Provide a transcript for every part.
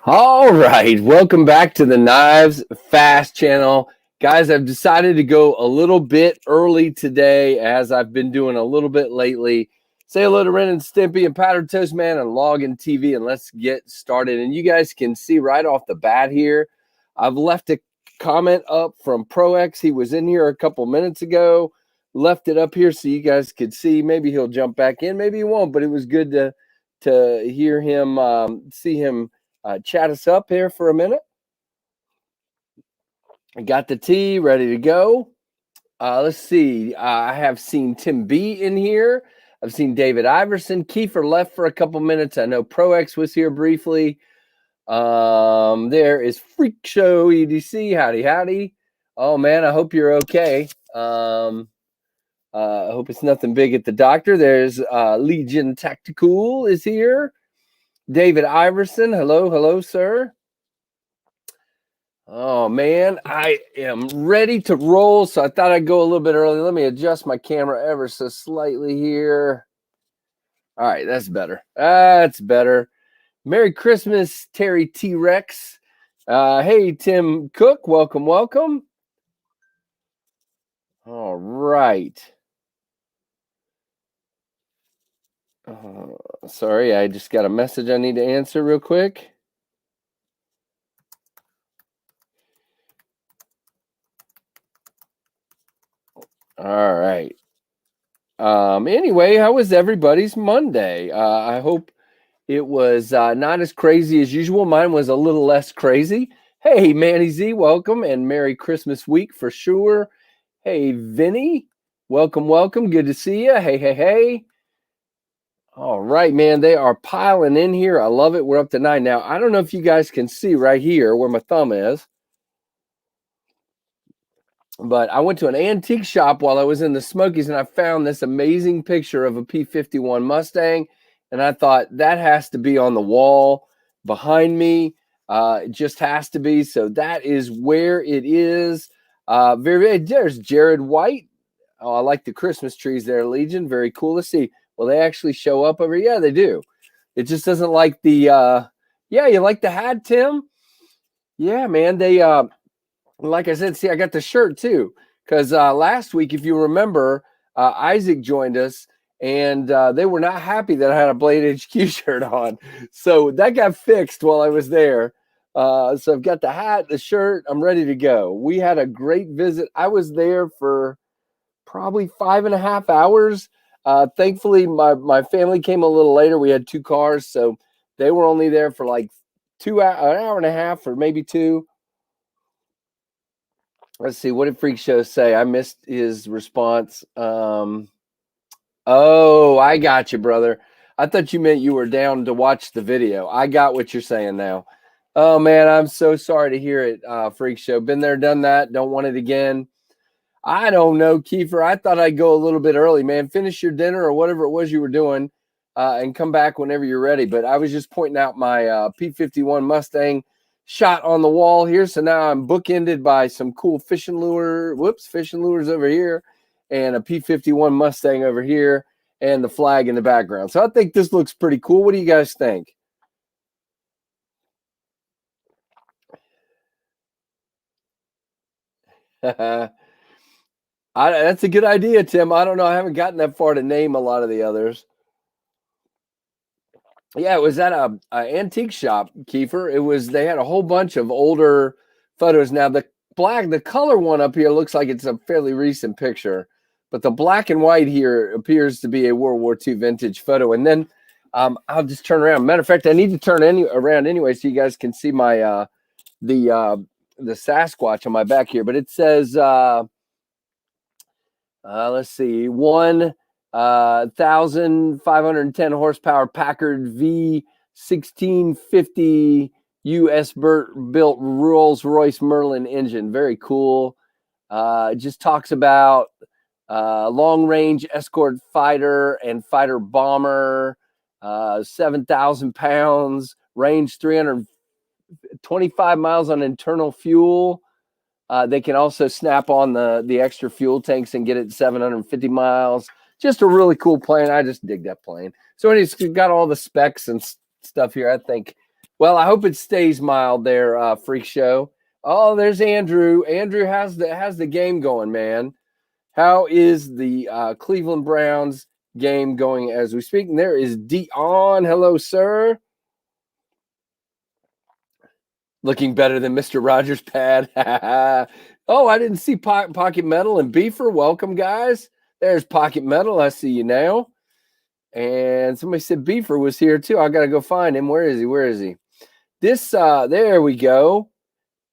All right, welcome back to the KnivesFAST channel. Guys, I've decided to go a little bit early today as I've been doing a little bit lately. Say hello to Ren and Stimpy and Powdered Toast Man and Login TV, and let's get started. And you guys can see right off the bat here, I've left a comment up from ProX. He was in here a couple minutes ago, left it up here so you guys could see. Maybe he'll jump back in, maybe he won't, but it was good to hear him, see him chat us up here for a minute. I got the tea ready to go. Let's see. I have seen Tim B in here. I've seen David Iverson. Kiefer left for a couple minutes. I know ProX was here briefly. There is Freak Show EDC. Howdy, howdy. Oh, man, I hope you're okay. I hope it's nothing big at the doctor. There's Legion Tactical is here. David Iverson, hello, sir. Oh, man, I am ready to roll, so I thought I'd go a little bit early. Let me adjust my camera ever so slightly here. All right, that's better. That's better. Merry Christmas, Terry T-Rex. Hey, Tim Cook, welcome. All right. Sorry, I just got a message I need to answer real quick. All right. Anyway, how was everybody's Monday? I hope it was not as crazy as usual. Mine was a little less crazy. Hey, Manny Z, welcome, and Merry Christmas week for sure. Hey, Vinny, welcome. Good to see you. Hey. All right, man, they are piling in here. I love it. We're up to 9 now. I don't know if you guys can see right here where my thumb is, but I went to an antique shop while I was in the Smokies, and I found this amazing picture of a P-51 Mustang, and I thought that has to be on the wall behind me. It just has to be. So that is where it is. There's Jared White. Oh, I like the Christmas trees there, Legion. Very cool to see. Will they actually show up over? Yeah, they do. It just doesn't like the yeah, you like the hat, Tim? Yeah, man. They like I said, see, I got the shirt too. Because last week, if you remember, Isaac joined us and they were not happy that I had a Blade HQ shirt on. So that got fixed while I was there. So I've got the hat, the shirt, I'm ready to go. We had a great visit. I was there for probably 5.5 hours. Thankfully, my family came a little later. We had 2 cars, so they were only there for like an hour and a half or maybe 2. Let's see. What did Freak Show say? I missed his response. Oh, I got you, brother. I thought you meant you were down to watch the video. I got what you're saying now. Oh, man, I'm so sorry to hear it, Freak Show. Been there, done that. Don't want it again. I don't know, Kiefer. I thought I'd go a little bit early, man. Finish your dinner or whatever it was you were doing and come back whenever you're ready. But I was just pointing out my P-51 Mustang shot on the wall here. So now I'm bookended by some cool fishing lures over here and a P-51 Mustang over here and the flag in the background. So I think this looks pretty cool. What do you guys think? That's a good idea, Tim. I don't know. I haven't gotten that far to name a lot of the others. Yeah, it was at a antique shop, Kiefer. They had a whole bunch of older photos. Now the color one up here looks like it's a fairly recent picture, but the black and white here appears to be a World War II vintage photo. And then I'll just turn around. Matter of fact, I need to turn around anyway so you guys can see my the Sasquatch on my back here. But it says let's see, 1,510 horsepower Packard V1650 US built Rolls-Royce Merlin engine. Very cool. It just talks about long-range escort fighter and fighter bomber, 7,000 pounds, range 325 miles on internal fuel. They can also snap on the extra fuel tanks and get it 750 miles. Just a really cool plane. I just dig that plane. So it's got all the specs and stuff here. I think Well, I hope it stays mild there, Freak Show. Oh, there's Andrew. Andrew, how's the game going, man? How is the Cleveland Browns game going as we speak? And there is DTOM. Hello, sir. Looking better than Mr. Rogers' pad. Oh, I didn't see Pocket Metal and Beefer. Welcome, guys. There's Pocket Metal. I see you now. And somebody said Beefer was here too. I got to go find him. Where is he? Where is he? This, there we go.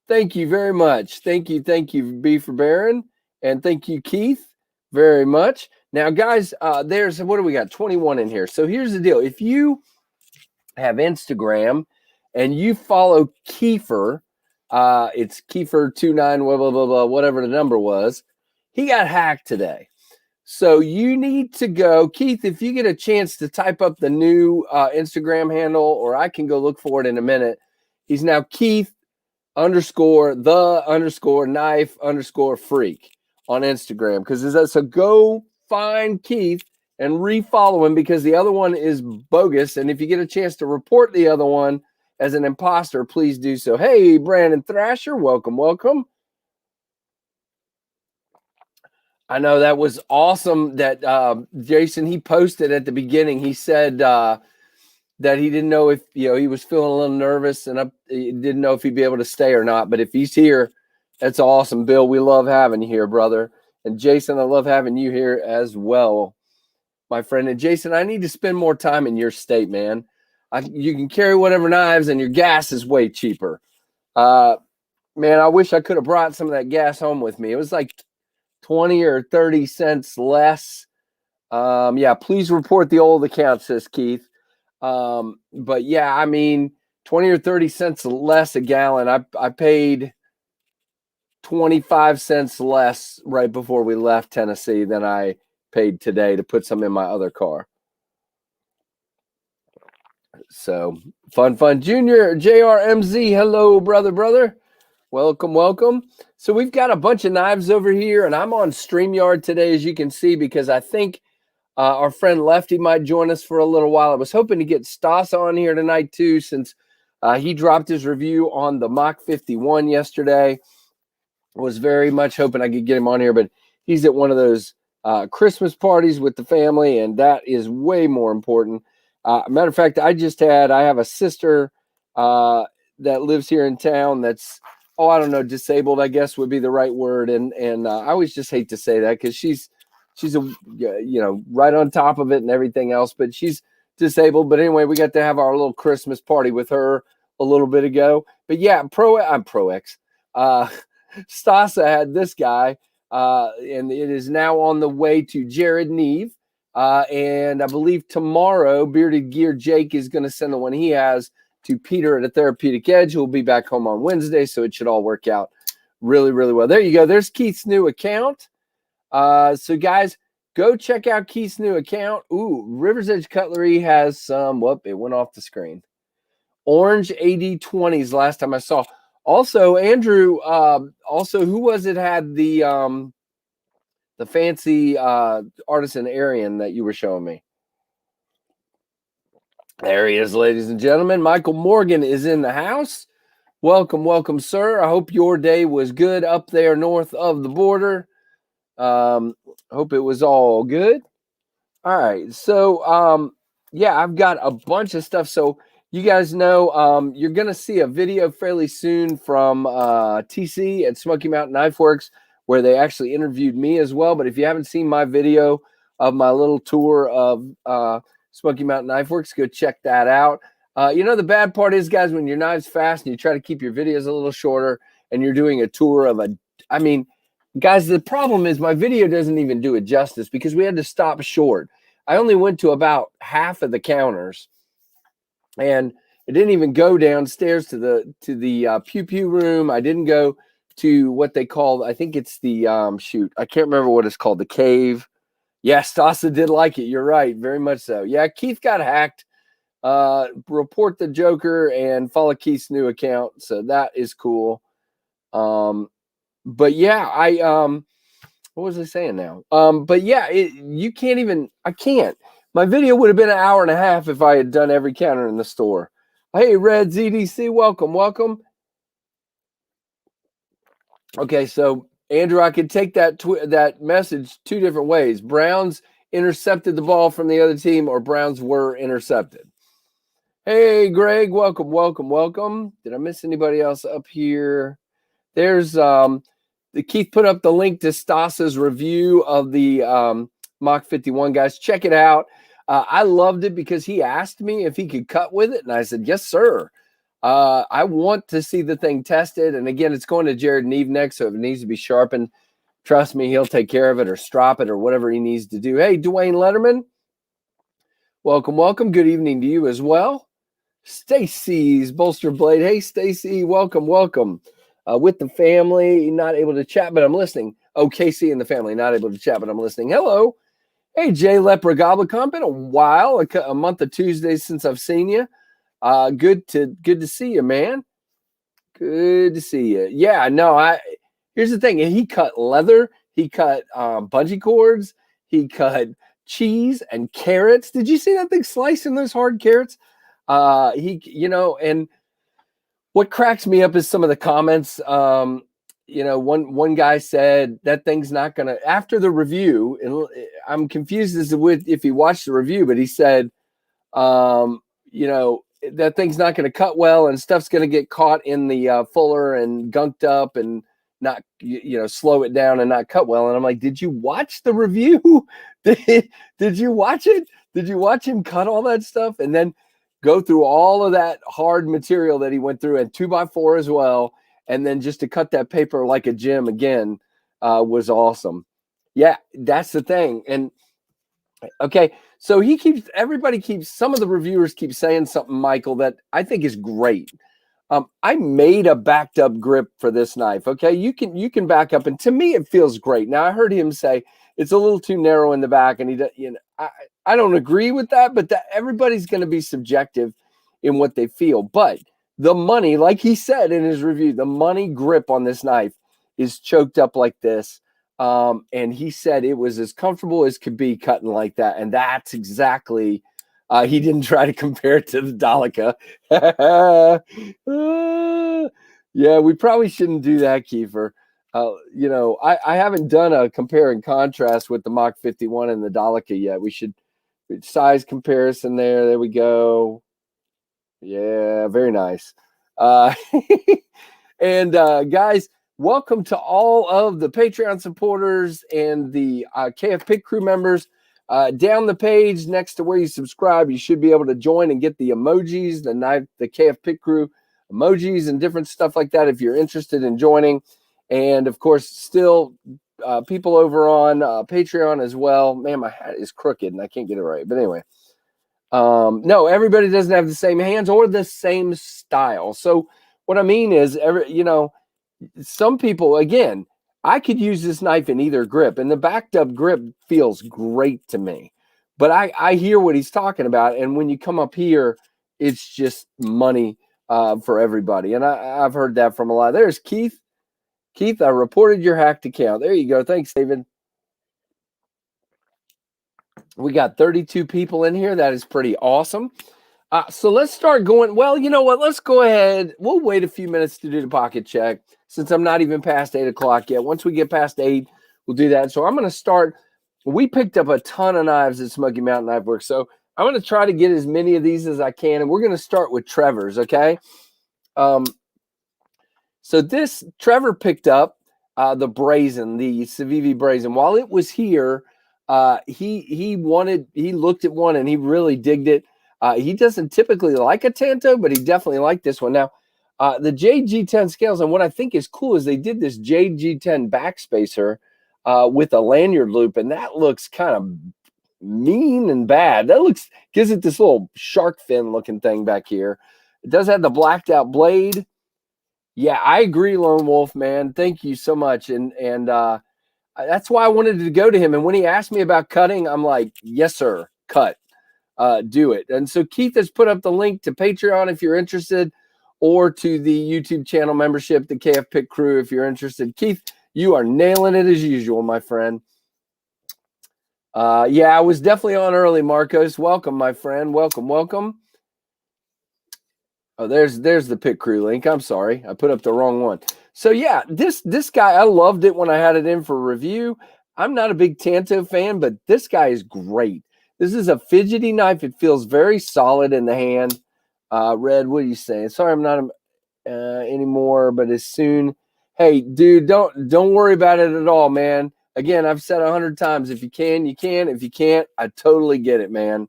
Thank you very much. Thank you, Beefer Baron. And thank you, Keith, very much. Now, guys, there's, what do we got? 21 in here. So here's the deal. If you have Instagram and you follow Kiefer, it's Kiefer29, blah, blah, blah, blah, whatever the number was, he got hacked today. So you need to go, Keith, if you get a chance to type up the new Instagram handle, or I can go look for it in a minute. He's now Keith _the_knife_freak on Instagram. Because so go find Keith and refollow him, because the other one is bogus. And if you get a chance to report the other one as an imposter, please do so. Hey, Brandon Thrasher, welcome, welcome. I know that was awesome that Jason, he posted at the beginning. He said that he didn't know if, he was feeling a little nervous and he didn't know if he'd be able to stay or not. But if he's here, that's awesome. Bill, we love having you here, brother. And Jason, I love having you here as well, my friend. And Jason, I need to spend more time in your state, man. You can carry whatever knives and your gas is way cheaper. Man, I wish I could have brought some of that gas home with me. It was like 20 or 30 cents less. Yeah, please report the old account, says Keith. But yeah, I mean, 20 or 30 cents less a gallon. I paid 25 cents less right before we left Tennessee than I paid today to put some in my other car. So fun. Junior JRMZ, hello, brother. Welcome. So we've got a bunch of knives over here, and I'm on StreamYard today, as you can see, because I think our friend Lefty might join us for a little while. I was hoping to get Stas on here tonight too, since he dropped his review on the Mach 51 yesterday. Was very much hoping I could get him on here, but he's at one of those Christmas parties with the family, and that is way more important. Matter of fact, I have a sister that lives here in town that's, I don't know, disabled, I guess would be the right word. And I always just hate to say that, because she's right on top of it and everything else, but she's disabled. But anyway, we got to have our little Christmas party with her a little bit ago. But yeah, I'm Pro-X. Stasa had this guy, and it is now on the way to Jared Neve. And I believe tomorrow, Bearded Gear Jake is going to send the one he has to Peter at a Therapeutic Edge, who will be back home on Wednesday. So it should all work out really, really well. There you go. There's Keith's new account. So guys, go check out Keith's new account. Ooh, River's Edge Cutlery has some, it went off the screen. Orange AD20s last time I saw. Also, Andrew, who was it had the fancy artisan Aryan that you were showing me? There he is, ladies and gentlemen. Michael Morgan is in the house. Welcome, sir. I hope your day was good up there north of the border. Hope it was all good. All right. So, yeah, I've got a bunch of stuff. So you guys know, you're going to see a video fairly soon from TC at Smoky Mountain Knife Works, where they actually interviewed me as well. But if you haven't seen my video of my little tour of Smoky Mountain Knife Works, go check that out. The bad part is, guys, when your knives fast and you try to keep your videos a little shorter and you're doing a tour of guys, the problem is my video doesn't even do it justice, because we had to stop short. I only went to about half of the counters, and it didn't even go downstairs to the pew room. I didn't go to what they call, I think it's the I can't remember what it's called, the cave. Yeah, Stasa did like it. You're right, very much so. Yeah, Keith got hacked. Report the Joker and follow Keith's new account. So that is cool. But yeah, what was I saying now? But yeah, I can't. My video would have been an hour and a half if I had done every counter in the store. Hey, Red ZDC, welcome, welcome. Okay, so Andrew, I could take that message two different ways. Browns intercepted the ball from the other team, or Browns were intercepted. Hey, Greg, welcome, welcome, welcome. Did I miss anybody else up here? There's the Keith put up the link to Stas's review of the Mach 51, guys. Check it out. I loved it because he asked me if he could cut with it, and I said, yes, sir. I want to see the thing tested. And again, it's going to Jared Neve next, so if it needs to be sharpened, trust me, he'll take care of it or strop it or whatever he needs to do. Hey, Dwayne Letterman, welcome, welcome. Good evening to you as well. Stacy's Bolster Blade. Hey, Stacy, welcome, welcome. With the family, not able to chat, but I'm listening. Oh, Casey and the family, not able to chat, but I'm listening. Hello. Hey, Jay Lepra Goblicon. Been a while, a month of Tuesdays since I've seen you. Good to see you, man. Good to see you. Yeah, no, here's the thing. He cut leather. He cut bungee cords. He cut cheese and carrots. Did you see that thing slicing those hard carrots? And what cracks me up is some of the comments. One guy said that thing's not gonna, after the review, and I'm confused as to if he watched the review, but he said, that thing's not going to cut well and stuff's going to get caught in the fuller and gunked up and not, slow it down and not cut well. And I'm like, did you watch the review? Did you watch it? Did you watch him cut all that stuff and then go through all of that hard material that he went through, and 2x4 as well? And then just to cut that paper like a gem again was awesome. Yeah, that's the thing. And okay, so some of the reviewers keep saying something, Michael, that I think is great. I made a backed up grip for this knife. Okay, you can back up, and to me it feels great. Now I heard him say it's a little too narrow in the back, and I don't agree with that, but everybody's going to be subjective in what they feel. But the money, like he said in his review, the money grip on this knife is choked up like this. And he said it was as comfortable as could be cutting like that. And that's exactly, he didn't try to compare it to the Dalica. Yeah, we probably shouldn't do that, Kiefer. I haven't done a compare and contrast with the Mach 51 and the Dalica yet. We should size comparison there. There we go. Yeah, very nice. And guys, welcome to all of the Patreon supporters and the KF Pit Crew members. Down the page next to where you subscribe, you should be able to join and get the emojis, the KF Pit Crew emojis and different stuff like that if you're interested in joining. And of course, still people over on Patreon as well. Man, my hat is crooked and I can't get it right. But anyway, no, everybody doesn't have the same hands or the same style. So what I mean is, some people, again, I could use this knife in either grip, and the backed up grip feels great to me. But I hear what he's talking about, and when you come up here, it's just money for everybody. And I've heard that from a lot. There's Keith. Keith, I reported your hacked account. There you go. Thanks, David. We got 32 people in here. That is pretty awesome. So let's start going. Well, you know what? Let's go ahead. We'll wait a few minutes to do the pocket check since I'm not even past 8 o'clock yet. Once we get past 8, we'll do that. So I'm going to start. We picked up a ton of knives at Smoky Mountain Knife Works. So I'm going to try to get as many of these as I can. And we're going to start with Trevor's, okay? So this, Trevor picked up the Brazen, the Civivi Brazen. While it was here, he looked at one and he really digged it. He doesn't typically like a Tanto, but he definitely liked this one. Now, the JG10 scales, and what I think is cool is they did this JG10 backspacer with a lanyard loop, and that looks kind of mean and bad. That gives it this little shark fin looking thing back here. It does have the blacked out blade. Yeah, I agree, Lone Wolf, man. Thank you so much. And that's why I wanted to go to him. And when he asked me about cutting, I'm like, yes, sir, cut. Do it. And so Keith has put up the link to Patreon if you're interested, or to the YouTube channel membership, the KF Pit Crew, if you're interested. Keith, you are nailing it as usual, my friend. Yeah, I was definitely on early, Marcos. Welcome, my friend. Welcome, welcome. Oh, there's the pit crew link. I'm sorry, I put up the wrong one. So yeah, this guy, I loved it when I had it in for review. I'm not a big Tanto fan, but this guy is great. This is a fidgety knife. It feels very solid in the hand. Red, what are you saying? Sorry, I'm not anymore, but as soon. Hey, dude, don't worry about it at all, man. Again, I've said 100 times, if you can, you can. If you can't, I totally get it, man.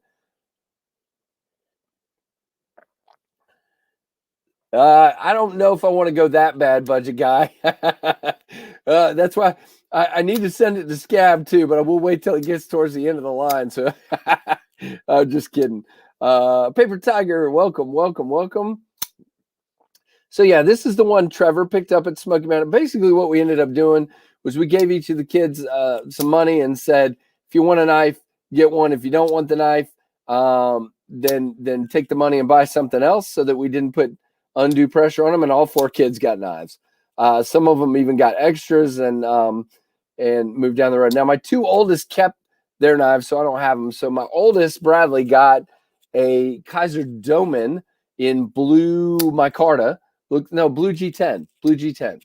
I don't know if I want to go that bad, budget guy. That's why I need to send it to Scab too, but I will wait till it gets towards the end of the line. So just kidding. Paper Tiger, welcome, welcome, welcome. So yeah, this is the one Trevor picked up at Smoky Mountain. Basically, what we ended up doing was we gave each of the kids some money and said, if you want a knife, get one. If you don't want the knife, then take the money and buy something else, so that we didn't put undue pressure on them. And all 4 kids got knives. Some of them even got extras and moved down the road. Now my 2 oldest kept their knives, so I don't have them. So my oldest, Bradley, got a Kaiser Doman in blue micarta. Blue G10. Blue G10.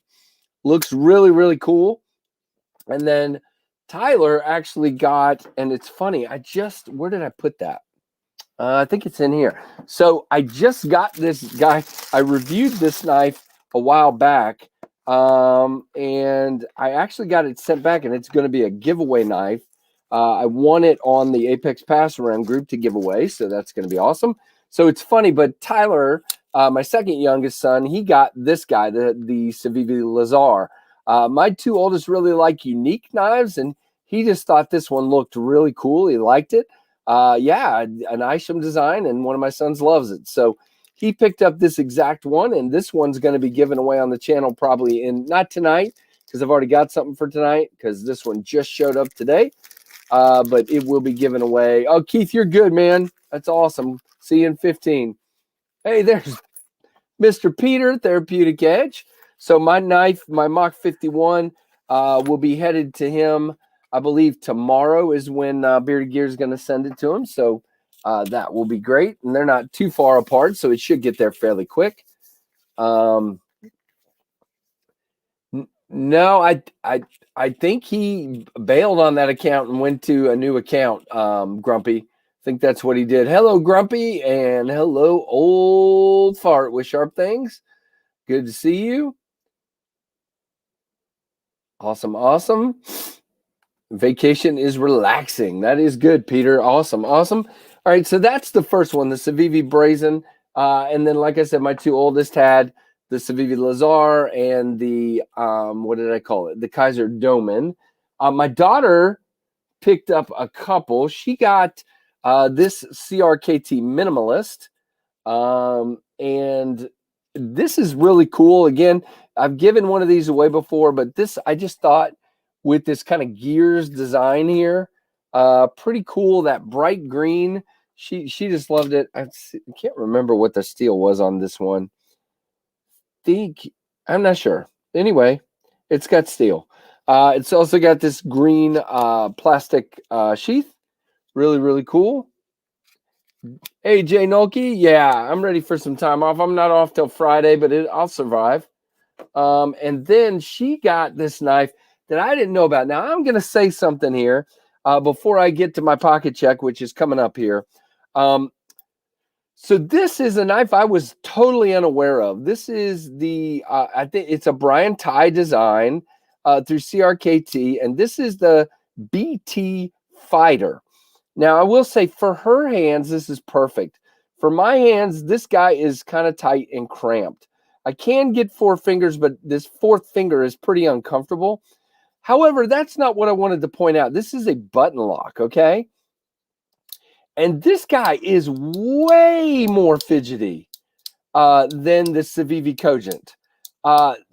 Looks really, really cool. And then Tyler actually got, and it's funny, where did I put that? I think it's in here. So I just got this guy. I reviewed this knife a while back, and I actually got it sent back, and it's going to be a giveaway knife. I won it on the Apex Pass Around group to give away, so that's going to be awesome. So it's funny, but Tyler, my second youngest son, he got this guy, the Civivi Lazar. My 2 oldest really like unique knives, and he just thought this one looked really cool. He liked it. Yeah, an Isham design, and one of my sons loves it. So he picked up this exact one, and this one's going to be given away on the channel probably not tonight, because I've already got something for tonight, because this one just showed up today. But it will be given away. Oh, Keith, you're good, man. That's awesome. See you in 15. Hey, there's Mr. Peter, Therapeutic Edge. So my knife, my Mach 51, will be headed to him. I believe tomorrow is when Bearded Gear is going to send it to him. So that will be great. And they're not too far apart, so it should get there fairly quick. No, I think he bailed on that account and went to a new account, Grumpy. I think that's what he did. Hello, Grumpy, and hello, Old Fart with Sharp Things. Good to see you. Awesome, awesome. Vacation is relaxing. That is good, Peter. Awesome, awesome. All right, so that's the first one, the Civivi Brazen. And then, like I said, my 2 oldest had the Civivi Lazar and the, what did I call it? The Kaiser Doman. My daughter picked up a couple. She got this CRKT Minimalist. And this is really cool. Again, I've given one of these away before, but this, I just thought with this kind of gears design here, pretty cool. That bright green, she just loved it. I can't remember what the steel was on this one. I'm not sure. Anyway, it's got steel. It's also got this green plastic sheath. Really, really cool. Hey, Jay Nolke. Yeah, I'm ready for some time off. I'm not off till Friday, but I'll survive. And then she got this knife that I didn't know about. Now, I'm going to say something here before I get to my pocket check, which is coming up here. So this is a knife I was totally unaware of. This is the, I think it's a Brian Ty design through CRKT, and this is the BT Fighter. Now, I will say for her hands, this is perfect. For my hands, this guy is kind of tight and cramped. I can get 4 fingers, but this 4th finger is pretty uncomfortable. However, that's not what I wanted to point out. This is a button lock, okay? And this guy is way more fidgety than the Civivi Cogent.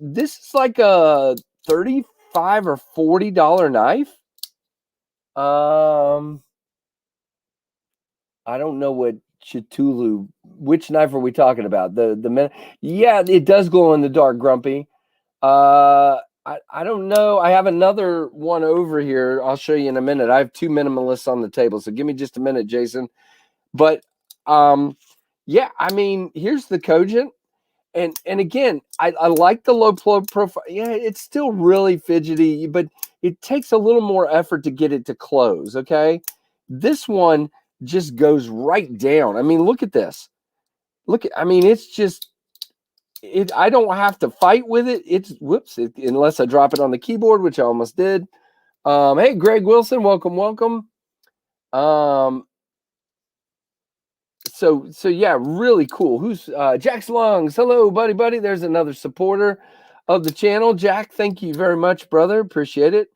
This is like a $35 or $40 knife. I don't know what Chitulu. Which knife are we talking about? Yeah, it does glow in the dark, Grumpy. I don't know. I have another one over here. I'll show you in a minute. I have 2 minimalists on the table, so give me just a minute, Jason. But Yeah, I mean, here's the Cogent. And again, I like the low profile. Yeah, it's still really fidgety, but it takes a little more effort to get it to close, okay? This one just goes right down. I mean, look at this. I mean, it's just, I don't have to fight with it. It's, whoops, unless I drop it on the keyboard, which I almost did. Hey, Greg Wilson, welcome, welcome. So yeah, really cool. Who's Jack's Lungs? Hello, buddy. There's another supporter of the channel. Jack, thank you very much, brother. Appreciate it.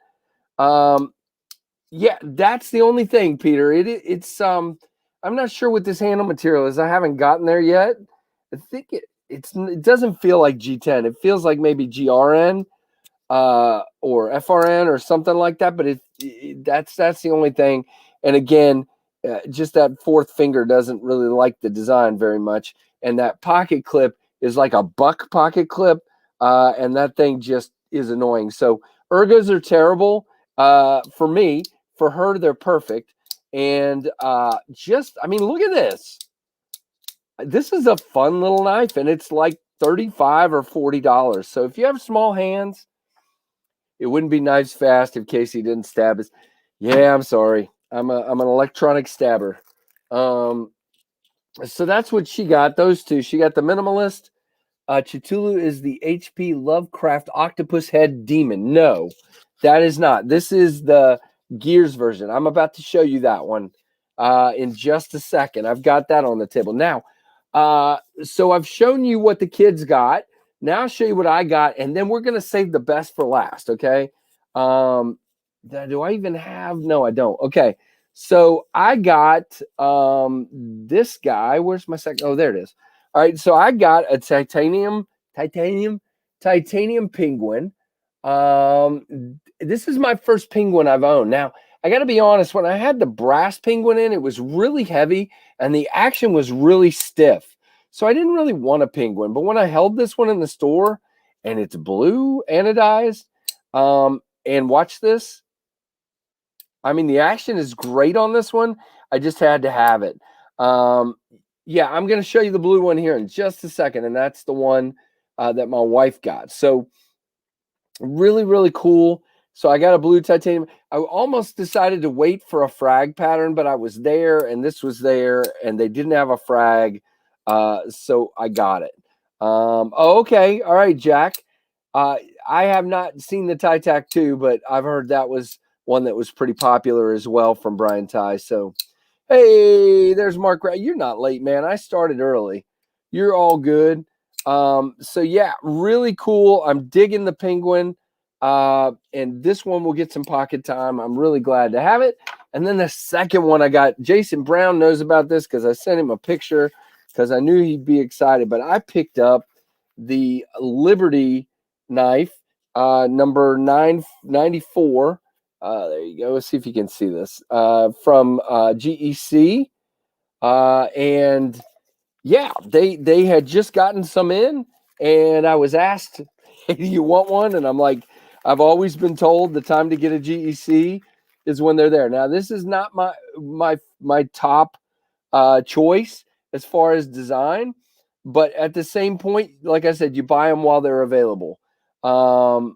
Yeah, that's the only thing, Peter. It's I'm not sure what this handle material is. I haven't gotten there yet. I think it doesn't feel like G10. It feels like maybe GRN or FRN or something like that. But that's the only thing. And again, just that fourth finger doesn't really like the design very much. And that pocket clip is like a buck pocket clip, and that thing just is annoying. So ergos are terrible for me. For her, they're perfect. And I mean, look at this. This is a fun little knife, and it's like $35 or $40. So if you have small hands, it wouldn't be KnivesFAST if Casey didn't stab us. Yeah, I'm sorry. I'm an electronic stabber. So that's what she got. Those two. She got the Minimalist. Chitulu is the HP Lovecraft Octopus Head Demon. No, that is not. This is the Gears version. I'm about to show you that one in just a second. I've got that on the table now. So I've shown you what the kids got. Now I'll show you what I got, and then we're gonna save the best for last. Okay. Do I even have? No, I don't. Okay. So I got this guy. Where's my second? Oh, there it is. All right. So I got a titanium penguin. This is my first penguin I've owned. Now I got to be honest. When I had the brass penguin in, it was really heavy and the action was really stiff. So I didn't really want a penguin. But when I held this one in the store and it's blue anodized, and watch this. I mean, the action is great on this one. I just had to have it. Yeah, I'm going to show you the blue one here in just a second. And that's the one that my wife got. So really, really cool. So I got a blue titanium. I almost decided to wait for a frag pattern, but I was there and this was there and they didn't have a frag. So I got it. Oh, okay. All right, Jack. I have not seen the Titac 2, but I've heard that was one that was pretty popular as well from Brian Ty. So, hey, there's Mark. You're not late, man. I started early. You're all good. So yeah, really cool. I'm digging the penguin. And this one will get some pocket time. I'm really glad to have it. And then the second one I got, Jason Brown knows about this because I sent him a picture because I knew he'd be excited. But I picked up the Liberty knife, number 994. There you go. Let's see if you can see this from GEC. And yeah, they had just gotten some in, and I was asked, hey, do you want one? And I'm like, I've always been told the time to get a GEC is when they're there. Now, this is not my top choice as far as design, but at the same point, like I said, you buy them while they're available. Hard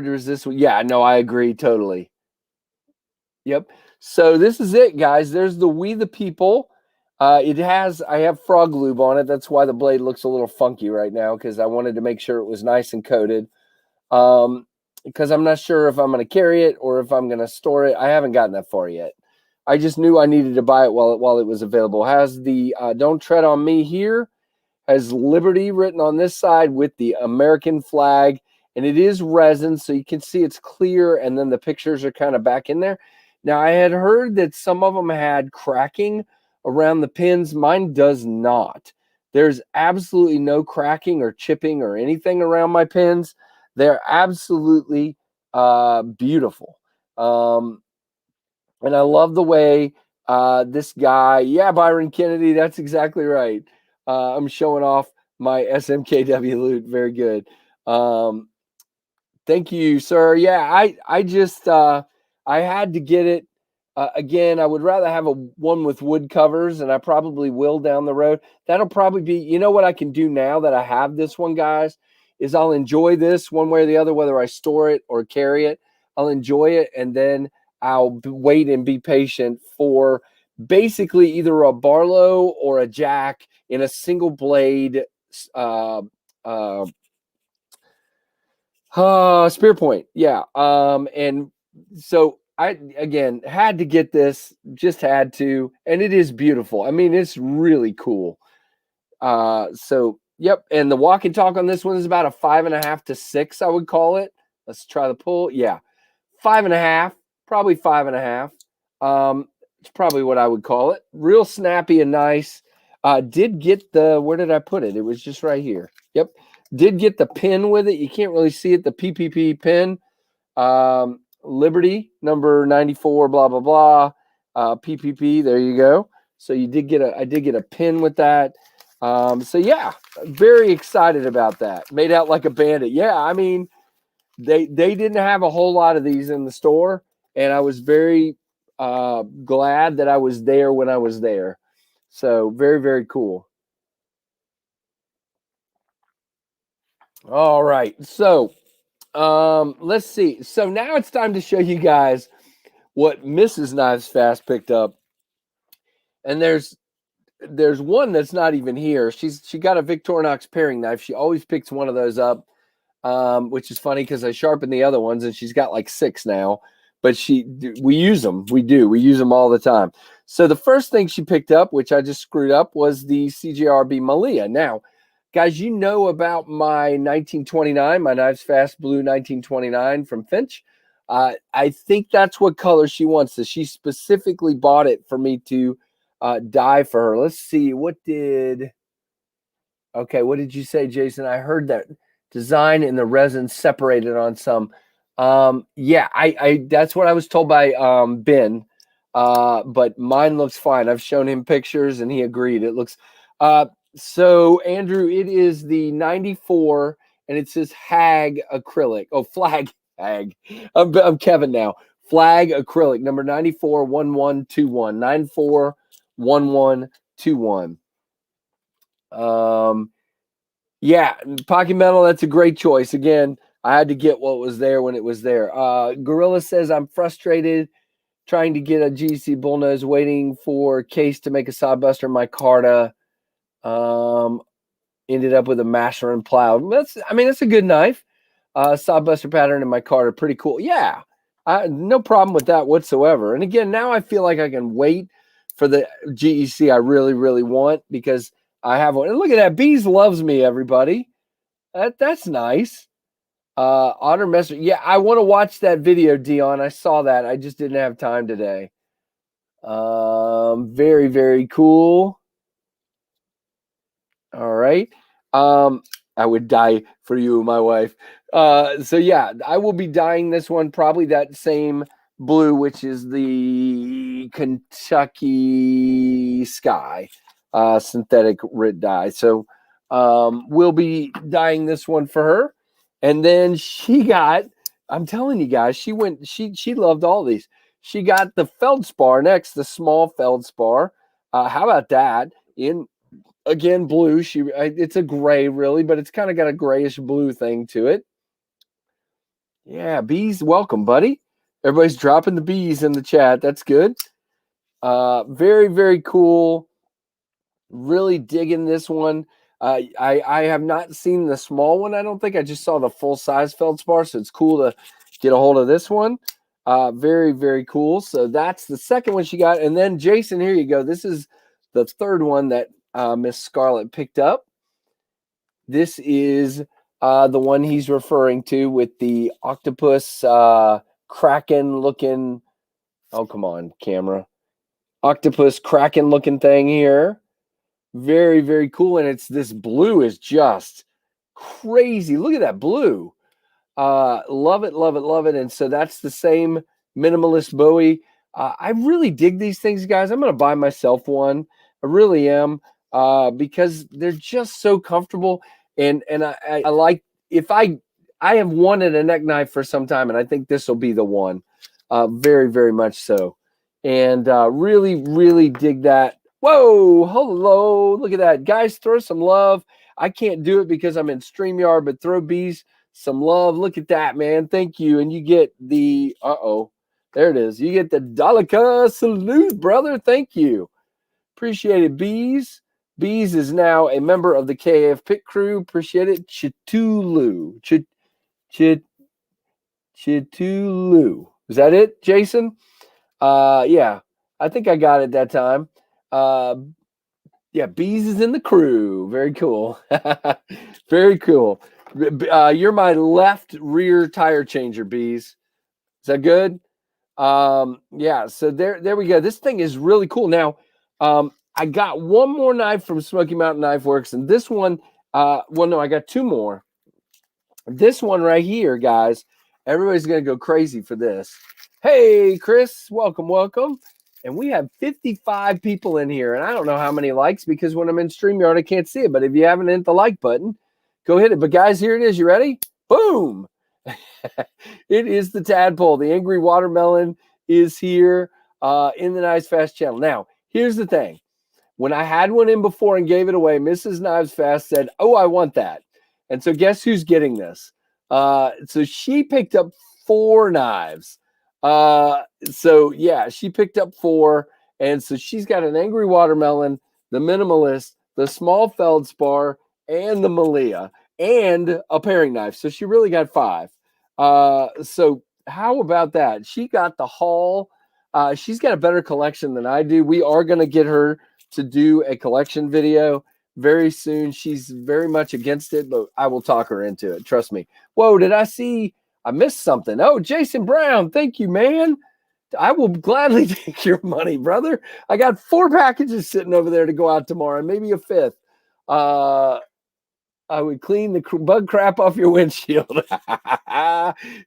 to resist. Yeah, no, I agree totally. Yep. So this is it, guys. There's the We the People. I have frog lube on it. That's why the blade looks a little funky right now, because I wanted to make sure it was nice and coated. Because I'm not sure if I'm going to carry it or if I'm going to store it. I haven't gotten that far yet. I just knew I needed to buy it while it was available. Has the Don't Tread on Me here. Has Liberty written on this side with the American flag. And it is resin, so you can see it's clear. And then the pictures are kind of back in there. Now, I had heard that some of them had cracking around the pins. Mine does not. There's absolutely no cracking or chipping or anything around my pins. They're absolutely beautiful. And I love the way this guy, yeah, Byron Kennedy, that's exactly right. I'm showing off my SMKW loot. Very good. Thank you, sir. Yeah, I just I had to get it. Again, I would rather have one with wood covers, and I probably will down the road. That'll probably be, you know what I can do now that I have this one, guys, is I'll enjoy this one way or the other, whether I store it or carry it. I'll enjoy it, and then I'll wait and be patient for basically either a Barlow or a Jack in a single blade spear point. Yeah. And so I, again, had to get this, just had to, and it is beautiful. I mean, it's really cool. So, yep. And the walk and talk on this one is about a 5.5 to 6, I would call it. Let's try the pull. Yeah. 5.5, probably 5.5. It's probably what I would call it. Real snappy and nice. Did get the, where did I put it? It was just right here. Yep. Did get the pin with it. You can't really see it. The PPP pin. Liberty number 94, blah, blah, blah. PPP. There you go. So you did get I did get a pin with that. So yeah, very excited about that. Made out like a bandit. Yeah. I mean, they didn't have a whole lot of these in the store, and I was very glad that I was there when I was there. So very, very cool. All right. So let's see. So now it's time to show you guys what Mrs. KnivesFAST picked up. And there's one that's not even here. She got a Victorinox paring knife. She always picks one of those up. Which is funny because I sharpened the other ones and she's got like 6 now, but we use them. We use them all the time. So the first thing she picked up, which I just screwed up, was the CJRB Malia. Now, guys, you know about my 1929, my KnivesFAST Blue 1929 from Finch. I think that's what color she wants. So she specifically bought it for me to dye for her. Let's see. What did you say, Jason? I heard that design and the resin separated on some. Yeah, I that's what I was told by Ben. But mine looks fine. I've shown him pictures and he agreed. It looks so Andrew, it is the 94 and it says Hag acrylic. Oh, flag Hag. I'm Kevin now. Flag acrylic number 941121. 941121. Yeah, Pocket Metal, that's a great choice. Again, I had to get what was there when it was there. Gorilla says, I'm frustrated trying to get a GC bullnose, waiting for Case to make a sodbuster micarta. Ended up with a masher and plow. That's a good knife. Sodbuster pattern and micarta, pretty cool. Yeah, no problem with that whatsoever. And again, now I feel like I can wait for the GEC I really, really want because I have one. And look at that. Bees loves me, everybody. That's nice. Otter Messer. Yeah, I want to watch that video, Dion. I saw that. I just didn't have time today. Very, very cool. All right. I would die for you, my wife. So yeah, I will be dyeing this one, probably that same blue, which is the Kentucky Sky synthetic RIT dye. So we'll be dyeing this one for her. And then she got, I'm telling you guys, she loved all these. She got the Feldspar next, the small Feldspar. How about that? Again, blue. It's a gray, really, but it's kind of got a grayish blue thing to it. Yeah, bees, welcome, buddy. Everybody's dropping the bees in the chat. That's good. Very, very cool. Really digging this one. I have not seen the small one. I don't think. I just saw the full size Feldspar, so it's cool to get a hold of this one. Very, very cool. So that's the second one she got. And then Jason, here you go. This is the third one that Miss Scarlett picked up. This is the one he's referring to with the octopus kraken looking. Oh, come on, camera. Octopus kraken looking thing here. Very, very cool. And this blue is just crazy. Look at that blue. Love it, love it, love it. And so that's the same minimalist Bowie. I really dig these things, guys. I'm going to buy myself one. I really am, because they're just so comfortable. And I like, if I have wanted a neck knife for some time, and I think this will be the one. Very, very much so. and really, really dig that. Whoa, hello, look at that. Guys, throw some love. I can't do it because I'm in StreamYard, but throw bees some love. Look at that, man. Thank you. And you get the, there it is. You get the Daleka salute, brother. Thank you. Appreciate it, bees. Bees is now a member of the KF Pit Crew. Appreciate it. Chitulu. Chitulu. Is that it, Jason? Yeah, I think I got it that time. Yeah, Bees is in the crew. Very cool. Very cool. You're my left rear tire changer, Bees. Is that good? Yeah, so there we go. This thing is really cool. Now, I got one more knife from Smoky Mountain Knife Works, and this one, well, no, I got two more. This one right here, guys, everybody's going to go crazy for this. Hey, Chris, welcome, welcome. And we have 55 people in here, and I don't know how many likes because when I'm in StreamYard, I can't see it. But if you haven't hit the like button, go hit it. But guys, here it is. You ready? Boom. It is the tadpole. The angry watermelon is here in the KnivesFAST channel. Now, here's the thing. When I had one in before and gave it away, Mrs. KnivesFAST said, oh, I want that. And so guess who's getting this? So she picked up 4 knives. So yeah, she picked up 4. And so she's got an angry watermelon, the minimalist, the small Feldspar, and the Malia, and a paring knife. So she really got 5. So how about that? She got the haul. She's got a better collection than I do. We are going to get her to do a collection video very soon. She's very much against it, but I will talk her into it. Trust me. Whoa, did I see? I missed something. Oh, Jason Brown. Thank you, man. I will gladly take your money, brother. I got 4 packages sitting over there to go out tomorrow, maybe a 5th. I would clean the bug crap off your windshield.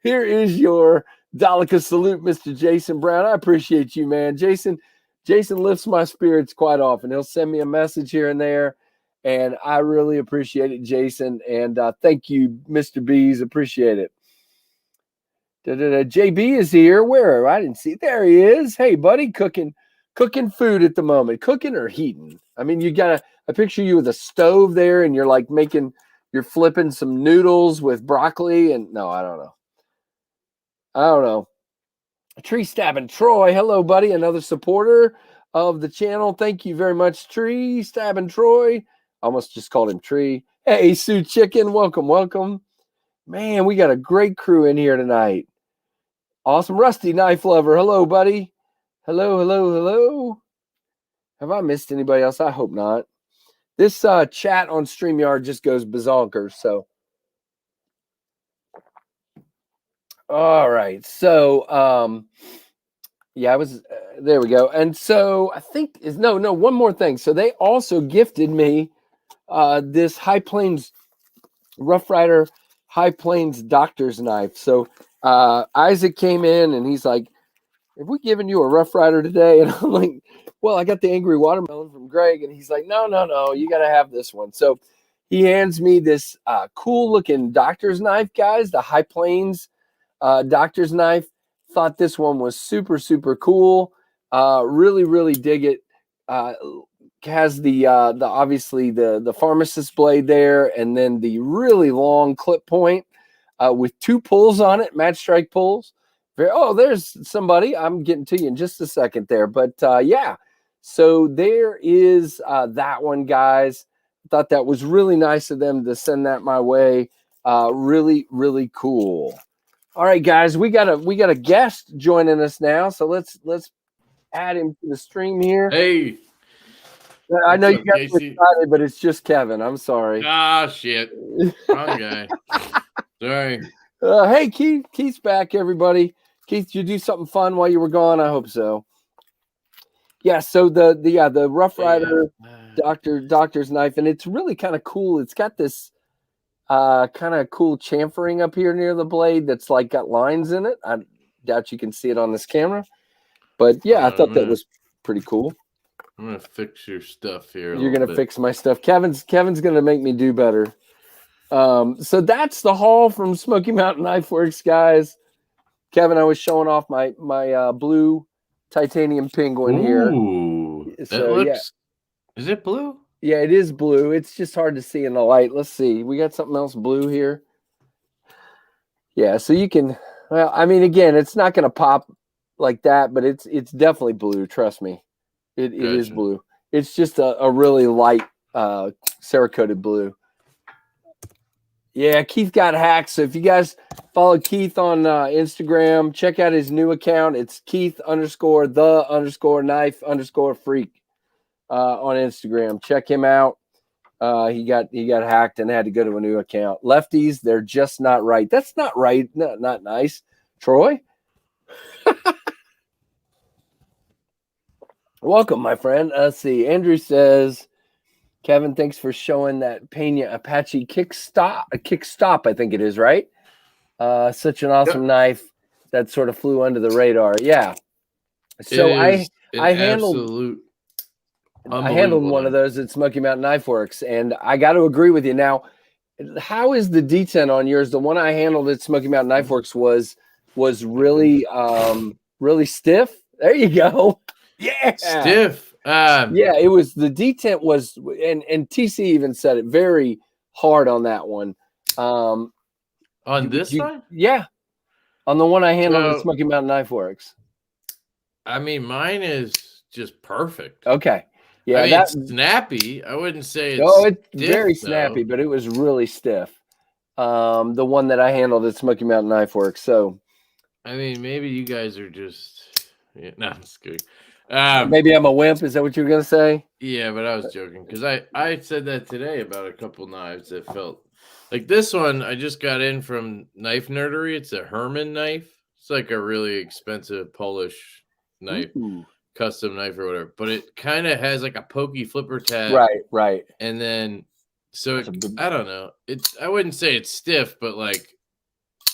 Here is your Daleka salute, Mr. Jason Brown. I appreciate you, man. Jason lifts my spirits quite often. He'll send me a message here and there, and I really appreciate it, Jason. And thank you, Mr. Bees. Appreciate it. JB is here. Where? I didn't see. There he is. Hey, buddy, cooking food at the moment. Cooking or heating? I mean, I picture you with a stove there, and you're like you're flipping some noodles with broccoli. And no, I don't know. Tree Stabbing Troy. Hello, buddy. Another supporter of the channel. Thank you very much, Tree Stabbing Troy. Almost just called him Tree. Hey, Sue Chicken. Welcome, welcome. Man, we got a great crew in here tonight. Awesome. Rusty Knife Lover. Hello, buddy. Hello. Have I missed anybody else? I hope not. This chat on StreamYard just goes bazonkers. So, all right. So, yeah, I was there. We go. And so I think one more thing. So they also gifted me this High Plains Rough Rider High Plains Doctor's Knife. So Isaac came in and he's like, have we given you a Rough Rider today? And I'm like, well, I got the angry watermelon from Greg. And he's like, no, you got to have this one. So he hands me this cool looking doctor's knife, guys, the High Plains doctor's knife. Thought this one was super, super cool. Really dig it. Has the obviously the pharmacist blade there, and then the really long clip point with 2 pulls on it, match strike pulls. There's somebody. I'm getting to you in just a second there. But yeah, so there is that one, guys. I thought that was really nice of them to send that my way. Really cool. All right, guys, we got a guest joining us now. So let's add him to the stream here. Hey. I know you got excited, but it's just Kevin. I'm sorry. Ah, shit. Wrong guy. Sorry. Hey, Keith's back, everybody. Keith, did you do something fun while you were gone? I hope so. Yeah, so the Rough Rider doctor's knife, and it's really kind of cool. It's got this kind of cool chamfering up here near the blade that's like got lines in it. I doubt you can see it on this camera, but yeah, I thought that was pretty cool. I'm gonna fix your stuff here. You're gonna fix my stuff. Kevin's gonna make me do better. So that's the haul from Smoky Mountain Knife Works, guys. Kevin, I was showing off my blue titanium penguin here. Ooh, that So looks. Is it blue? yeah, it is blue. It's just hard to see in the light. Let's see. We got something else blue here. Yeah, so you can. Well, I mean, again, it's not going to pop like that, but it's definitely blue. Trust me, it is Gotcha. blue. It's just a really light Cerakoted blue. Yeah, Keith got hacked. So if you guys follow Keith on Instagram, check out his new account. It's Keith_the_knife_freak on Instagram. Check him out. He got hacked and had to go to a new account. Lefties, they're just not right. That's not right. No, not nice. Troy? Welcome, my friend. Let's see. Andrew says, Kevin, thanks for showing that Pena Apache kick stop, I think it is, right? Such an awesome knife that sort of flew under the radar. Yeah. So I handled one of those at Smoky Mountain Knife Works, and I got to agree with you. Now, how is the detent on yours? The one I handled at Smoky Mountain Knife Works was really really stiff. There you go. Yeah, stiff. Yeah, it was. The detent was, and TC even said it, very hard on that one. On this side? Yeah, on the one I handled at Smoky Mountain Knife Works. I mean, mine is just perfect. Okay. Yeah, I mean, it's snappy. I wouldn't say it's it's stiff, very snappy, but it was really stiff. The one that I handled at Smoky Mountain Knife Works. So, I mean, maybe you guys are just no, I'm just kidding. Maybe I'm a wimp. Is that what you were gonna say? Yeah, but I was joking because I said that today about a couple knives that felt like this one. I just got in from Knife Nerdery. It's a Herman knife. It's like a really expensive Polish knife. Ooh. Custom knife or whatever, but it kind of has like a pokey flipper tab, right, and then so I don't know, I wouldn't say it's stiff, but like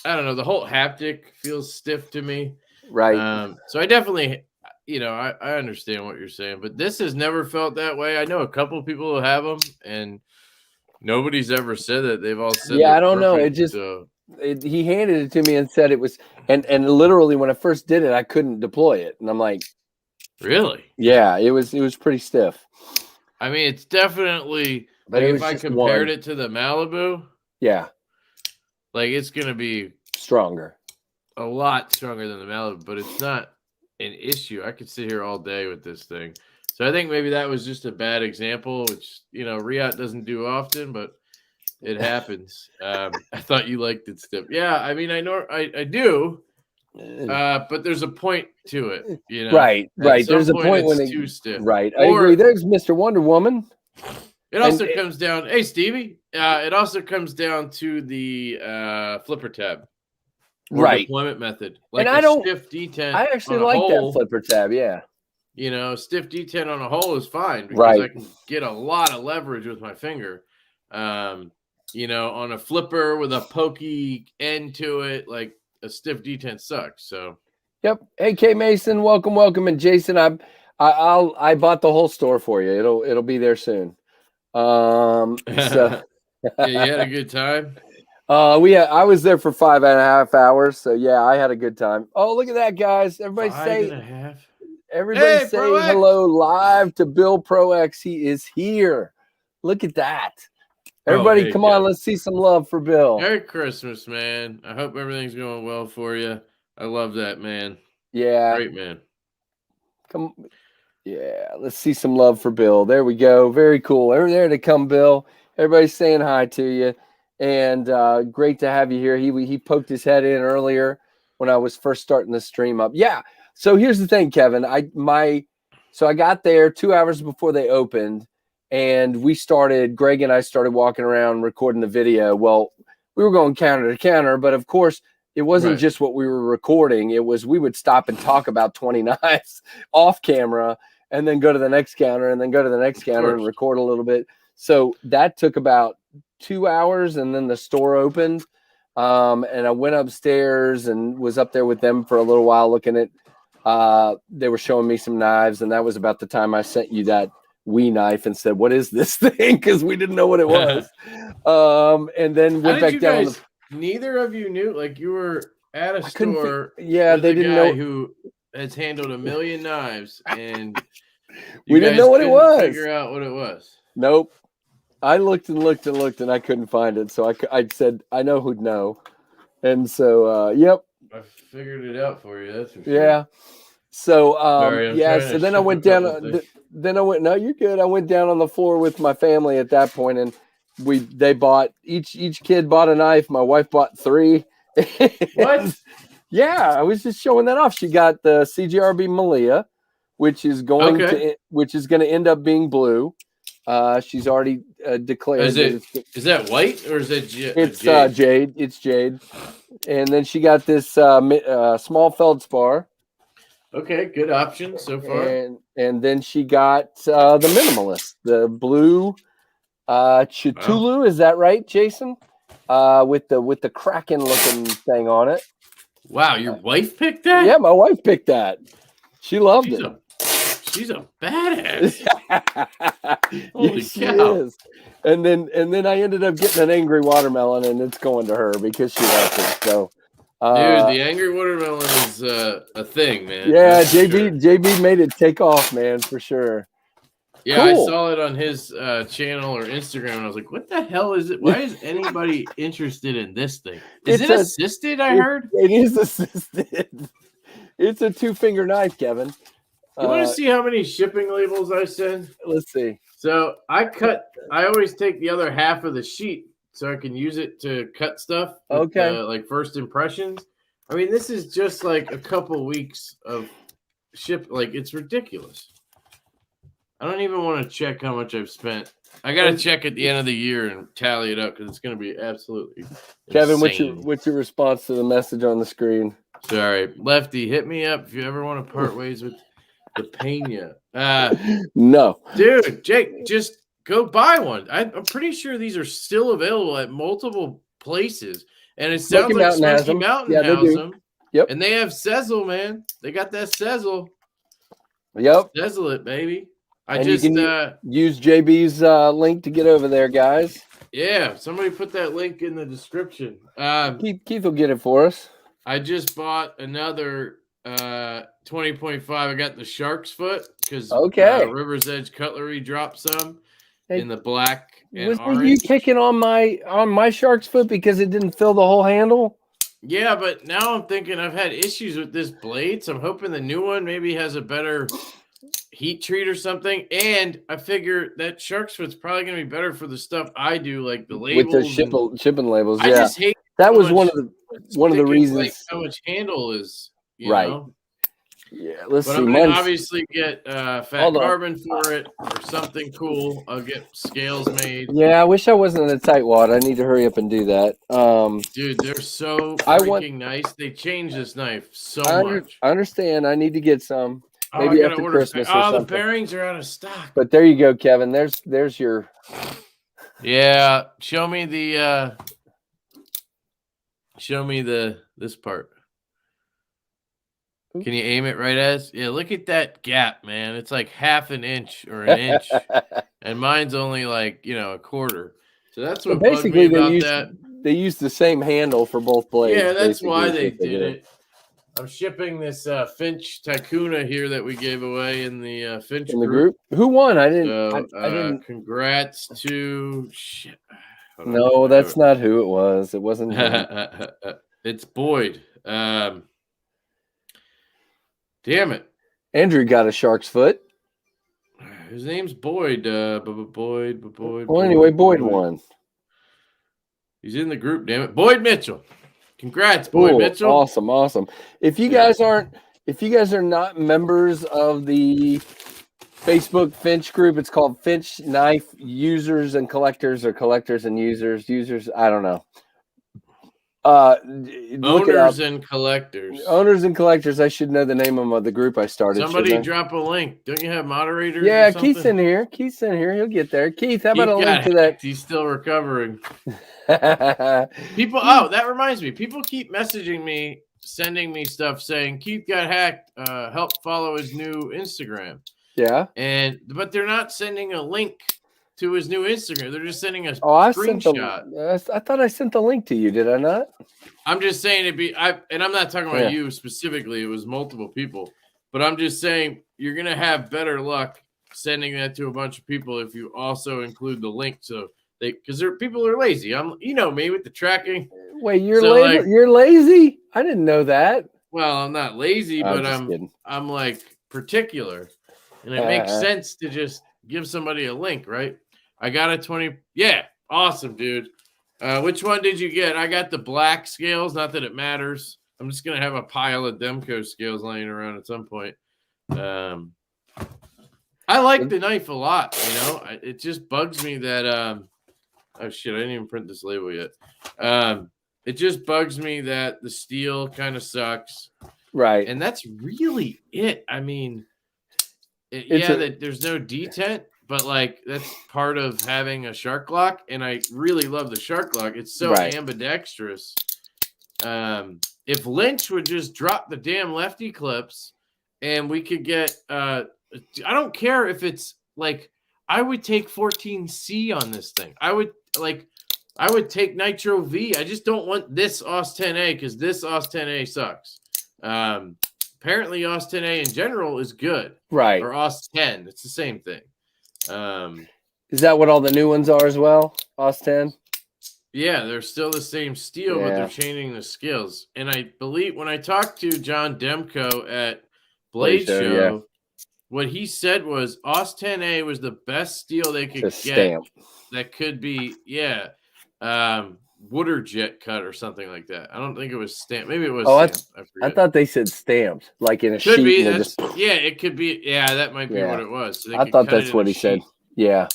I don't know, the whole haptic feels stiff to me, right? So I definitely, I understand what you're saying, but this has never felt that way. I know a couple of people who have them, and nobody's ever said that. They've all said, yeah, I don't know. It just he handed it to me and said it was, and literally when I first did it, I couldn't deploy it, and I'm like, really? Yeah, it was pretty stiff. I mean, it's definitely, but like if I compared it to the Malibu, yeah, like it's gonna be stronger, a lot stronger than the Malibu, but it's not an issue. I could sit here all day with this thing. So I think maybe that was just a bad example, which Riot doesn't do often, but it happens. I thought you liked it stiff. Yeah, I mean, I know I do. But there's a point to it, Right. There's a point when it's too stiff. Right. I agree. There's Mr. Wonder Woman. It also comes down. Hey, Stevie. It also comes down to the flipper tab, deployment method. Like and stiff detent. I actually like that flipper tab. Yeah. Stiff detent on a hole is fine because I can get a lot of leverage with my finger. On a flipper with a pokey end to it, like. A stiff detent sucks. So, yep. Hey, K Mason, welcome, and Jason, I bought the whole store for you. It'll be there soon. So yeah, you had a good time. I was there for 5.5 hours. So yeah, I had a good time. Oh, look at that, guys! Everybody 5.5. Everybody say hello live to Bill Pro X. He is here. Look at that. Everybody, come on, let's see some love for Bill. Merry Christmas, man. I hope everything's going well for you. I love that, man. Yeah. Great, man. Yeah, let's see some love for Bill. There we go. Very cool. There to come, Bill. Everybody's saying hi to you. And great to have you here. He poked his head in earlier when I was first starting the stream up. Yeah. So here's the thing, Kevin. I got there 2 hours before they opened. And Greg and I started walking around recording the video. Well, we were going counter to counter, but of course, it wasn't just what we were recording. It was we would stop and talk about 20 knives off camera and then go to the next counter and then go to the next counter and record a little bit. So that took about 2 hours, and then the store opened. And I went upstairs and was up there with them for a little while looking at they were showing me some knives, and that was about the time I sent you that knife and said, what is this thing? Because we didn't know what it was. And then went back down. Neither of you knew, like you were at a store. Yeah, they didn't know who has handled a million knives, and we didn't know what it was. Figure out what it was. Nope. I looked and looked and looked, and I couldn't find it. So I said, I know who'd know. And so, yep. I figured it out for you. That's for sure. Yeah. So, Sorry, yeah. So then I went down. No, you're good. I went down on the floor with my family at that point, and they bought each kid bought a knife. My wife bought 3. What? Yeah, I was just showing that off. She got the CGRB Malia, which is going to end up being blue. She's already declared. Is that white or is that jade? It's jade. It's jade. And then she got this small Feldspar. Okay, good option so far. And then she got the minimalist, the blue Chitulu. Wow. Is that right, Jason? With the Kraken looking thing on it. Wow, your wife picked that? Yeah, my wife picked that. She loved it. She's a badass. Holy yes, cow. She is. And then I ended up getting an angry watermelon, and it's going to her because she likes it. So, dude, the angry watermelon is a thing, man. Yeah, JB made it take off, man, for sure. Yeah, cool. I saw it on his channel or Instagram, and I was like, "What the hell is it? Why is anybody interested in this thing? Is it assisted? I heard it is assisted. It's a 2-finger knife, Kevin. You want to see how many shipping labels I send? Let's see. So I always take the other half of the sheet so I can use it to cut stuff. Okay. Like first impressions. I mean, this is just like a couple weeks of ship. Like, it's ridiculous. I don't even want to check how much I've spent. I got to check at the end of the year and tally it up because it's going to be absolutely Kevin, insane. what's your response to the message on the screen? Sorry. Lefty, hit me up if you ever want to part ways with the Pena. No. Dude, Jake, just go buy one. I'm pretty sure these are still available at multiple places. And it sounds like Smoky Mountain has them. Yep. And they have Sezzle, man. They got that Sezzle. Yep. Sezzle it, baby. You can use JB's link to get over there, guys. Yeah, somebody put that link in the description. Keith will get it for us. I just bought another 20.5. I got the Shark's Foot because River's Edge Cutlery dropped some in the black and orange. Were you picking on my Shark's Foot because it didn't fill the whole handle? Yeah, but now I'm thinking I've had issues with this blade, so I'm hoping the new one maybe has a better heat treat or something. And I figure that Shark's Foot's probably going to be better for the stuff I do, like the labels. With the shipping labels, I just hate that was one of the reasons. Like how much handle is, you right. know? Yeah, let's see. I'm going to obviously get fat carbon for it or something cool. I'll get scales made. Yeah, I wish I wasn't in a tightwad. I need to hurry up and do that. Dude, they're so freaking nice. They changed this knife so much. I understand. I need to get some. Maybe after Christmas or something. The bearings are out of stock. But there you go, Kevin. There's your. Yeah, show me this part. Can you aim it right as? Yeah, look at that gap, man. It's like half an inch or an inch. And mine's only like, a quarter. So that's what basically bugged me about that. They used the same handle for both blades. Yeah, that's why they did it. I'm shipping this Finch Takuna here that we gave away in the Finch group. Who won? I didn't. Congrats to shit. No, that's not who it was. It wasn't. It's Boyd. Damn it. Andrew got a Shark's Foot. His name's Boyd. Boyd. Well, anyway, Boyd won. He's in the group, damn it. Boyd Mitchell. Congrats, Boyd Mitchell. Awesome. If you guys are not members of the Facebook Finch group, it's called Finch Knife Users and Collectors, or Collectors and Users. I don't know. Owners and collectors. I should know the name of the group I started. Somebody drop a link. Don't you have moderators? Yeah, Keith's in here. He'll get there. Keith, how about a link to that? He's still recovering. People. Oh, that reminds me. People keep messaging me, sending me stuff saying Keith got hacked. Help follow his new Instagram. Yeah. But they're not sending a link to his new Instagram. They're just sending a screenshot. I thought I sent the link to you. Did I not? I'm just saying and I'm not talking about you specifically. It was multiple people. But I'm just saying you're going to have better luck sending that to a bunch of people if you also include the link. So because people are lazy. You know me with the tracking. Wait, you're lazy? I didn't know that. Well, I'm not lazy, but I'm like particular. And it makes sense to just give somebody a link, right? I got a 20. Yeah, awesome, dude. Which one did you get? I got the black scales. Not that it matters. I'm just going to have a pile of Demco scales laying around at some point. I like the knife a lot, you know. It just bugs me that oh shit, I didn't even print this label yet. It just bugs me that the steel kind of sucks. Right. And that's really it. I mean, that there's no detent, but like that's part of having a shark lock, and I really love the shark lock. It's so ambidextrous. If Lynch would just drop the damn lefty clips and we could get I don't care if it's like I would take 14C on this thing. I would take Nitro V. I just don't want this OS 10A because this OS 10A sucks. Apparently OS 10A in general is good. Right. Or OS 10. It's the same thing. Is that what all the new ones are as well? OS 10? Yeah, they're still the same steel, but they're changing the scales. And I believe when I talked to John Demko at Blade Show, what he said was OS 10A was the best steel they could get. Stamp. That could be, water jet cut or something like that. I don't think it was stamped. Maybe it was stamped. I thought they said stamped, like in a could sheet. Be. It could be. Yeah, that might be what it was. So I thought that's what he said. Yeah.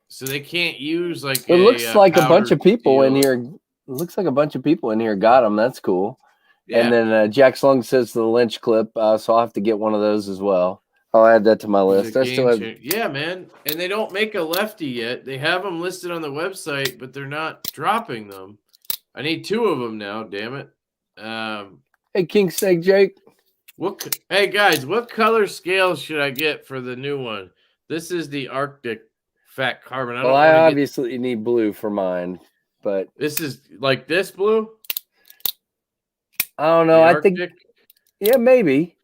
So they can't use like. It looks like a bunch of people in here. It looks like a bunch of people in here got them. That's cool. Yeah. And then Jack Slung says the Lynch clip, so I'll have to get one of those as well. I'll add that to my list. Yeah, man. And they don't make a lefty yet. They have them listed on the website, but they're not dropping them. I need 2 of them now. Damn it. Hey, King Snake Jake. Hey guys, what color scales should I get for the new one? This is the Arctic Fat Carbon. I obviously need blue for mine, but this is like this blue. I don't know. I think, maybe.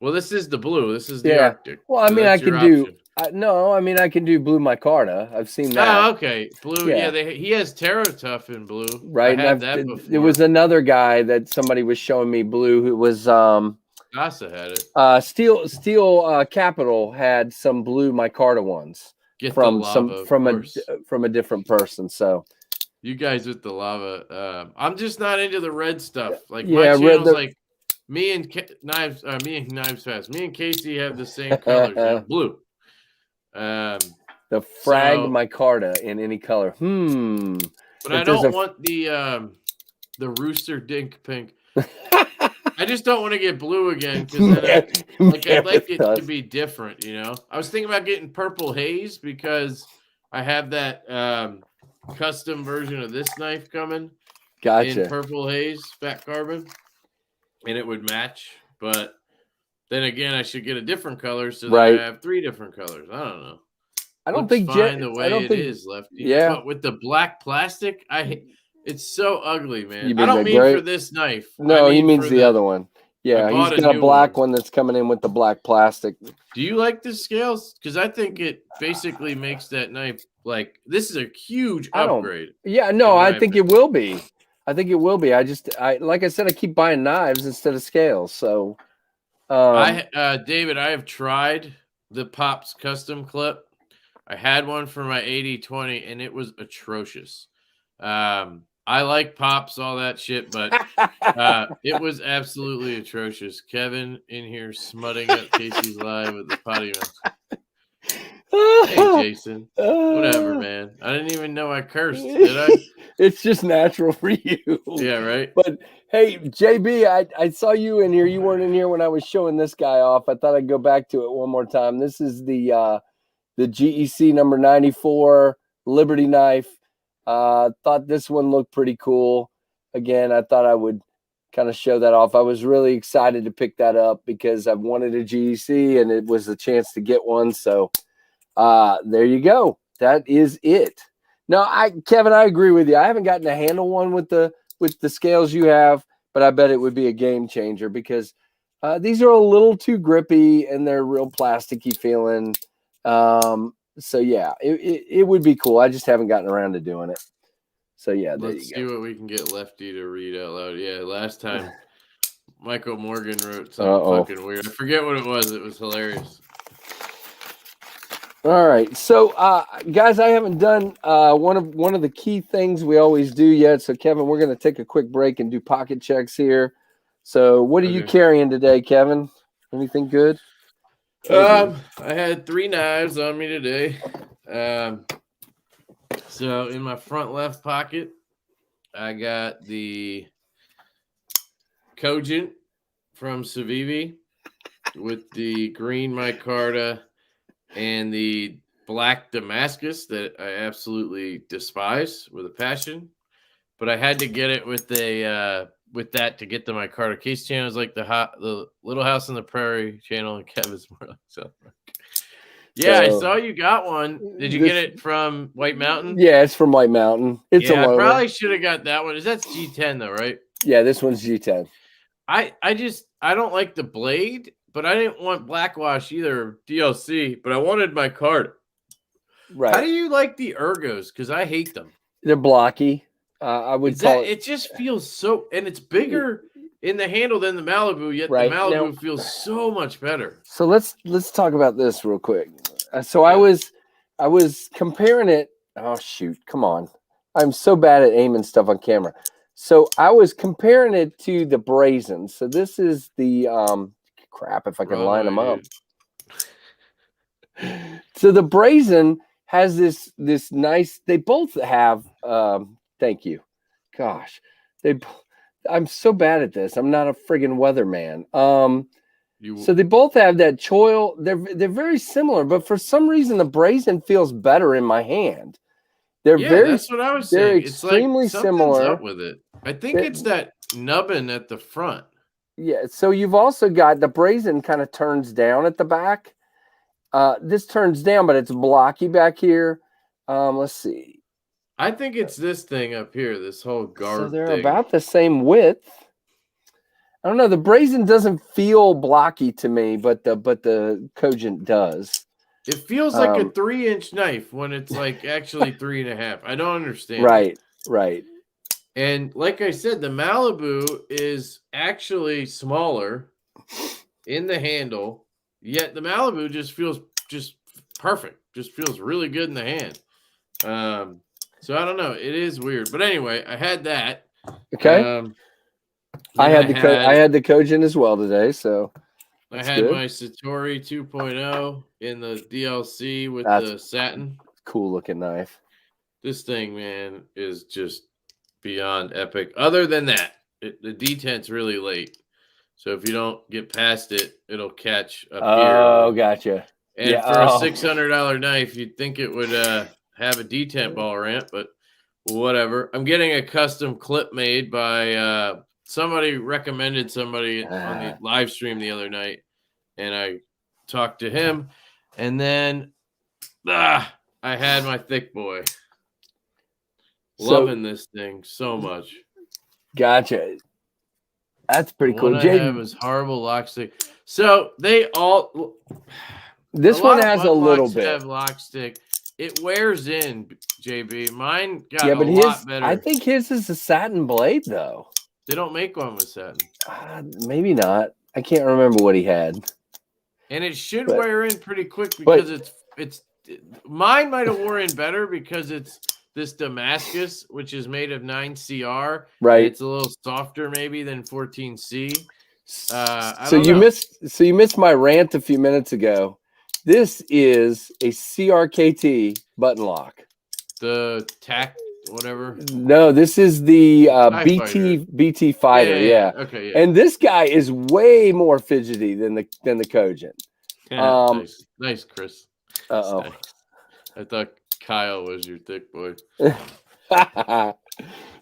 Well, this is the blue. This is the Arctic. Well, I mean, I can do. I can do blue micarta. I've seen that. Oh, okay. Blue. Yeah, he has Terra Tough in blue. Right. I had that before. There was another guy that somebody was showing me blue who was Casa had it. Steel Capital had some blue micarta ones from a different person. So you guys with the lava. I'm just not into the red stuff. Like my channel's like me and KnivesFAST. Me and Casey have the same colors, blue. The frag micarta in any color. But I don't want the rooster dink pink. I just don't want to get blue again because I'd like it to be different, you know. I was thinking about getting purple haze because I have that custom version of this knife coming. Gotcha. In purple haze, fat carbon, and it would match. But then again, I should get a different color so that I have 3 different colors. I don't know. I don't think the way it is, Lefty. Yeah, but with the black plastic, it's so ugly, man. I don't mean for this knife. No, he means the other one. Yeah, he's got a black one that's coming in with the black plastic. Do you like the scales? Because I think it basically makes that knife like this is a huge upgrade. Yeah, no, I think it will be. I think it will be. Like I said, I keep buying knives instead of scales. So, David, I have tried the Pops custom clip. I had one for my 80/20, and it was atrocious. I like Pops, all that shit, but it was absolutely atrocious. Kevin in here smutting up Casey's live with the potty mouth. Hey, Jason. Whatever, man. I didn't even know I cursed, did I? It's just natural for you. Yeah, right? But, hey, JB, I saw you in here. You weren't in here when I was showing this guy off. I thought I'd go back to it one more time. This is the GEC number 94 Liberty knife. Thought this one looked pretty cool. Again, I thought I would kind of show that off. I was really excited to pick that up because I've wanted a GEC and it was a chance to get one. So there you go. That is it. No, Kevin, I agree with you. I haven't gotten to handle one with the scales you have, but I bet it would be a game changer because These are a little too grippy and they're real plasticky feeling. So yeah, it would be cool. I just haven't gotten around to doing it. So yeah, there Let's you see go. what we can get Lefty to read out loud. Yeah, last time Michael Morgan wrote something fucking weird. I forget what it was. It was hilarious. All right, so guys, I haven't done one of the key things we always do yet. So Kevin, we're going to take a quick break and do pocket checks here. So what are you carrying today, Kevin? Anything good? I had 3 knives on me today. So in my front left pocket, I got the Cogent from Civivi with the green micarta and the black Damascus that I absolutely despise with a passion. But I had to get it with that to get the micarta. Case channel is like the Little House on the Prairie channel, and Kevin's more like South Park. Yeah, I saw you got one. Did you get it from White Mountain? Yeah, it's from White Mountain. It's a loaner. I probably should have got that one. That's G10 though, right? Yeah, this one's G10. I don't like the blade, but I didn't want blackwash either, DLC, but I wanted my card. Right. How do you like the ergos? Because I hate them. They're blocky. I would call it. It just feels so, and it's bigger in the handle than the Malibu, yet the Malibu feels so much better. So let's talk about this real quick. I was comparing it. Oh shoot, come on. I'm so bad at aiming stuff on camera. So I was comparing it to the Brazen. So this is the crap if I can line them up. So the Brazen has this nice, they both have thank you. Gosh. I'm so bad at this. I'm not a friggin' weatherman. So they both have that choil. They're very similar, but for some reason the Brazen feels better in my hand. That's what I was saying. They're extremely similar. Up with it. I think it's that nubbin at the front. Yeah. So you've also got the Brazen kind of turns down at the back. This turns down, but it's blocky back here. Let's see. I think it's this thing up here, this whole guard So they're thing. about the same width. I don't know. The Brazen doesn't feel blocky to me, but the Cogent does. It feels like a 3-inch knife when it's like actually 3.5. I don't understand. Right. And like I said, the Malibu is actually smaller in the handle, yet the Malibu just feels just perfect. Just feels really good in the hand. So I don't know. It is weird. But anyway, I had that. Okay. I had the Cogent as well today, so I had my Satori 2.0 in the DLC with the satin. Cool looking knife. This thing, man, is just beyond epic. Other than that, the detent's really late. So if you don't get past it, it'll catch up here. Oh, gotcha. And for a $600 knife, you'd think it would have a detent ball ramp, but whatever. I'm getting a custom clip made by somebody recommended somebody on the live stream the other night, and I talked to him, and then I had my thick boy. Loving this thing so much. Gotcha. That's pretty cool. I have is horrible lock stick. So they all. This one has a little bit. Have lock stick. It wears in, JB. Mine got a lot better. I think his is a satin blade, though. They don't make one with satin. Maybe not. I can't remember what he had. And it should wear in pretty quick because mine might have worn in better because it's this Damascus, which is made of 9CR. Right. It's a little softer maybe than 14C. So you missed my rant a few minutes ago. This is a CRKT button lock. The TAC, whatever. No, this is the BT Fighter. Yeah. Okay. Yeah. And this guy is way more fidgety than the Cogent. Yeah, nice, Chris. Nice. I thought Kyle was your thick boy.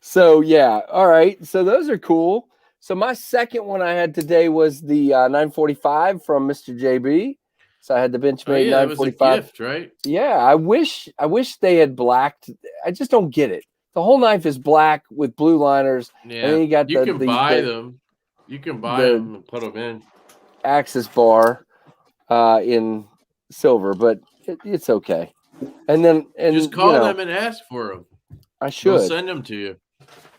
So yeah, all right. So those are cool. So my second one I had today was the 945 from Mr. JB. So I had the Benchmade 945. That was a gift, right? Yeah, I wish they had blacked. I just don't get it. The whole knife is black with blue liners. Yeah, and then you can buy them. You can buy them and put them in. Axis bar in silver, but it's okay. And then just call them and ask for them. I should. They'll send them to you.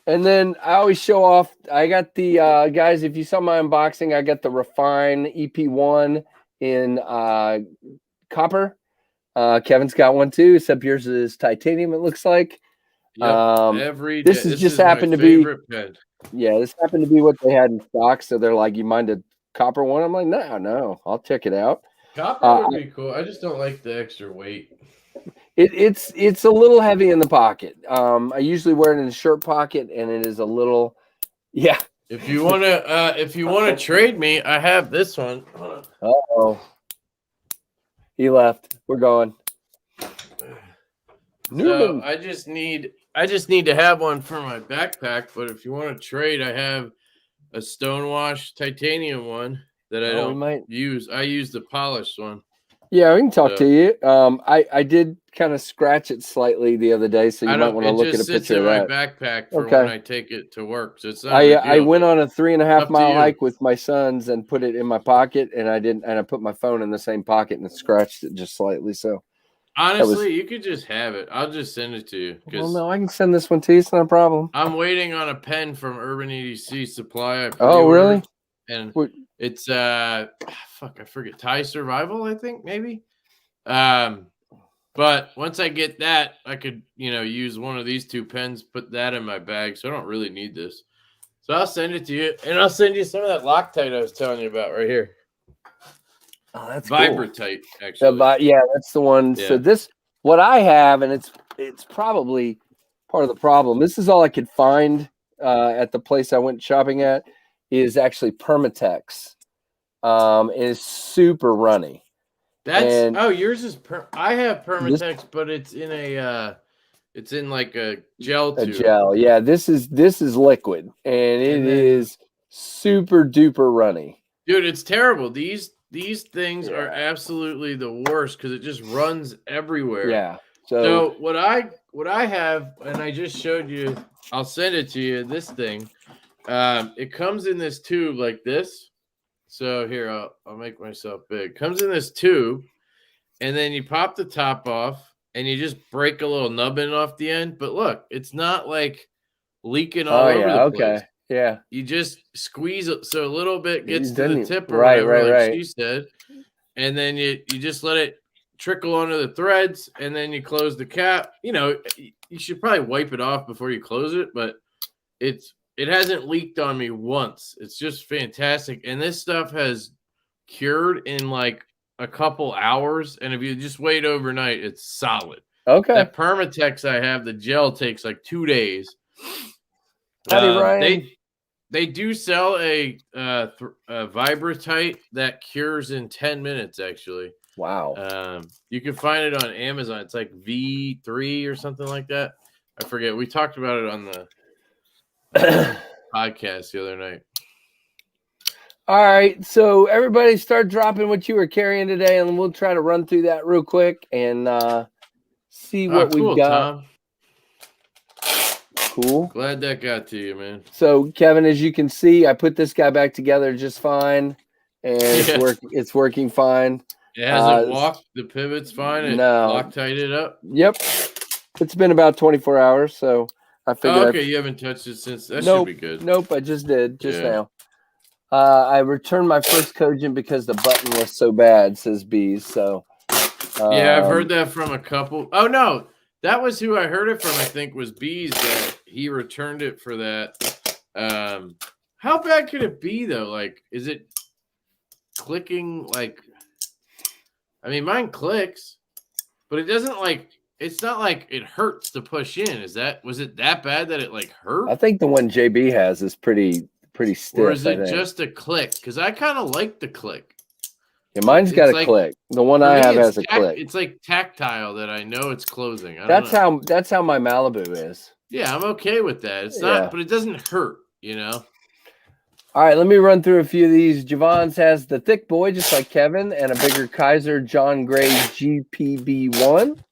And then I always show off. I got the guys. If you saw my unboxing, I got the Refine EP1 in copper. Kevin's got one too, except yours is titanium. It looks like. Yep, this just happened to be. Pen. Yeah, this happened to be what they had in stock. So they're like, "You mind a copper one?" I'm like, "No, I'll check it out." Copper would be cool. I just don't like the extra weight. It's a little heavy in the pocket. I usually wear it in the shirt pocket, and it is a little, yeah. If you wanna trade me, I have this one. Oh, he left. We're going. So I just need to have one for my backpack. But if you want to trade, I have a Stonewash titanium one that I don't use. I use the polished one. Yeah, we can talk to you. I did kind of scratch it slightly the other day, so you might want to look at a picture of that. It just sits in my backpack for when I take it to work. So it's not. I went on a 3.5 mile hike with my sons and put it in my pocket, and I put my phone in the same pocket and it scratched it just slightly. So honestly, you could just have it. I'll just send it to you. Well, no, I can send this one to you. It's not a problem. I'm waiting on a pen from Urban EDC Supply. Oh, really? And it's I forget, Thai Survival, I think, maybe. But once I get that, I could use one of these two pens, put that in my bag, so I don't really need this. So I'll send it to you, and I'll send you some of that Loctite I was telling you about right here. Oh, that's Vibratite, actually. Yeah, that's the one. Yeah. So what I have, and it's probably part of the problem. This is all I could find at the place I went shopping at. Is actually Permatex. Is super runny. Yours is I have Permatex, but it's in it's in like a gel tube. A gel, yeah. This is liquid, and it is super duper runny. Dude, it's terrible. These things are absolutely the worst because it just runs everywhere. Yeah. So what I have, and I just showed you, I'll send it to you. This thing. It comes in this tube like this. So here, I'll make myself big. It comes in this tube, and then you pop the top off, and you just break a little nubbin off the end. But look, it's not like leaking all over the place. Yeah. You just squeeze it so a little bit gets to the tip or whatever, like she said, and then you just let it trickle onto the threads, and then you close the cap. You should probably wipe it off before you close it, but it hasn't leaked on me once. It's just fantastic. And this stuff has cured in like a couple hours. And if you just wait overnight, it's solid. Okay. That Permatex I have, the gel takes like 2 days. Ryan. They do sell a Vibratite that cures in 10 minutes, actually. Wow. You can find it on Amazon. It's like V3 or something like that. I forget. We talked about it on the podcast the other night. All right, so everybody start dropping what you were carrying today, and we'll try to run through that real quick and see what we've got. Tom. Cool. Glad that got to you, man. So, Kevin, as you can see, I put this guy back together just fine, and it's working fine. It hasn't walked. The pivot's fine. It Loctite it up. Yep. It's been about 24 hours, so I figured. You haven't touched it since. That should be good. Nope, I just did now. I returned my first Cogent because the button was so bad, says Bees. So I've heard that from a couple. Oh no, that was who I heard it from. I think was Bees that he returned it for that. How bad could it be though? Like, is it clicking? Like, I mean, mine clicks, but it doesn't like. It's not like it hurts to push in. Was it that bad that it like hurt? I think the one JB has is pretty stiff. Or is it just a click? Because I kind of like the click. Yeah, mine's got a click. The one I have has a click. It's like tactile that I know it's closing. That's how my Malibu is. Yeah, I'm okay with that. It's not, but it doesn't hurt, All right, let me run through a few of these. Javon's has the thick boy, just like Kevin, and a bigger Kaiser John Gray GPB1.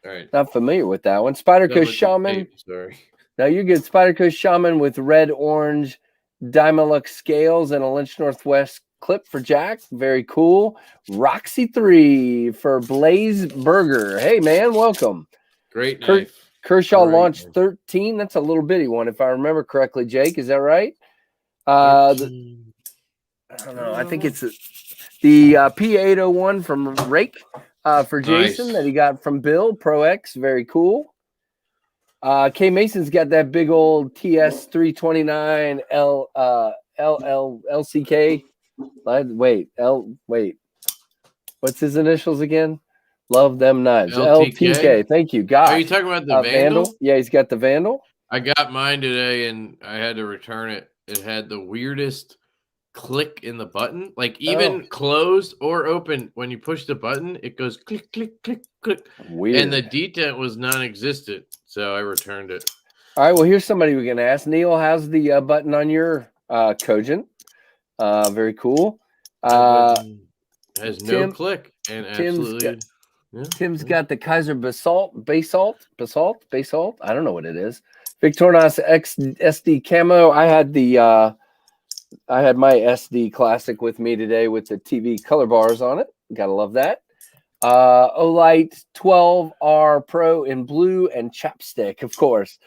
All right. Not familiar with that one. Spyderco Shaman. Sorry. No, you're good. Spyderco Shaman with red, orange, Dymilux scales and a Lynch Northwest clip for Jack. Very cool. Roxy 3 for Blaze Burger. Hey, man, welcome. Great knife. Kershaw Great launched knife. 13. That's a little bitty one, if I remember correctly, Jake. Is that right? I don't know. I think it's the P801 from Rake for Jason that he got from Bill. Pro X. Very cool. K Mason's got that big old TS 329 LCK. Wait. What's his initials again? Love them knives. LTK. Thank you. Gosh. Are you talking about the Vandal? Yeah, he's got the Vandal. I got mine today and I had to return it. It had the weirdest click in the button, like even closed or open. When you push the button, it goes click, click, click, click. Weird. And the detent was non-existent, so I returned it. All right. Well, here's somebody we can ask. Neil, how's the button on your Cogent? Very cool. Has no click and absolutely. Tim's got the Kaiser Basalt. I don't know what it is. Victorinox X SD camo. I had my SD Classic with me today with the TV color bars on it. Gotta love that. Olight 12R Pro in blue and chapstick, of course.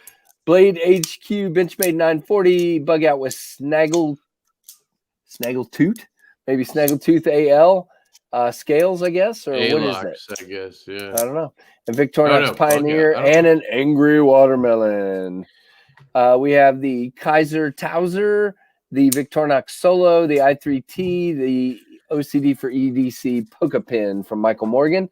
Blade HQ Benchmade 940. Bug out with Snaggletooth, maybe Snaggletooth AL. Scales, I guess, or what is it? I guess, yeah. I don't know. And Victorinox Pioneer and an Angry Watermelon. We have the Kaiser Towser, the Victorinox Solo, the i3T, the OCD for EDC Poca Pin from Michael Morgan.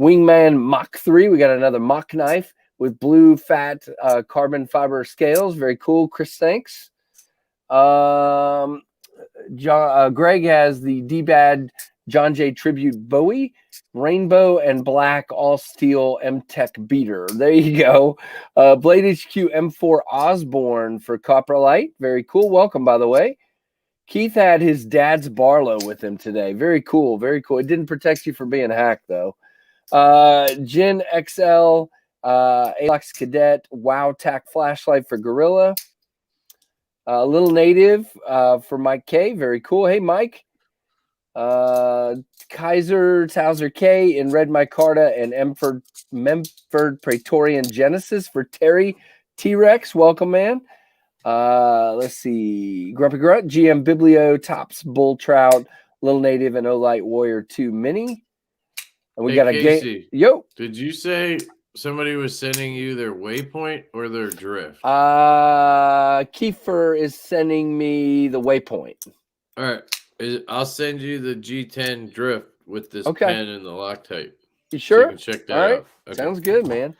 Wingman Mach 3. We got another Mach knife with blue fat carbon fiber scales. Very cool. Chris, thanks. Greg has the D-Bad John J. Tribute Bowie, rainbow and black all steel M-Tech beater. There you go. Blade HQ M4 Osborne for Copperlight. Very cool. Welcome, by the way. Keith had his dad's Barlow with him today. Very cool. Very cool. It didn't protect you from being hacked, though. Gin XL, Alox Cadet, Wow Tac flashlight for Gorilla. Little Native for Mike K. Very cool. Hey, Mike. Kaiser Towser K in Red Micarta and Memphord Praetorian Genesis for Terry T-Rex. Welcome, man. Let's see. Grumpy Grunt, GM Biblio, Tops Bull Trout, Little Native, and Olight Warrior 2 Mini. And we got a game. Yo. Did you say somebody was sending you their waypoint or their drift? Kiefer is sending me the waypoint. All right. I'll send you the G10 drift with this pen and the Loctite. You sure? So you can check that out. Okay. Sounds good, man.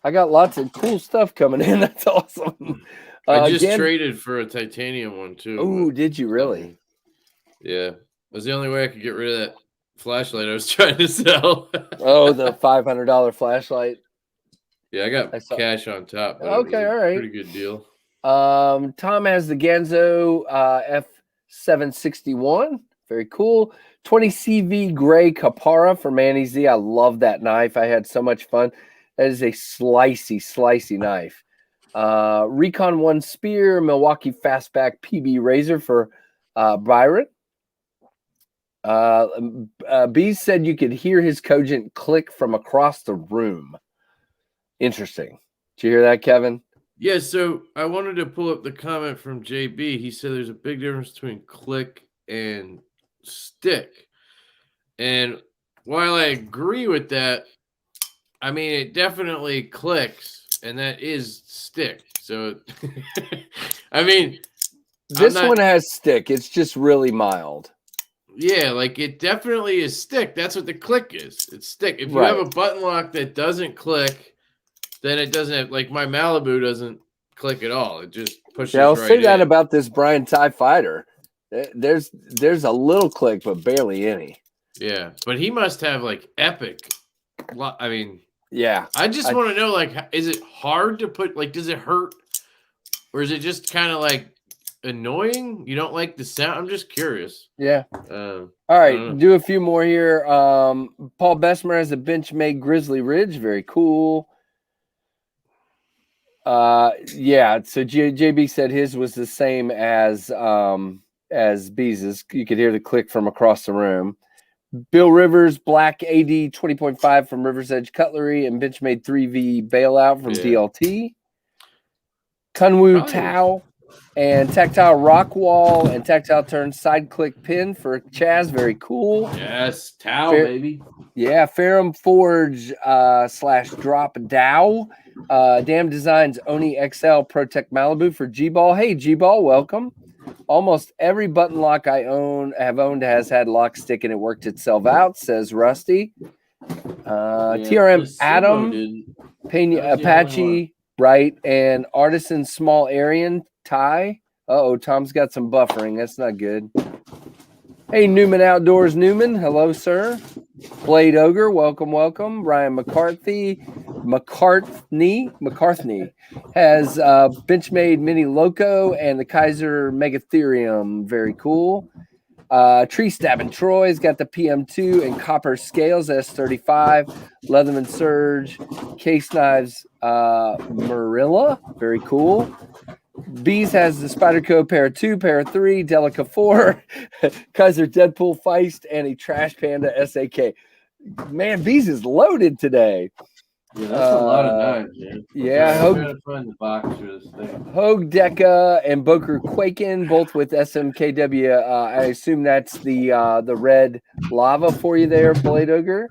I got lots of cool stuff coming in. That's awesome. I just traded for a titanium one too. Oh, did you really? Yeah. It was the only way I could get rid of that flashlight I was trying to sell. Oh, the $500 flashlight. Yeah, I got cash on top. Okay, all right. Pretty good deal. Tom has the Ganzo F761. Very cool. 20 CV Gray Capara for Manny Z. I love that knife. I had so much fun. That is a slicey knife. Recon 1 Spear, Milwaukee Fastback PB Razor for Byron. Bees said you could hear his Cogent click from across the room. Interesting. Did you hear that, Kevin? Yeah, so I wanted to pull up the comment from JB. He said there's a big difference between click and stick. And while I agree with that, I mean, it definitely clicks, and that is stick. So, I mean, this one has stick. It's just really mild. Yeah, like it definitely is stick. That's what the click is. It's stick. If you have a button lock that doesn't click, then it doesn't have, like my Malibu doesn't click at all. It just pushes right in. I'll say that about this Brian TIE Fighter. There's a little click, but barely any. Yeah, but he must have like epic. I mean, yeah. I just want to know, like, is it hard to put? Like, does it hurt, or is it just kind of like annoying? You don't like the sound? I'm just curious. Yeah. All right, do a few more here. Paul Bessemer has a Benchmade Grizzly Ridge. Very cool. Yeah. So JB said his was the same as as Beezus. You could hear the click from across the room. Bill Rivers, Black AD 20.5 from River's Edge Cutlery, and Benchmade 3V Bailout from DLT. Kunwu Tao and Tactile Rock Wall and Tactile Turn Side Click Pin for Chaz. Very cool. Yes, Tao, baby. Yeah, Ferrum Forge / Drop Dow. Damn Designs Oni XL Protect Malibu for G-Ball. Hey, G-Ball, welcome. Almost every button lock I have owned has had lock stick and it worked itself out, says Rusty. TRM Adam, Pena Apache, right, and Artisan Small Aryan Ty. Tom's got some buffering. That's not good. Hey, Newman Outdoors Newman. Hello, sir. Blade Ogre, welcome, welcome. Ryan McCartney has Benchmade Mini Loco and the Kaiser Megatherium. Very cool. Tree Stabbing Troy's got the PM2 and Copper Scales S35. Leatherman Surge. Case Knives Marilla. Very cool. Bees has the Spyderco Pair 2, Pair 3, Delica 4, Kaiser Deadpool Feist, and a Trash Panda SAK. Man, Bees is loaded today. Yeah, that's a lot of knives, man. Yeah, I'm trying to find the box for this thing. Hogue Deca and Boker Quaken, both with SMKW. I assume that's the red lava for you there, Blade Ogre.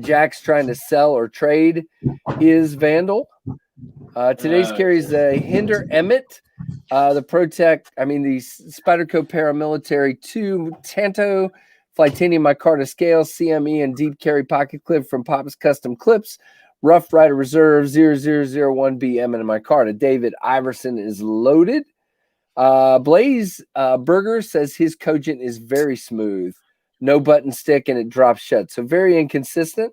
Jack's trying to sell or trade his Vandal. Today's carries the Hinder Emmett, the Spyderco Paramilitary 2 Tanto, Flytanium Micarta Scale, CME, and Deep Carry Pocket Clip from Pop's Custom Clips, Rough Rider Reserve 0001B Emmett and Micarta. David Iverson is loaded. Blaze Burger says his Cogent is very smooth, no button stick, and it drops shut. So very inconsistent.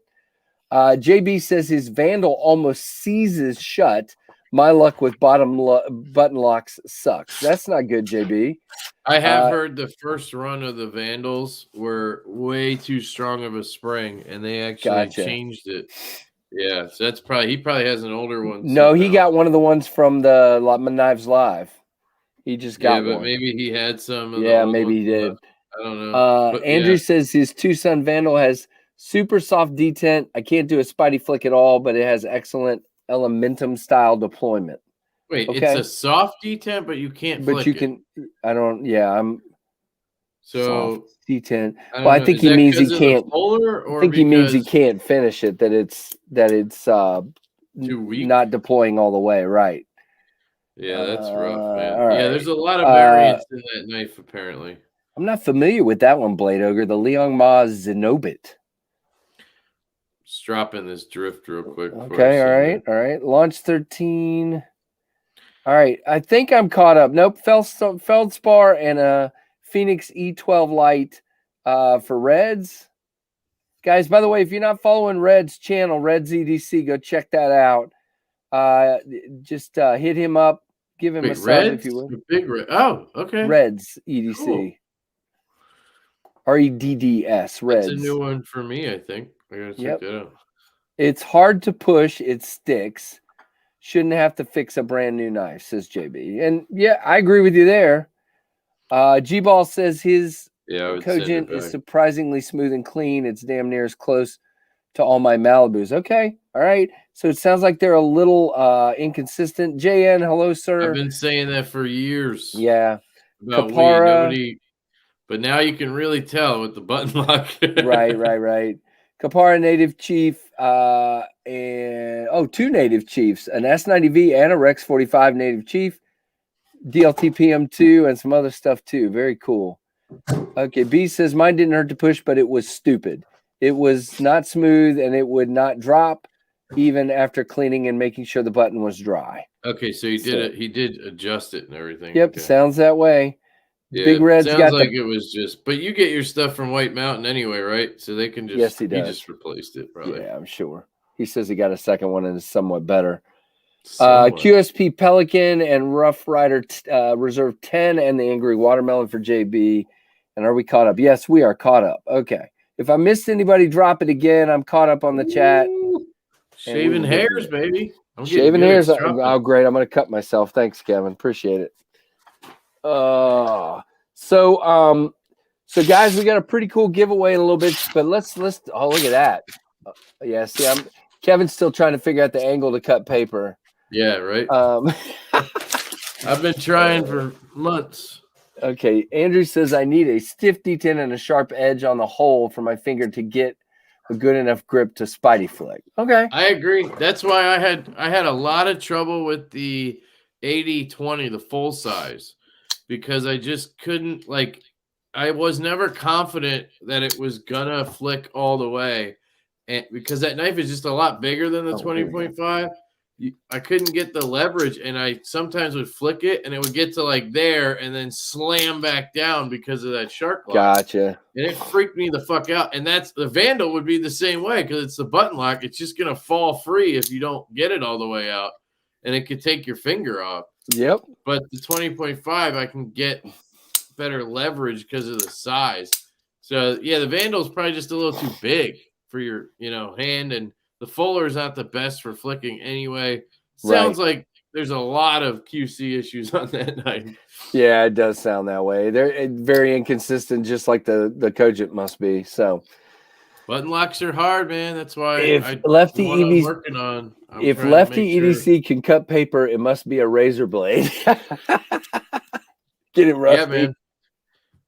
JB says his Vandal almost seizes shut. My luck with button locks sucks. That's not good, JB. I have heard the first run of the Vandals were way too strong of a spring, and they actually changed it. Yeah, so that's he probably has an older one. No, he got one of the ones from the Knives Live. He just got one. But maybe he had some. Maybe he did. I don't know. Andrew says his Tucson Vandal has super soft detent. I can't do a Spidey flick at all, but it has excellent Elementum style deployment. Wait, it's a soft detent, but you can't flick can. I'm so soft detent. Well, I think he means he can't. I think he means he can't finish it. That it's too weak, not deploying all the way. Right. Yeah, that's rough, man. Right. Yeah, there's a lot of variants in that knife, apparently. I'm not familiar with that one, Blade Ogre. The Leon Ma Zenobit. Just dropping this drift real quick. Okay, all right. Launch 13. All right, I think I'm caught up. Nope, Feldspar and a Phoenix E12 Lite for Reds. Guys, by the way, if you're not following Red's channel, Red's EDC, go check that out. Just hit him up, give him a sub if you would. Big Red. Oh, okay. Red's EDC. Cool. REDDS, Reds. That's a new one for me, I think. I gotta check that out. It's hard to push, it sticks. Shouldn't have to fix a brand new knife, says JB. And yeah, I agree with you there. G-Ball says his Cogent is surprisingly smooth and clean. It's damn near as close to all my Malibus. Okay, all right. So it sounds like they're a little inconsistent. JN, hello, sir. I've been saying that for years. Yeah. About Kapara. But now you can really tell with the button lock. Right. Kapara Native Chief and two Native Chiefs, an S90V and a Rex 45 Native Chief, DLT PM2 and some other stuff too. Very cool. Okay, B says mine didn't hurt to push, but it was stupid. It was not smooth and it would not drop even after cleaning and making sure the button was dry. Okay, so he did adjust it and everything. Yep, okay. Sounds that way. Yeah, Big Red's sounds like it was just, but you get your stuff from White Mountain anyway, right? So they can just, yes, he does. He just replaced it, probably. Yeah, I'm sure. He says he got a second one and is somewhat better. QSP Pelican and Rough Rider Reserve 10 and the Angry Watermelon for JB. And are we caught up? Yes, we are caught up. Okay. If I missed anybody, drop it again. I'm caught up on the chat. Shaving hairs, baby. Shaving hairs. Oh, great. I'm going to cut myself. Thanks, Kevin. Appreciate it. So guys, we got a pretty cool giveaway in a little bit, but let's oh, look at that. Yeah, see, Kevin's still trying to figure out the angle to cut paper. Yeah, right. I've been trying for months. Okay, Andrew says I need a stiff detent and a sharp edge on the hole for my finger to get a good enough grip to Spidey flick. Okay, I agree. That's why I had a lot of trouble with the 80-20, the full size, because I just couldn't, like, I was never confident that it was gonna flick all the way, and because that knife is just a lot bigger than the 20.5. I couldn't get the leverage, and I sometimes would flick it, and it would get to like there, and then slam back down because of that shark lock. Gotcha. And it freaked me the fuck out. And that's the Vandal would be the same way because it's the button lock. It's just gonna fall free if you don't get it all the way out, and it could take your finger off. Yep. But the 20.5, I can get better leverage because of the size. So yeah, the Vandal's probably just a little too big for your hand, and the Fuller is not the best for flicking anyway. Sounds like there's a lot of QC issues on that knife. Yeah, it does sound that way. They're very inconsistent, just like the Cogent must be. So button locks are hard, man. That's why if lefty EDC, working on. If lefty EDC can cut paper, it must be a razor blade. Get it rusty. Yeah, man.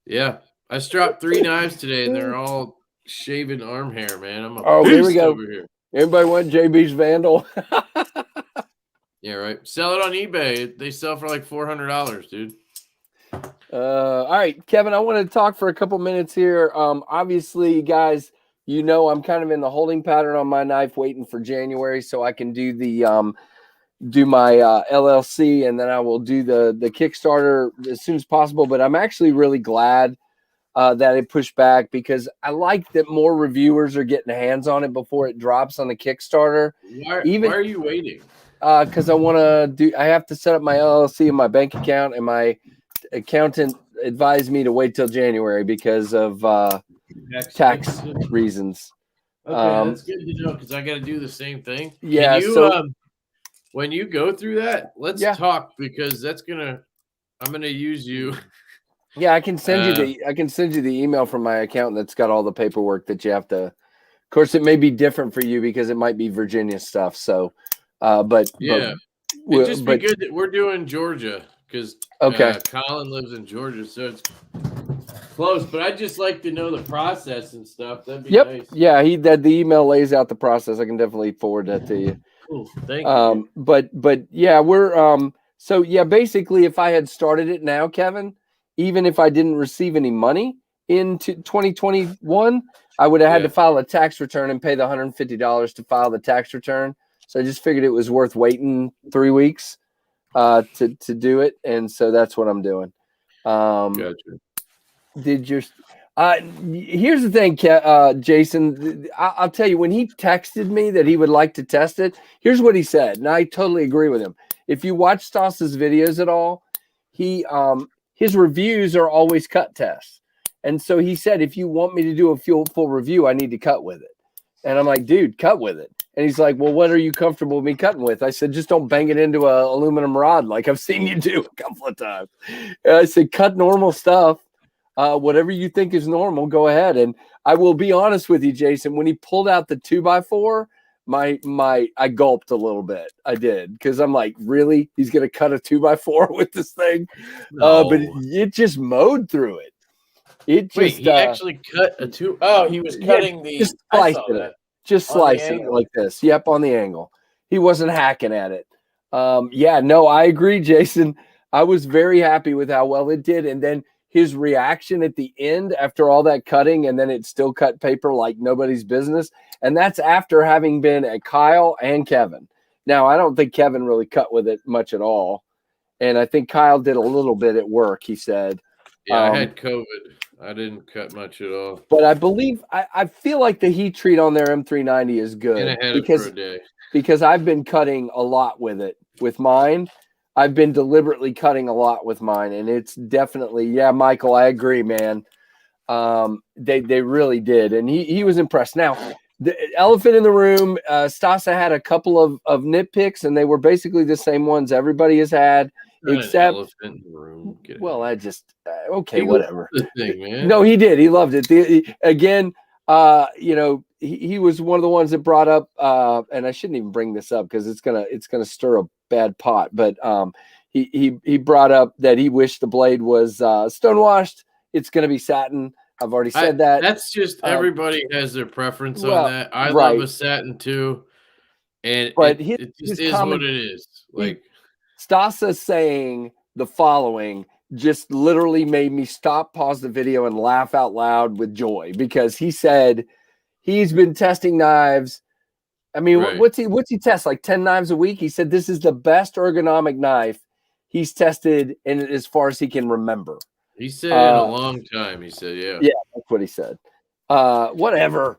Yeah, I stropped 3 knives today, and they're all shaven arm hair, man. I'm a here we go. over here. Everybody want JB's Vandal? Yeah, right. Sell it on eBay. They sell for like $400, dude. All right, Kevin, I want to talk for a couple minutes here. Obviously, guys, I'm kind of in the holding pattern on my knife, waiting for January so I can do the do my LLC, and then I will do the Kickstarter as soon as possible. But I'm actually really glad that it pushed back, because I like that more reviewers are getting hands on it before it drops on the Kickstarter. Why are you waiting? Because I have to set up my LLC and my bank account, and my accountant advised me to wait till January because of tax reasons. Okay, that's good to know, because I got to do the same thing. Yeah. When you go through that, let's talk, because I'm gonna use you. Yeah, I can send you the email from my accountant that's got all the paperwork that you have to. Of course, it may be different for you because it might be Virginia stuff. So, it'd just be good that we're doing Georgia, because Colin lives in Georgia, so it's close. But I'd just like to know the process and stuff. That'd be nice. Yeah, the email lays out the process. I can definitely forward that to you. Cool. Thank you. But yeah, we're so yeah, basically, if I had started it now, Kevin, even if I didn't receive any money into 2021, I would have had to file a tax return and pay the $150 to file the tax return. So I just figured it was worth waiting 3 weeks to do it, and so that's what I'm doing. Gotcha. Here's the thing, Jason. I'll tell you, when he texted me that he would like to test it, here's what he said, and I totally agree with him. If you watch Stas's videos at all, his reviews are always cut tests. And so he said, if you want me to do a full review, I need to cut with it. And I'm like, dude, cut with it. And he's like, well, what are you comfortable with me cutting with? I said, just don't bang it into an aluminum rod like I've seen you do a couple of times. And I said, cut normal stuff. Whatever you think is normal, go ahead. And I will be honest with you, Jason, when he pulled out the 2x4, I gulped a little bit. I did, because I'm like, really? He's gonna cut a 2x4 with this thing? No. But it just mowed through it. He actually cut a 2. Oh, he was cutting just sliced it. Just slicing it like this. Yep, on the angle. He wasn't hacking at it. I agree, Jason. I was very happy with how well it did, and then his reaction at the end after all that cutting, and then it still cut paper like nobody's business. And that's after having been at Kyle and Kevin. Now, I don't think Kevin really cut with it much at all. And I think Kyle did a little bit at work, he said. Yeah, I had COVID. I didn't cut much at all. But I feel like the heat treat on their M390 is good. And I had it for a day. Because I've been cutting a lot with it. With mine, I've been deliberately cutting a lot with mine. And it's definitely, Michael, I agree, man. They really did. And he was impressed. Now, the elephant in the room, Stasa had a couple of nitpicks, and they were basically the same ones everybody has had. Not an except, elephant in the room. well, I just okay, He loved whatever. the thing, man. No, he did. He loved it. Again, you know, he was one of the ones that brought up, and I shouldn't even bring this up because it's gonna stir a bad pot. But he brought up that he wished the blade was stonewashed. It's gonna be satin. I've already said that. That's just everybody has their preference well, on that. I right. love a satin too, and But it just is what it is. Like Stasa saying the following just literally made me stop, pause the video, and laugh out loud with joy because he said he's been testing knives. I mean, Right. what's he test, like 10 knives a week? He said this is the best ergonomic knife he's tested in as far as he can remember. He said in a long time. He said, yeah. Yeah, that's what he said. Whatever.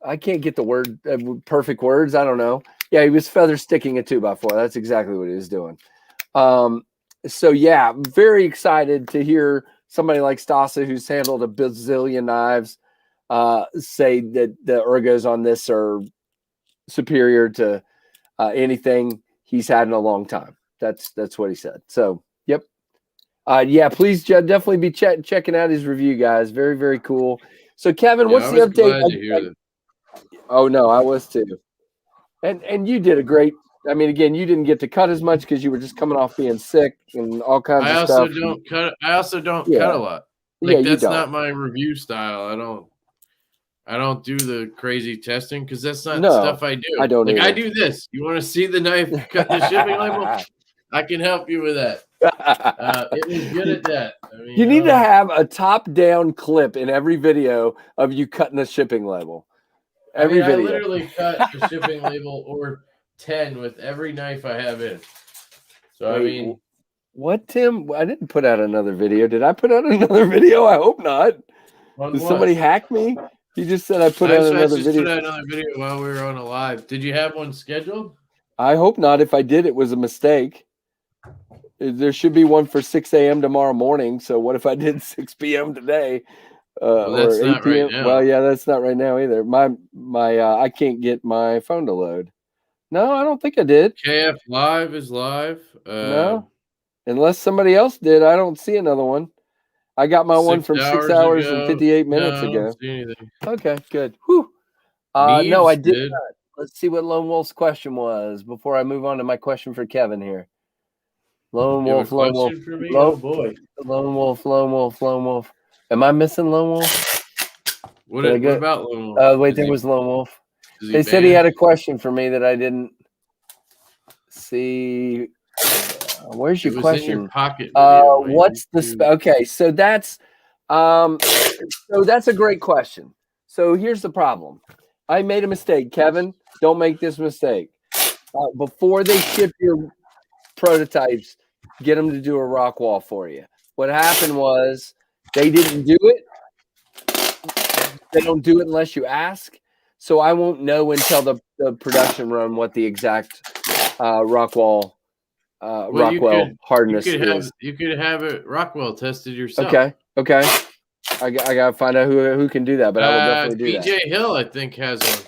I can't get the word perfect words. I don't know. Yeah, he was feather sticking a 2x4. That's exactly what he was doing. So yeah, very excited to hear somebody like Stasa, who's handled a bazillion knives, say that the ergos on this are superior to anything he's had in a long time. That's what he said. So yep. Yeah, please definitely be checking out his review, guys. Very, very cool. So Kevin, what's the update? Glad to hear that. Oh no, I was too. And you did a great. I mean, again, you didn't get to cut as much because you were just coming off being sick and all kinds of stuff. I also don't cut a lot. Like that's not my review style. I don't do the crazy testing because that's not stuff I do. I don't. Like I do this. You want to see the knife cut the shipping label? I can help you with that. It was good at that. I mean, you need to have a top-down clip in every video of you cutting the shipping label. Every video. I literally cut the shipping label or 10 with every knife I have in. So wait, I mean, what, Tim? I didn't put out another video. Did I put out another video? I hope not. Did somebody hack me? He just said I put out another video. Put out another video while we were on a live. Did you have one scheduled? I hope not. If I did, it was a mistake. There should be one for 6 a.m. tomorrow morning. So what if I did 6 p.m. today? Well, that's or 8 not p.m. Right now. Well, yeah, that's not right now either. My I can't get my phone to load. No, I don't think I did. KFLive is live. No, unless somebody else did. I don't see another one. I got my one from 6 hours and 58 minutes ago. I don't see anything. Okay, good. Whew. No, I did not. Let's see what Lone Wolf's question was before I move on to my question for Kevin here. Lone Wolf, Lone Wolf. Oh boy. Lone Wolf, Lone Wolf, Lone Wolf. Am I missing Lone Wolf? What about Lone Wolf? Wait, there was Lone Wolf. They said he had a question for me that I didn't see. Where's your question? In your pocket. What's the okay? So that's a great question. So here's the problem. I made a mistake, Kevin. Don't make this mistake. Before they ship your prototypes, get them to do a rock wall for you. What happened was they didn't do it. They don't do it unless you ask. So I won't know until the production run what the exact Rockwell hardness is. You could have it Rockwell tested yourself. Okay. I gotta find out who can do that, but I will definitely do that. BJ Hill, I think, has one.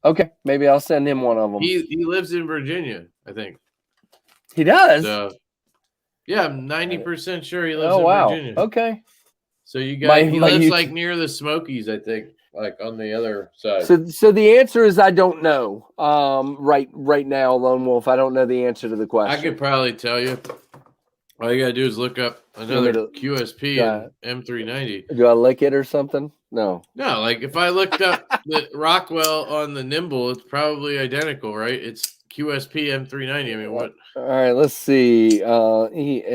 Okay, maybe I'll send him one of them. He lives in Virginia, I think. He does. Yeah, I'm 90% sure he lives in Virginia. Okay. So you got he lives like near the Smokies, I think, like on the other side. So the answer is I don't know. Right now, Lone Wolf, I don't know the answer to the question. I could probably tell you. All you gotta do is look up another QSP and M390. Do I lick it or something? No. No, like if I looked up the Rockwell on the Nimble, it's probably identical, right? It's QSP M390. I mean, what? All right, let's see. EMPEDC.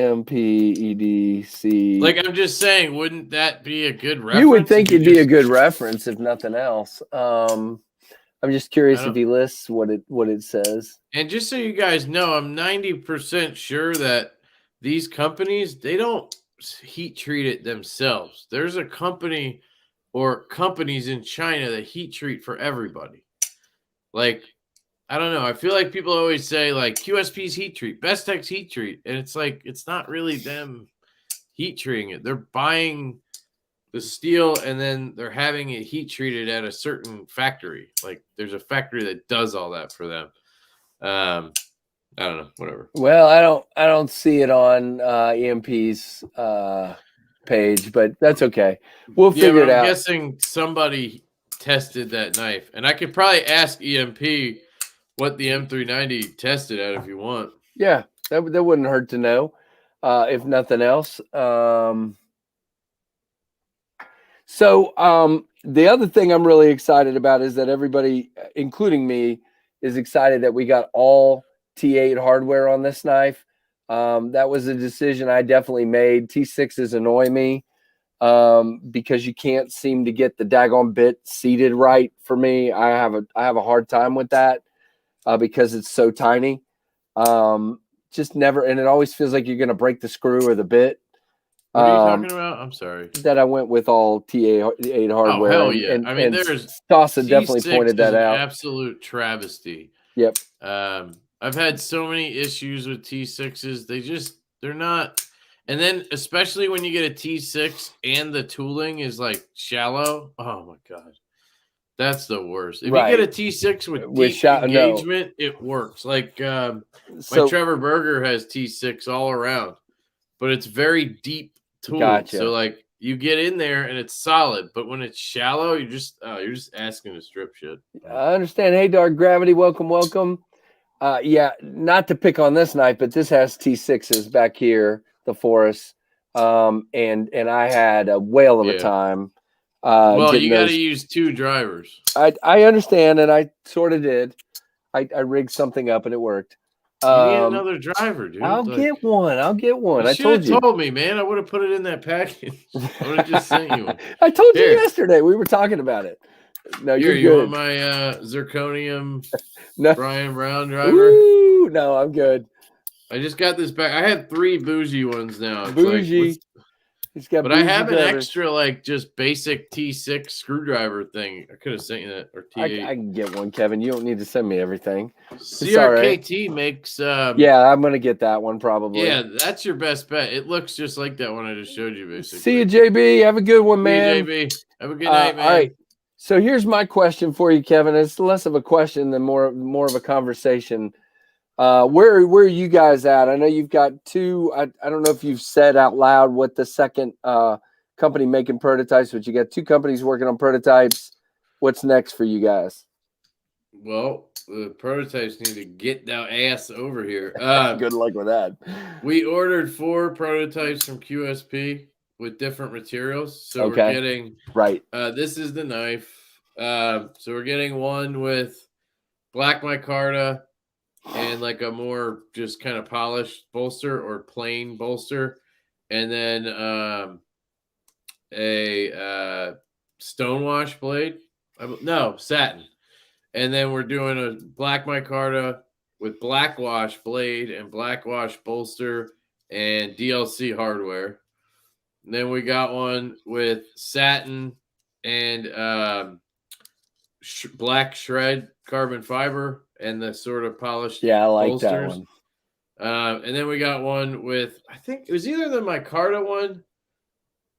Like I'm just saying, wouldn't that be a good reference? You would think it'd be a good reference if nothing else. I'm just curious if he lists what it says. And just so you guys know, I'm 90% sure that these companies, they don't heat treat it themselves. There's a company or companies in China that heat treat for everybody. Like, I don't know. I feel like people always say like QSP's heat treat, Bestech's heat treat. And it's like, it's not really them heat treating it. They're buying the steel and then they're having it heat treated at a certain factory. Like there's a factory that does all that for them. I don't know. Whatever. Well, I don't see it on EMP's page, but that's okay. We'll Yeah, figure but it I'm out. guessing somebody tested that knife, and I could probably ask EMP what the M390 tested at if you want. Yeah, that wouldn't hurt to know, if nothing else. The other thing I'm really excited about is that everybody, including me, is excited that we got all T8 hardware on this knife. That was a decision I definitely made. T6s annoy me because you can't seem to get the daggone bit seated right for me. I have a hard time with that because it's so tiny. Just never, and it always feels like you're going to break the screw or the bit. What are you talking about? I'm sorry. That I went with all T8 hardware. Oh, hell yeah. I mean, and there's Stasa definitely T6 pointed is that an out. absolute travesty. Yep. I've had so many issues with T6s. They're not. And then especially when you get a T6 and the tooling is like shallow. Oh my God. That's the worst. If you get a T6 with deep engagement, it works. Like my Trevor Berger has T6 all around, but it's very deep tool. Gotcha. So like you get in there and it's solid, but when it's shallow, you're just asking to strip shit. I understand. Hey, Dark Gravity, welcome. Yeah, not to pick on this knife, but this has T6s back here, the Forest. And I had a whale of a time. Well, you got to use two drivers. I understand, and I sort of did. I rigged something up and it worked. You need another driver, dude. I'll get one. I told you. Told me, man. I would have put it in that package. I would have just sent you one. I told you yesterday. We were talking about it. No, you're good. You want my zirconium Brian Brown driver? Ooh, no, I'm good. I just got this back. I had 3 bougie ones now. It's bougie. But I have an extra, like, just basic T6 screwdriver thing. I could have sent you that. Or T8. I can get one, Kevin. You don't need to send me everything. CRKT makes... yeah, I'm going to get that one probably. Yeah, that's your best bet. It looks just like that one I just showed you, basically. See you, JB. Have a good one, man. See you, JB. Have a good night, man. All right. So here's my question for you, Kevin. It's less of a question than more of a conversation. Where are you guys at? I know you've got 2. I don't know if you've said out loud what the second company making prototypes, but you got 2 companies working on prototypes. What's next for you guys? Well, the prototypes need to get their ass over here. Good luck with that. We ordered 4 prototypes from QSP with different materials. So we're getting this is the knife. So we're getting one with black micarta and like a more just kind of polished bolster or plain bolster, and then a stonewash blade. No, satin. And then we're doing a black micarta with black wash blade and black wash bolster and DLC hardware. And then we got one with satin and black shred carbon fiber and the sort of polished I like bolsters. that one. And then we got one with, I think it was either the micarta one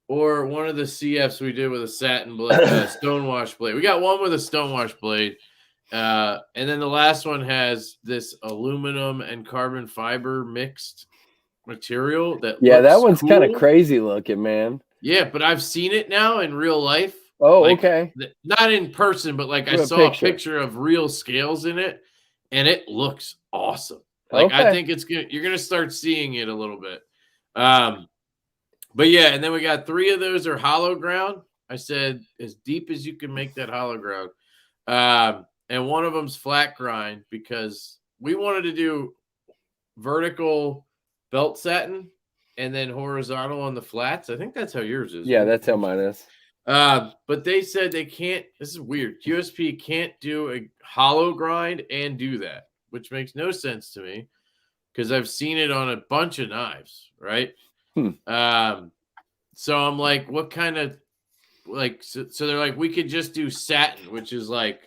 or one of the CFs we did with a satin blade, stonewash blade. We got one with a stonewash blade. And then the last one has this aluminum and carbon fiber mixed material that that one's kind of crazy looking, man. Yeah, but I've seen it now in real life. Oh, like, okay. Not in person, but like I saw a picture of real scales in it, and it looks awesome. Like I think you're gonna start seeing it a little bit. But yeah, and then we got 3 of those are hollow ground. I said as deep as you can make that hollow ground. And one of them's flat grind because we wanted to do vertical belt satin and then horizontal on the flats. I think that's how yours is. Yeah, that's how mine is. But they said they can't. This is weird. QSP can't do a hollow grind and do that, which makes no sense to me because I've seen it on a bunch of knives, right? So I'm like, what kind of like? So they're like, we could just do satin, which is like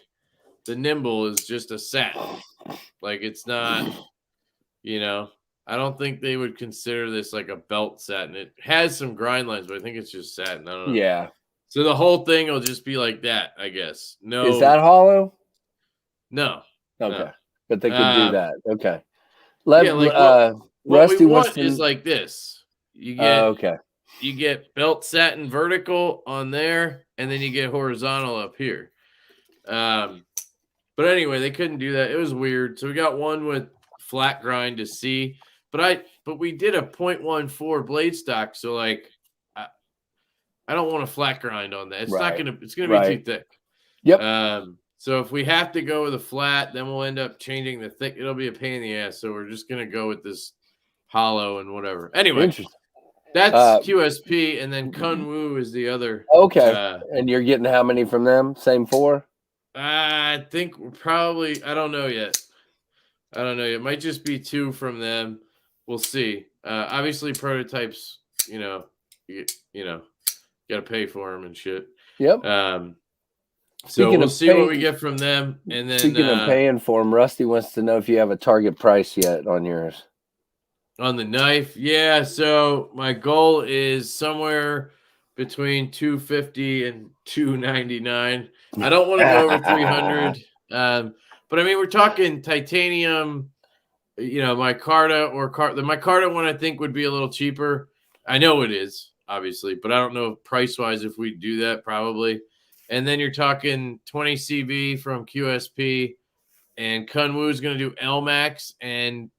the nimble is just a satin. Like it's not, I don't think they would consider this like a belt satin. It has some grind lines, but I think it's just satin. I don't know. Yeah. So the whole thing will just be like that, I guess. No. Is that hollow? No. Okay. No. But they could do that. Okay. Yeah, like what we Rusty wants want is to. like this. You get Okay. you get belt satin vertical on there, and then you get horizontal up here. But anyway, they couldn't do that. It was weird. So we got one with flat grind to see, but we did a 0.14 blade stock. So like, I don't want a flat grind on that. It's gonna be too thick. Yep. So if we have to go with a flat, then we'll end up changing the thick. It'll be a pain in the ass. So we're just gonna go with this hollow and whatever. Anyway, that's QSP, and then Kunwu is the other. Okay. And you're getting how many from them? Same 4? I think we're probably. I don't know yet. It might just be 2 from them. We'll see. Obviously, prototypes. You got to pay for them and shit. Yep. So we'll see what we get from them. And then speaking of paying for them, Rusty wants to know if you have a target price yet on yours. On the knife, yeah. So my goal is somewhere between $250 and $299. I don't want to go over $300. But I mean, we're talking titanium. My Carta the Micarta one I think would be a little cheaper. I know it is, obviously, but I don't know price wise if we do that, probably. And then you're talking 20 CV from QSP, and Kunwu is going to do LMAX, and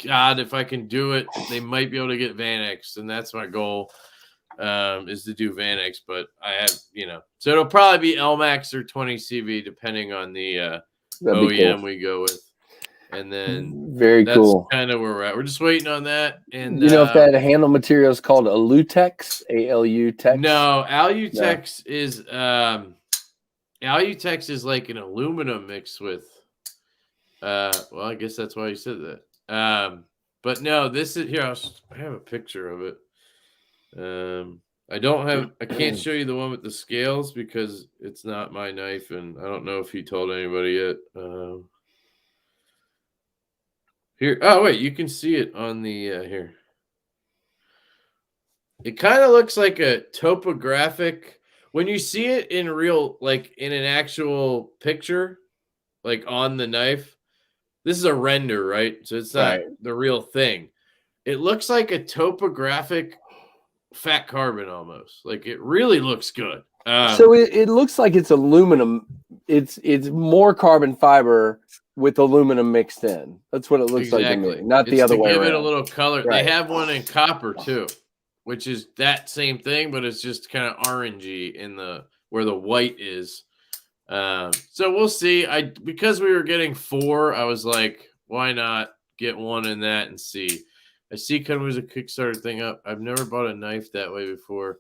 God, if I can do it, they might be able to get Vanex, and that's my goal, is to do Vanex. But I have, so it'll probably be LMAX or 20 CV, depending on the OEM we go with. And then very that's cool. Kind of where we're at. We're just waiting on that. And if that handle material is called Alutex, ALUtex? No, Alutex is Alutex is like an aluminum mixed with. Well, I guess that's why you said that. But no, this is here. I have a picture of it. I can't show you the one with the scales because it's not my knife, and I don't know if he told anybody yet. Here. Oh, wait, you can see it on the here. It kind of looks like a topographic. When you see it in real, like in an actual picture, like on the knife, this is a render, right? So it's not the real thing. It looks like a topographic fat carbon almost. Like it really looks good. So it looks like it's aluminum. It's more carbon fiber with aluminum mixed in. That's what it looks like to me. Not the other way around. Give it a little color. Right. They have one in copper too, which is that same thing, but it's just kind of orangey in where the white is. So we'll see. Because we were getting 4, I was like, why not get one in that and see? I see Kunwu's a Kickstarter thing up. I've never bought a knife that way before.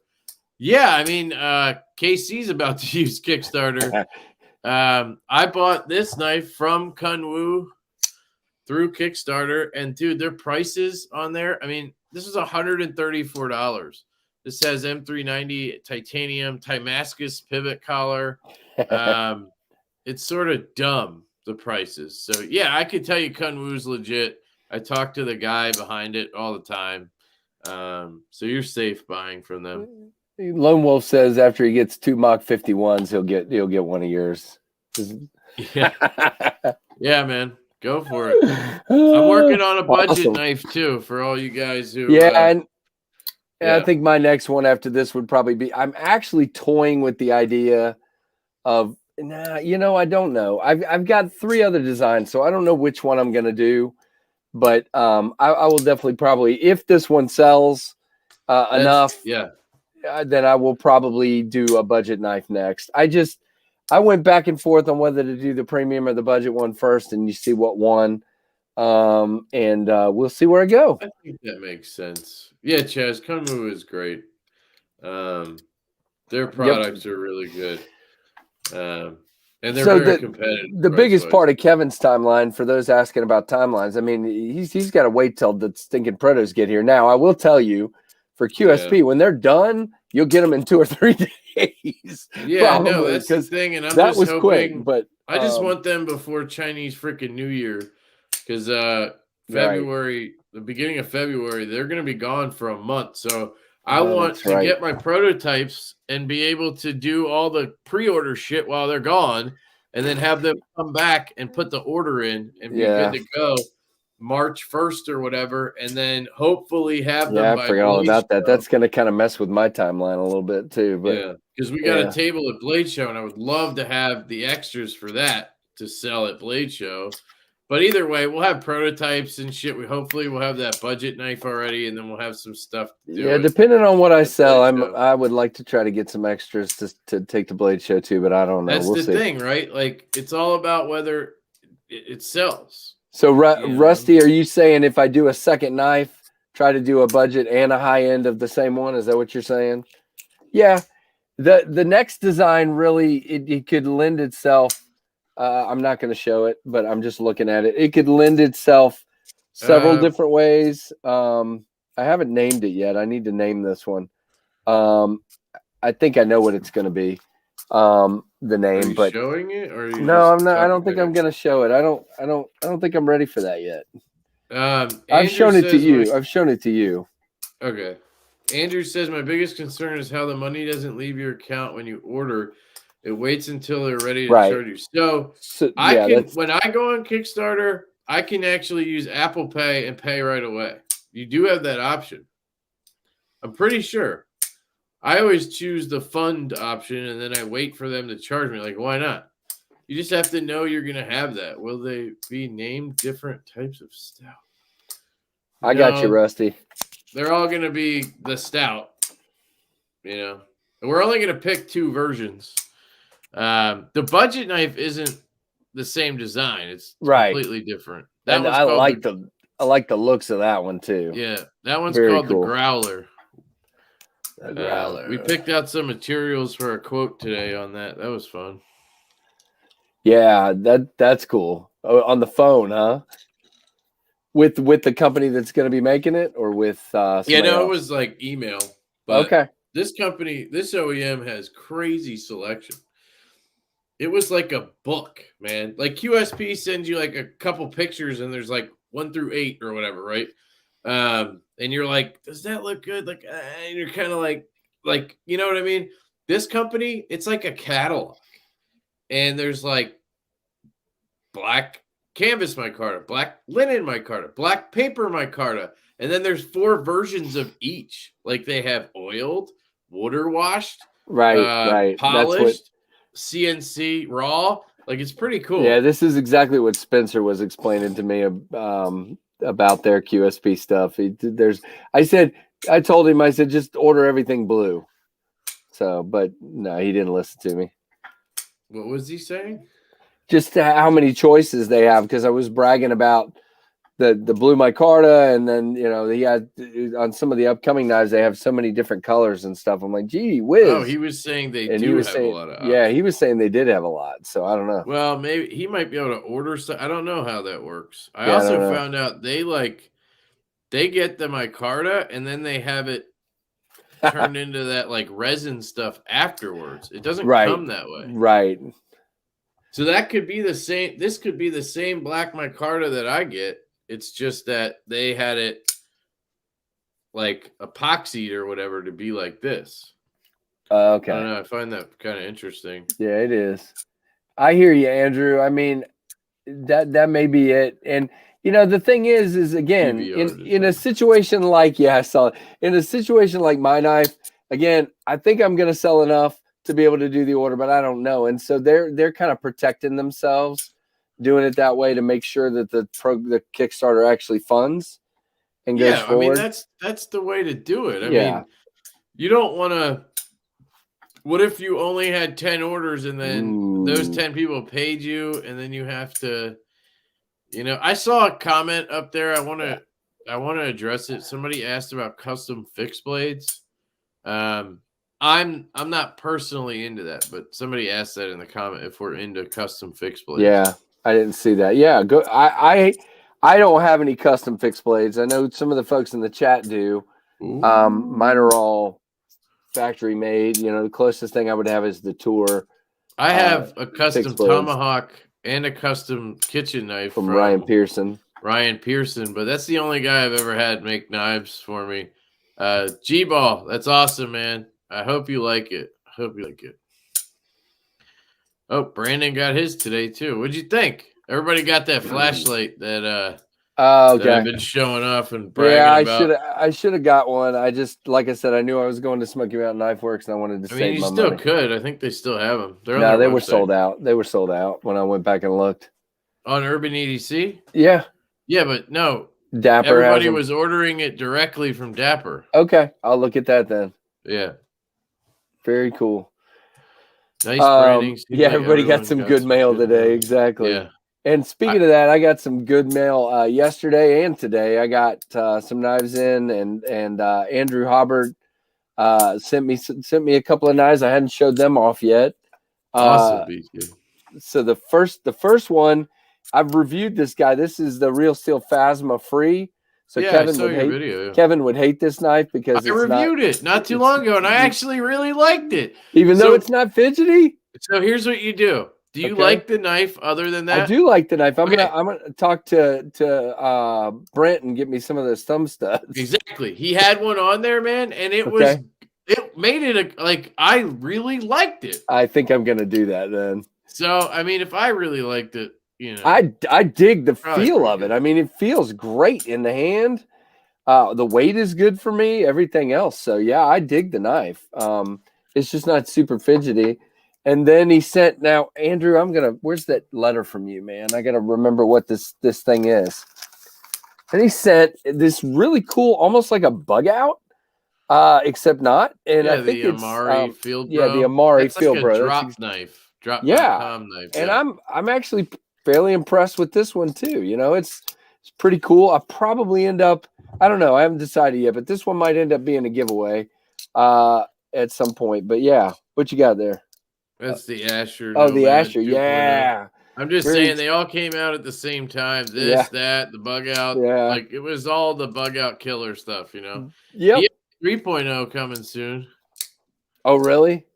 Yeah, I mean, KC's about to use Kickstarter. I bought this knife from Kunwu through Kickstarter, and dude, their prices on there. I mean, this is $134. This has M390 titanium Damascus pivot collar. It's sort of dumb, the prices. So yeah, I could tell you Kunwu's legit. I talk to the guy behind it all the time. So you're safe buying from them. Lone Wolf says after he gets 2 Mach 51s, he'll get one of yours. Yeah, yeah, man, go for it. I'm working on a budget knife too for all you guys who. And I think my next one after this would probably be. I'm actually toying with the idea of. I don't know. I've got 3 other designs, so I don't know which one I'm gonna do. But I will definitely probably, if this one sells enough, then I will probably do a budget knife next. I went back and forth on whether to do the premium or the budget one first, and you see what won. And we'll see where I go. I think that makes sense. Yeah, Chaz, Kunwu is great. Their products are really good. And they're very competitive. The biggest part of Kevin's timeline, for those asking about timelines, I mean, he's got to wait till the stinking protos get here. Now, I will tell you, for QSP, when they're done, you'll get them in 2 or 3 days. Yeah, no, that's the thing, and that was quick. But I just want them before Chinese freaking New Year, because February, the beginning of February, they're going to be gone for a month. So I want to get my prototypes and be able to do all the pre-order shit while they're gone, and then have them come back and put the order in and be good to go March 1st or whatever, and then hopefully have them Yeah, I by forgot all Blade about that. Show. That's going to kind of mess with my timeline a little bit too. But Yeah, because we got a table at Blade Show, and I would love to have the extras for that to sell at Blade Show. But either way, we'll have prototypes and shit. Hopefully we'll have that budget knife already, and then we'll have some stuff to do. Yeah, depending on what I sell, Show. I would like to try to get some extras to take to Blade Show too, but I don't know. That's We'll the see. thing, right? Like, it's all about whether it sells. So, Rusty, are you saying if I do a second knife, try to do a budget and a high end of the same one? Is that what you're saying? Yeah. The next design really it could lend itself. I'm not going to show it, but I'm just looking at it. It could lend itself several different ways. I haven't named it yet. I need to name this one. I think I know what it's going to be. The name, are you but showing it, or no, I'm not. I don't think I'm going to show it. I don't think I'm ready for that yet. I've shown it to you. I've shown it to you. Okay. Andrew says, my biggest concern is how the money doesn't leave your account when you order. It waits until they're ready to charge you. So when I go on Kickstarter, I can actually use Apple Pay and pay right away. You do have that option. I'm pretty sure. I always choose the fund option, and then I wait for them to charge me. Like, why not? You just have to know you're going to have that. Will they be named different types of stout? I got you, Rusty. They're all going to be the stout, And we're only going to pick 2 versions. The budget knife isn't the same design. It's completely different. And I like the looks of that one too. Yeah, that one's called the Growler. The Growler. We picked out some materials for a quote today on that. That was fun. Yeah, that's cool. On the phone, huh? With the company that's going to be making it, or with else? It was like email. But okay. This company, this OEM has crazy selection. It was like a book, man. Like QSP sends you like a couple pictures, and there's like 1 through 8 or whatever, right? And you're like, does that look good? Like, and you're kind of like, you know what I mean? This company, it's like a catalog, and there's like black canvas micarta, black linen micarta, black paper micarta, and then there's 4 versions of each. Like they have oiled, water washed, right, polished, CNC raw. Like it's pretty cool. Yeah, this is exactly what Spencer was explaining to me about their QSP stuff. I told him, I said, just order everything blue. So, but no, he didn't listen to me. What was he saying? Just how many choices they have, because I was bragging about the blue micarta, and then he had on some of the upcoming knives they have so many different colors and stuff. I'm like, gee whiz. Oh, he was saying they do have a lot of options. Yeah, he was saying they did have a lot. So I don't know. Well, maybe he might be able to order stuff. I don't know how that works. I also found out they get the micarta and then they have it turned into that like resin stuff afterwards. It doesn't come that way. Right. So that could be the same. This could be the same black micarta that I get. It's just that they had it like epoxied or whatever to be like this. Okay. I don't know. I find that kind of interesting. Yeah, it is. I hear you, Andrew. I mean, that may be it. And the thing is again, in a situation like in a situation like my knife, again, I think I'm going to sell enough to be able to do the order, but I don't know. And so they're kind of protecting themselves, doing it that way to make sure that the Kickstarter actually funds and goes forward. I mean, that's the way to do it. I mean, you don't want to. What if you only had 10 orders and then those 10 people paid you, and then you have to, I saw a comment up there. I want to address it. Somebody asked about custom fixed blades. I'm not personally into that, but somebody asked that in the comment if we're into custom fixed blades. Yeah, I didn't see that. Yeah, go. I don't have any custom fixed blades. I know some of the folks in the chat do. Mine are all factory made. The closest thing I would have is the Tour. I have a custom tomahawk and a custom kitchen knife from Ryan Pearson. But that's the only guy I've ever had make knives for me. G-Ball, that's awesome, man. I hope you like it. Oh, Brandon got his today too. What'd you think? Everybody got that flashlight that Oh, that I've okay. been showing off and Yeah, bragging about. I should have got one. I just, like I said, I knew I was going to Smoky Mountain Knife Works and I wanted to I mean, save you my still money. could. I think they still have them. They're on No, their they were website. sold out. They were sold out when I went back and looked. On Urban EDC? Yeah. Yeah, but no. Dapper has Everybody them. was ordering it directly from Dapper. Okay, I'll look at that then. Yeah. Very cool. Nice branding. Seems Yeah, like everybody got some good mail today. mail. Exactly. Yeah. And speaking of that, I got some good mail yesterday and today. I got some knives in, and Andrew Hobbard sent me a couple of knives. I hadn't showed them off yet. Awesome, BT. So the first one, I've reviewed this guy. This is the Real Steel Phasma Free. So Yeah, Kevin I saw would your hate video. Yeah. Kevin would hate this knife because I reviewed it not too long ago, and I actually really liked it. Even though it's not fidgety. So here's what you do. Do you like the knife other than that? I do like the knife. I'm gonna talk to Brent and get me some of those thumb studs. Exactly. He had one on there, man, and it made it I really liked it. I think I'm gonna do that then. So I mean, if I really liked it, you know, I dig the feel of it. I mean, it feels great in the hand. The weight is good for me. Everything else. So yeah, I dig the knife. It's just not super fidgety. And then he sent, now Andrew, where's that letter from you, man? I gotta remember what this thing is. And he sent this really cool, almost like a bug out, except not. And I think it's Amari Field Bro. Yeah, the Amari Field Bro. Drop knife. Drop.com knife. And I'm actually fairly impressed with this one too. You know, it's pretty cool. I probably end up, I don't know, I haven't decided yet, but this one might end up being a giveaway at some point. But yeah, what you got there? That's the Asher. Oh, the Nomad Asher. Yeah. I'm just saying they all came out at the same time. This, that, the bug out. Yeah. Like it was all the bug out killer stuff, you know? Yep. 3.0 coming soon. Oh, really?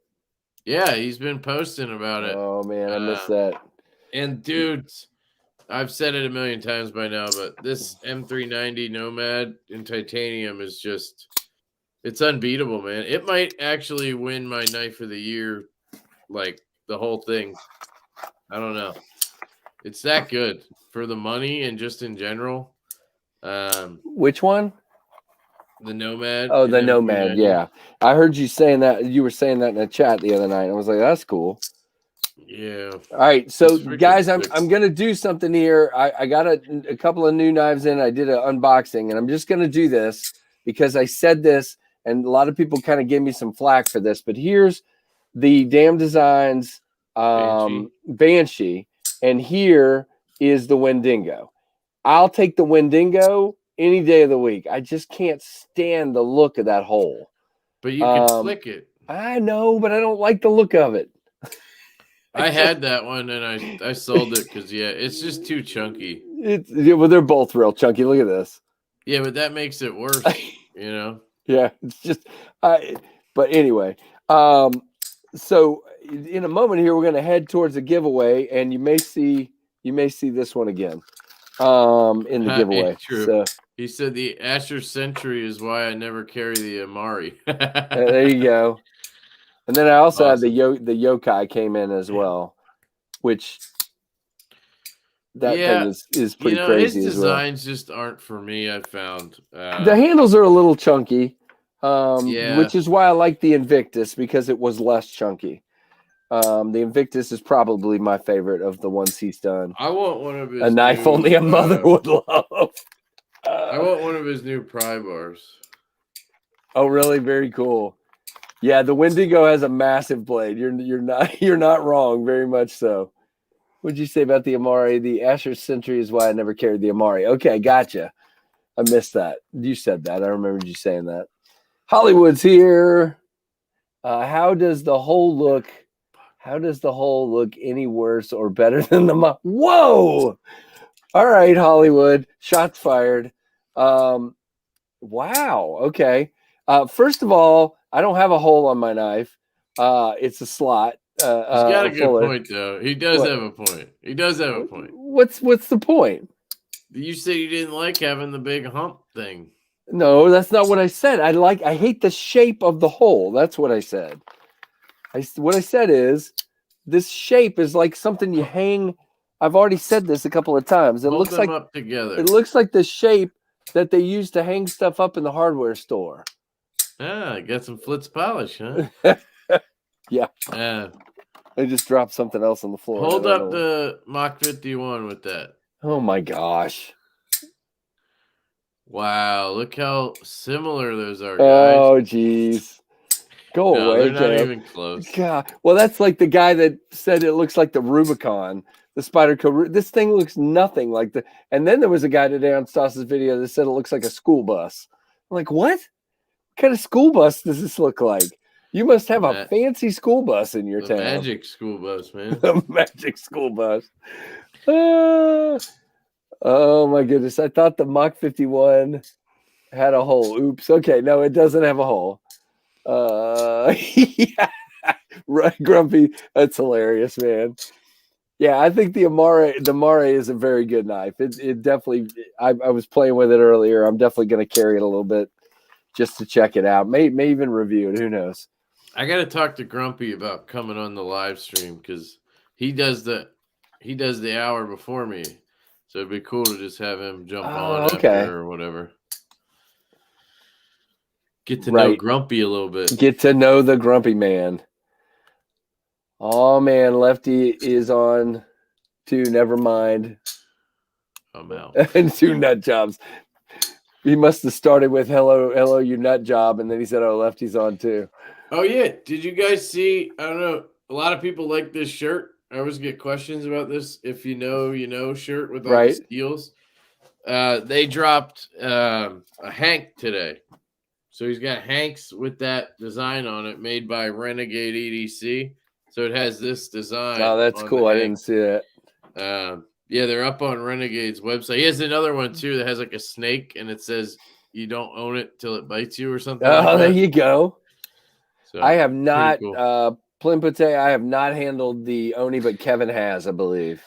Yeah, he's been posting about it. Oh, man, I missed that. And dudes, I've said it a million times by now, but this M390 Nomad in titanium is just, it's unbeatable, man. It might actually win my knife of the year, like the whole thing. I don't know. It's that good for the money and just in general. Which one? The Nomad. Oh, the Nomad. Yeah, I heard you saying that. You were saying that in the chat the other night. I was like, that's cool. Yeah. All right, so guys, I'm gonna do something here. I got a couple of new knives in. I did an unboxing, and I'm just gonna do this because I said this, and a lot of people kind of gave me some flack for this. But here's the Damn Designs Banshee, and here is the Wendigo. I'll take the Wendigo any day of the week. I just can't stand the look of that hole. But you can flick it. I know, but I don't like the look of it. I had that one and I sold it because it's just too chunky. Well, they're both real chunky. Look at this. Yeah, but that makes it worse, you know. Yeah, it's just. But anyway, so in a moment here, we're going to head towards the giveaway, and you may see this one again in the giveaway. True. So, he said the Asher Century is why I never carry the Amari. there you go. And then I also had the Yokai came in as well, which that thing is pretty crazy. His designs just aren't for me. I found the handles are a little chunky, which is why I like the Invictus because it was less chunky. The Invictus is probably my favorite of the ones he's done. I want one of his a knife only a mother would love. I want one of his new pry bars. Oh, really? Very cool. Yeah, the Wendigo has a massive blade. You're not wrong. Very much so. What'd you say about the Amari? The Asher Century is why I never carried the Amari. Okay, gotcha. I missed that. You said that. I remember you saying that. Hollywood's here. How does the hole look any worse or better than the Whoa! All right, Hollywood. Shots fired. Wow. Okay. First of all, I don't have a hole on my knife. It's a slot. He's got a good point, though. He does have a point. He does have a point. What's the point? You said you didn't like having the big hump thing. No, that's not what I said. I hate the shape of the hole. That's what I said. What I said is this shape is like something you hang I've already said this a couple of times. It Hold looks them like up together. it looks like the shape that they use to hang stuff up in the hardware store. Ah, got some flitz polish, huh? Yeah. I just dropped something else on the floor. Hold up the Mach 51 with that. Oh my gosh. Wow, look how similar those are, guys. Oh geez. Go away, they're not Joe. even close. God. Well, that's like the guy that said it looks like the Rubicon, the Spyderco. This thing looks nothing like the. And then there was a guy today on Stas's video that said it looks like a school bus. I'm like, what? What kind of school bus does this look like? You must have a fancy school bus in your town. Magic school bus, man. The magic school bus. Oh my goodness. I thought the Mach 51 had a hole. Oops. Okay. No, it doesn't have a hole. Yeah. Right, Grumpy. That's hilarious, man. Yeah, I think the Mare is a very good knife. It definitely, I was playing with it earlier. I'm definitely going to carry it a little bit just to check it out. May even review it. Who knows? I got to talk to Grumpy about coming on the live stream because he does the hour before me. So it'd be cool to just have him jump on after or whatever. Get to know Grumpy a little bit. Get to know the Grumpy man. Oh man, Lefty is on 2. Never mind. I'm out. And 2 nut jobs. He must have started with hello, you nut job, and then he said, "Oh, Lefty's on too." Oh yeah, did you guys see? I don't know. A lot of people like this shirt. I always get questions about this. If you know, shirt with all the steels. They dropped a Hank today, so he's got Hanks with that design on it, made by Renegade EDC. So it has this design. Oh, that's cool. I didn't see that. Yeah, they're up on Renegade's website. He has another one too that has like a snake, and it says you don't own it till it bites you or something. Oh, there you go. So, I have not, Plimpate, I have not handled the Oni, but Kevin has, I believe.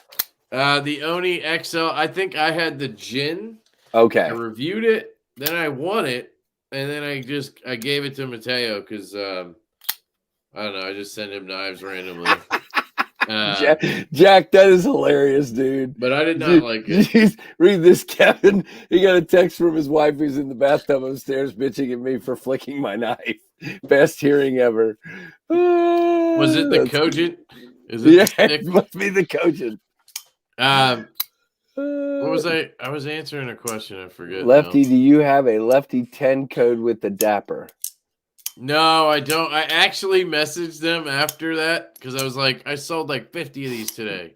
The Oni XL, I think I had the Gin. Okay. I reviewed it, then I won it, and then I gave it to Mateo because I don't know, I just send him knives randomly. Jack, that is hilarious, dude. But I did not like it. Jeez, read this, Kevin. He got a text from his wife who's in the bathtub upstairs bitching at me for flicking my knife. Best hearing ever. Was it the Cogent? Is it it must be the Cogent. What was I? I was answering a question. I forget. Lefty, do you have a Lefty 10 code with the Dapper? No, I don't. I actually messaged them after that because I was like, I sold like 50 of these today.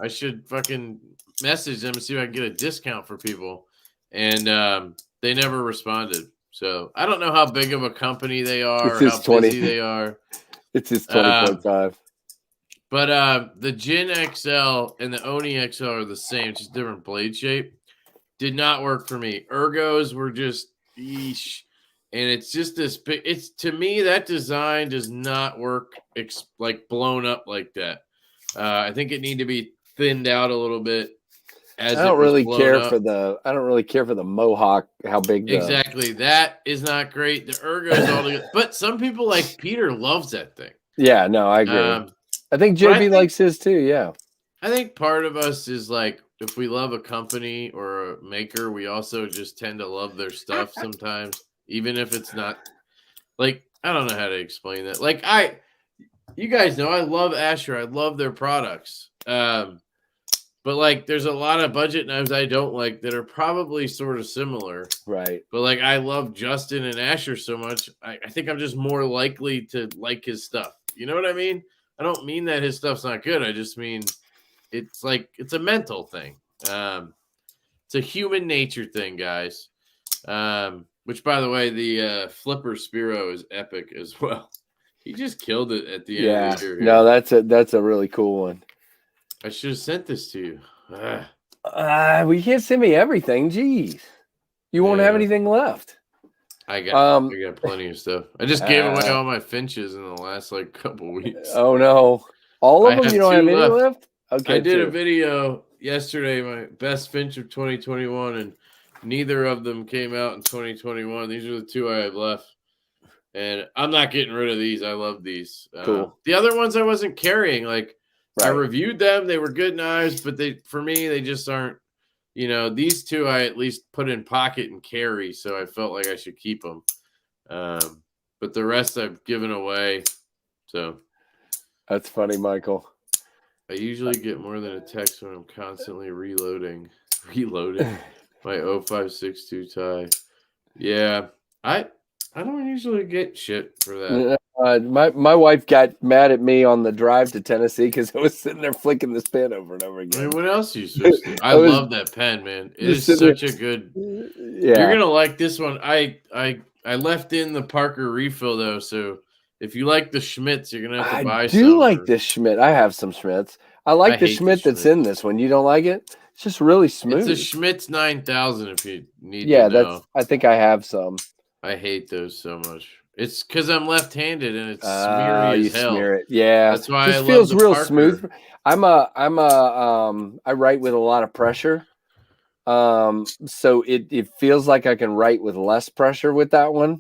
I should fucking message them and see if I can get a discount for people. And they never responded. So I don't know how big of a company they are or how busy they are. It's his 20.5. But the Gin XL and the Oni XL are the same, just different blade shape. Did not work for me. Ergos were just yeesh. And it's just this big. It's to me that design does not work like blown up like that. I think it need to be thinned out a little bit. I don't really care for the Mohawk. How big? Exactly. That is not great. The Ergos all together, but some people like Peter loves that thing. Yeah, no, I agree. I think JB likes his too. Yeah. I think part of us is like if we love a company or a maker, we also just tend to love their stuff sometimes. Even if it's not like, I don't know how to explain that. Like you guys know, I love Asher. I love their products. But like, there's a lot of budget knives I don't like that are probably sort of similar. Right. But like, I love Justin and Asher so much. I think I'm just more likely to like his stuff. You know what I mean? I don't mean that his stuff's not good. I just mean it's like, it's a mental thing. It's a human nature thing, guys. Which, by the way, the Flipper Spiro is epic as well. He just killed it at the end of the year. No, that's a really cool one. I should have sent this to you. Well, you can't send me everything. Jeez. You won't have anything left. I got plenty of stuff. I just gave away all my Finches in the last like couple weeks. Oh, no. All of them? You don't have any left? Okay. I did a video yesterday, my best Finch of 2021, and neither of them came out in 2021. These are the 2 I have left. And I'm not getting rid of these. I love these. Cool. The other ones I wasn't carrying. Like I Right. reviewed them. They were good knives, but for me, they just aren't, these two I at least put in pocket and carry. So I felt like I should keep them. But the rest I've given away. So That's funny, Michael. I usually get more than a text when I'm constantly reloading my 0562 tie. Yeah, I don't usually get shit for that. My wife got mad at me on the drive to Tennessee because I was sitting there flicking this pen over and over I again. mean, what else are you supposed to do? I was love that pen, man. It just is sitting such a good. Yeah. You're gonna like this one. I left in the Parker refill though, so if you like the Schmitz, you're gonna have to buy I some. do like this Schmidt. I have some Schmitz. I like the hate the Schmidt that's Schmidt. in this one. You don't like it? It's just really smooth. It's a Schmitz 9000 if you need Yeah, to know. I think I have some. I hate those so much. It's because I'm left-handed and it's smeary as hell. Smear it. Yeah, that's why just I feels love the real Parker. smooth. I write with a lot of pressure. So it feels like I can write with less pressure with that one,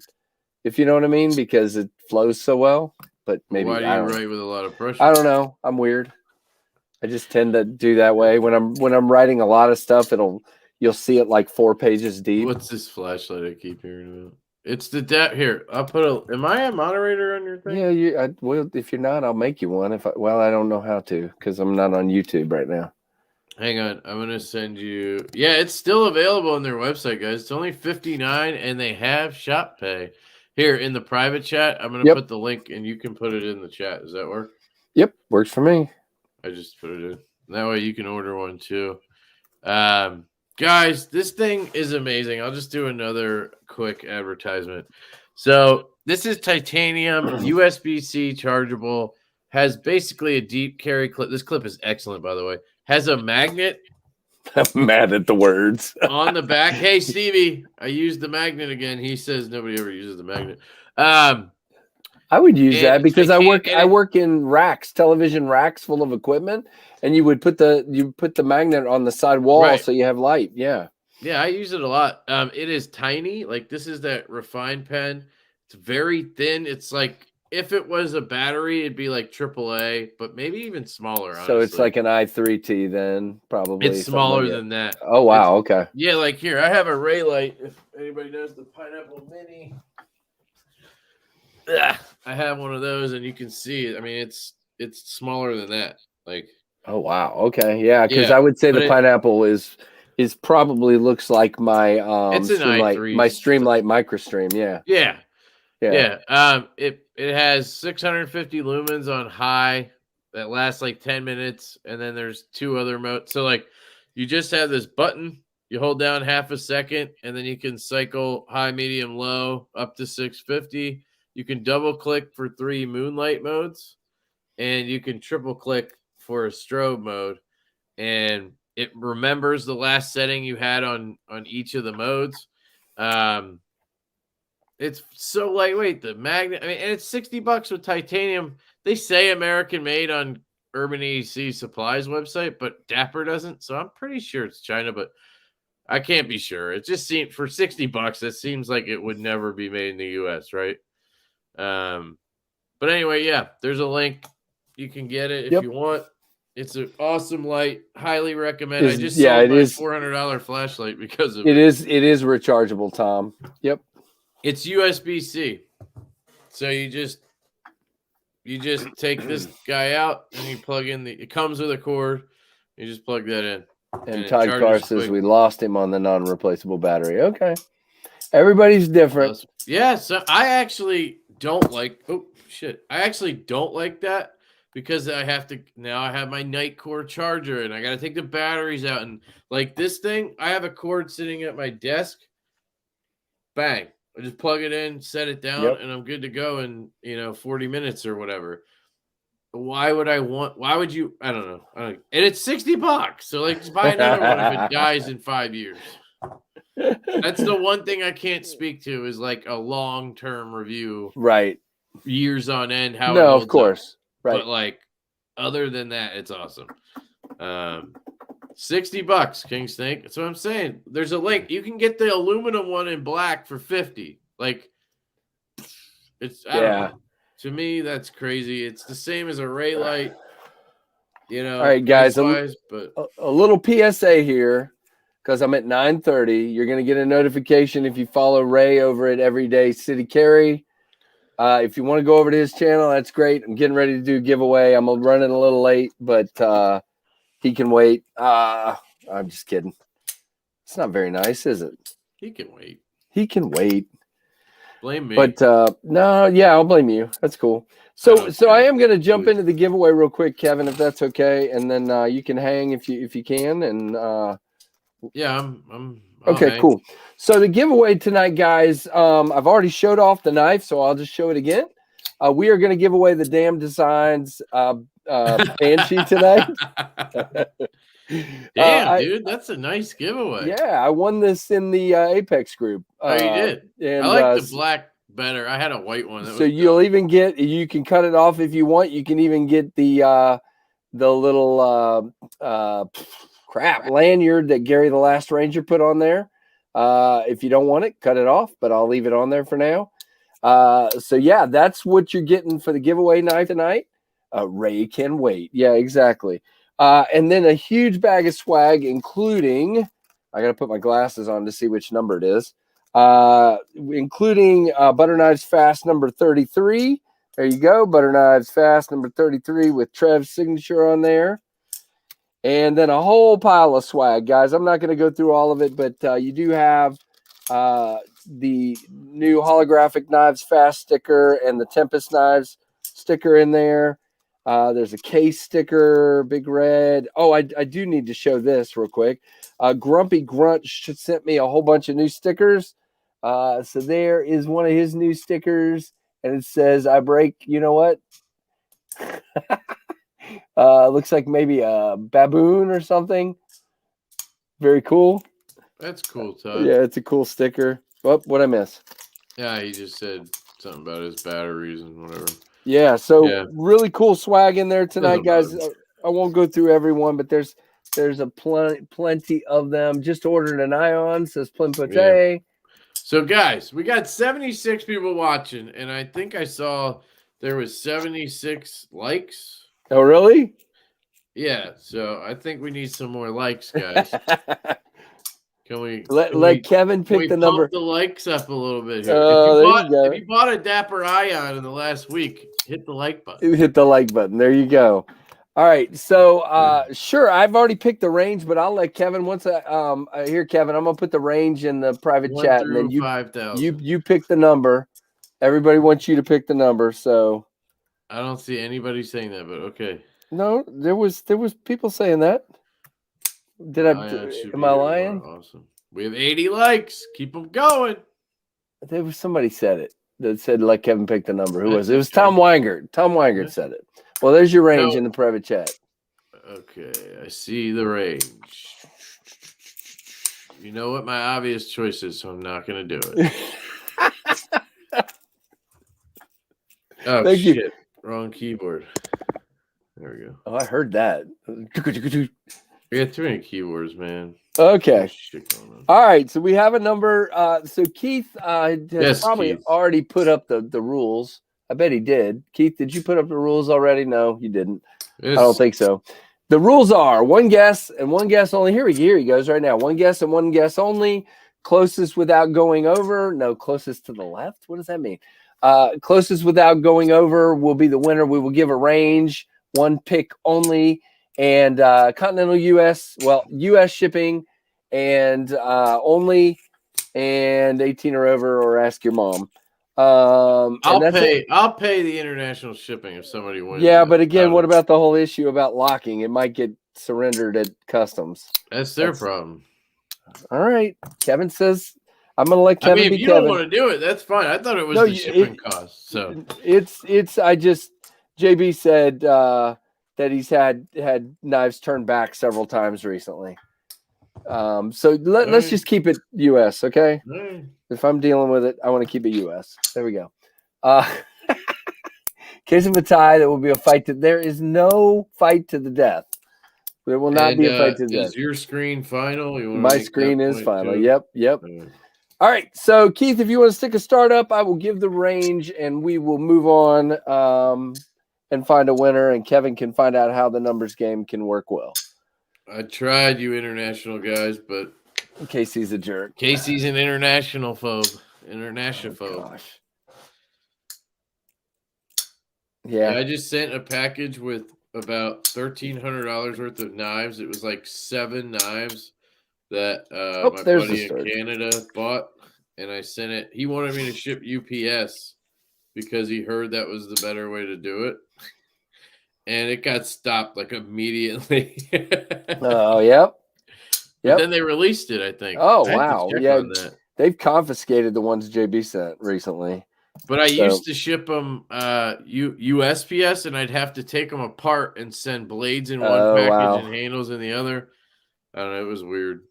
if you know what I mean, because it flows so well. But maybe why do you write with a lot of pressure? I don't know. I'm weird. I just tend to do that way when I'm writing a lot of stuff. You'll see it like 4 pages deep. What's this flashlight I keep hearing about? It's the depth here. I'll put am I a moderator on your thing? Yeah, well, if you're not, I'll make you one. I don't know how to because I'm not on YouTube right now. Hang on, I'm gonna send you. Yeah, it's still available on their website, guys. It's only $59, and they have shop pay. Here in the private chat, I'm gonna put the link, and you can put it in the chat. Does that work? Yep, works for me. I just put it in. That way you can order one too. Guys, this thing is amazing. I'll just do another quick advertisement. So this is titanium, USB-C chargeable, has basically a deep carry clip. This clip is excellent, by the way. Has a magnet. I'm mad at the words. On the back. Hey, Stevie, I used the magnet again. He says nobody ever uses the magnet. I would use that because I work in racks, television racks full of equipment, and you put the magnet on the side wall so you have light. Yeah. Yeah, I use it a lot. It is tiny. Like this is that refined pen. It's very thin. It's like if it was a battery, it'd be like AAA, but maybe even smaller. Honestly. So it's like an i3T then, probably. It's smaller than that. Oh wow, okay. Yeah, like here, I have a Ray light. If anybody knows the Pineapple Mini. I have one of those, and you can see it. I mean, it's smaller than that. Like, oh wow, okay, yeah, because I would say the Pineapple is probably looks like my it's an i3, my Streamlight MicroStream. Yeah. It has 650 lumens on high that lasts like 10 minutes, and then there's 2 other modes. So like, you just have this button. You hold down half a second, and then you can cycle high, medium, low up to 650. You can double click for 3 moonlight modes, and you can triple click for a strobe mode. And it remembers the last setting you had on each of the modes. It's so lightweight. The magnet, I mean, and it's $60 with titanium. They say American made on Urban EDC Supplies website, but Dapper doesn't. So I'm pretty sure it's China, but I can't be sure. It just seems for $60, it seems like it would never be made in the US, right? But anyway, yeah, there's a link. You can get it if you want. It's an awesome light. Highly recommend. I just sold my $400 flashlight because of it. It is rechargeable, Tom. Yep. It's USB-C. So you just take this guy out and you plug in it comes with a cord. You just plug that in. And Todd Carr says we lost him on the non-replaceable battery. Okay. Everybody's different. Yeah, so I actually don't like I actually don't like that because I have my Nightcore charger and I got to take the batteries out, and like this thing, I have a cord sitting at my desk. Bang. I just plug it in, set it down, and I'm good to go in, 40 minutes or whatever. Why would you? I don't know. And it's $60. So like just buy another one if it dies in 5 years. That's the one thing I can't speak to is like a long-term review. Right. Years on end. No, of course. Right. But like other than that, it's awesome. $60, King Snake. That's what I'm saying. There's a link. You can get the aluminum one in black for $50. Like it's I don't know. To me, that's crazy. It's the same as a Ray light. you know, All right, guys, price-wise, but a little PSA here, because I'm at 9:30. You're going to get a notification if you follow Ray over at Everyday City Carry. If you want to go over to his channel, that's great. I'm getting ready to do a giveaway. I'm running a little late, but he can wait. I'm just kidding. It's not very nice, is it? he can wait. He can wait. Blame me. But no, yeah, I'll blame you. That's cool. So I am going to jump into the giveaway real quick, Kevin, if that's okay, and then you can hang if you can. And yeah, I'm okay, cool. So the giveaway tonight, guys, I've already showed off the knife, so I'll just show it again. We are going to give away the Damn Designs Banshee tonight. Damn, dude, that's a nice giveaway. Yeah, I won this in the Apex group. Oh, you did? And, I like the black better. I had a white one. So you'll even get, you can cut it off if you want. You can even get the little crap lanyard that Gary the Last Ranger put on there. If you don't want it, cut it off, but I'll leave it on there for now. So yeah, that's what you're getting for the giveaway knife tonight. Ray can wait. Yeah, exactly. And then a huge bag of swag, including, I got to put my glasses on to see which number it is, including Butter Knives Fast number 33. There you go, Butter Knives Fast number 33 with Trev's signature on there. And then a whole pile of swag, guys. I'm not going to go through all of it, but you do have the new holographic Knives Fast sticker and the Tempest Knives sticker in there. There's a case sticker, big red. Oh, I do need to show this real quick. Grumpy Grunt sent me a whole bunch of new stickers. So there is one of his new stickers, and it says, I break, you know what? Looks like maybe a baboon or something. Very cool. That's cool, Todd. Yeah, it's a cool sticker. Oh, what'd I miss? Yeah, he just said something about his batteries and whatever. Yeah, so really cool swag in there tonight, guys. I won't go through everyone, but there's a plenty of them. Just ordered an ion, says Plimpote. Yeah. So guys, we got 76 people watching, and I think I saw there was 76 likes. Oh, really? Yeah, so I think we need some more likes, guys. Can we let Kevin pick the number? Pump the likes up a little bit here. If you bought a Dapper Ion in the last week, hit the like button. Hit the like button. There you go. All right. So sure, I've already picked the range, but I'll let Kevin once I hear Kevin, I'm gonna put the range in the private chat, and then you pick the number. Everybody wants you to pick the number, so I don't see anybody saying that, but okay. No, there was people saying that. Am I lying? Awesome. We have 80 likes. Keep them going. There was somebody said it that said let Kevin pick the number. Who was it? It was Tom Weingart. Tom Weingart said it. Well, there's your range in the private chat. Okay, I see the range. You know what my obvious choice is, so I'm not going to do it. Oh, Thank shit. You. Wrong keyboard. There we go. Oh, I heard that. We got too many keyboards, man. Okay. All right. So we have a number. So Keith has probably already put up the rules. I bet he did. Keith, did you put up the rules already? No, you didn't. I don't think so. The rules are one guess and one guess only. Here he goes right now. One guess and one guess only. Closest without going over. No, closest to the left. What does that mean? Closest without going over will be the winner. We will give a range, one pick only, and continental U.S. Well, U.S. shipping and only, and 18 or over, or ask your mom. I'll pay the international shipping if somebody wins. Yeah, but again, what about the whole issue about locking? It might get surrendered at customs. That's their problem. All right. Kevin says I'm gonna let Kevin be if you Kevin. don't want to do it, that's fine. I thought it was the shipping cost. So it's JB said that he's had knives turned back several times recently. So let's just keep it US, okay? Right. If I'm dealing with it, I want to keep it US. There we go. Case of a tie, there will be a fight there is no fight to the death. There will not be a fight to the death. Is your screen final? My screen is final. Yep. All right. So Keith, if you want to stick a start up, I will give the range and we will move on. and find a winner, and Kevin can find out how the numbers game can work well. I tried, you international guys, but Casey's a jerk. Casey's an international phobe. International phobe. Gosh. Yeah, Yeah. I just sent a package with about $1,300 worth of knives. It was like 7 knives that my there's buddy the in Canada bought, and I sent it. He wanted me to ship UPS because he heard that was the better way to do it, and it got stopped like immediately. Oh, yep. But then they released it, I think. Oh, I had to wow. check Yeah, on that. they've confiscated the ones JB sent recently. But I used to ship them USPS, and I'd have to take them apart and send blades in one package and handles in the other. I don't know. It was weird.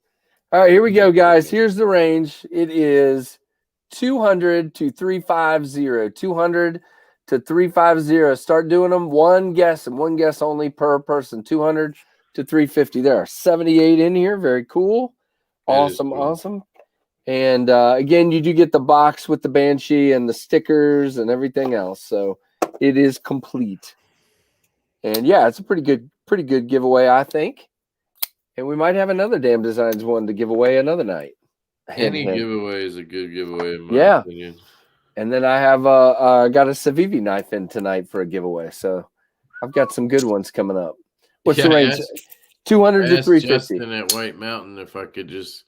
All right, here we go, guys. Here's the range. It is 200 to 350. 200 to 350. Start doing them. One guess and one guess only per person. 200 to 350. There are 78 in here. Very cool. Awesome, cool. awesome. And again, you do get the box with the Banshee and the stickers and everything else. So it is complete. And yeah, it's a pretty good giveaway, I think. And we might have another Damn Designs one to give away another night. Any giveaway is a good giveaway in my opinion. And then I have got a Civivi knife in tonight for a giveaway. So I've got some good ones coming up. What's the range? 200 to 350. Justin at White Mountain if I could just.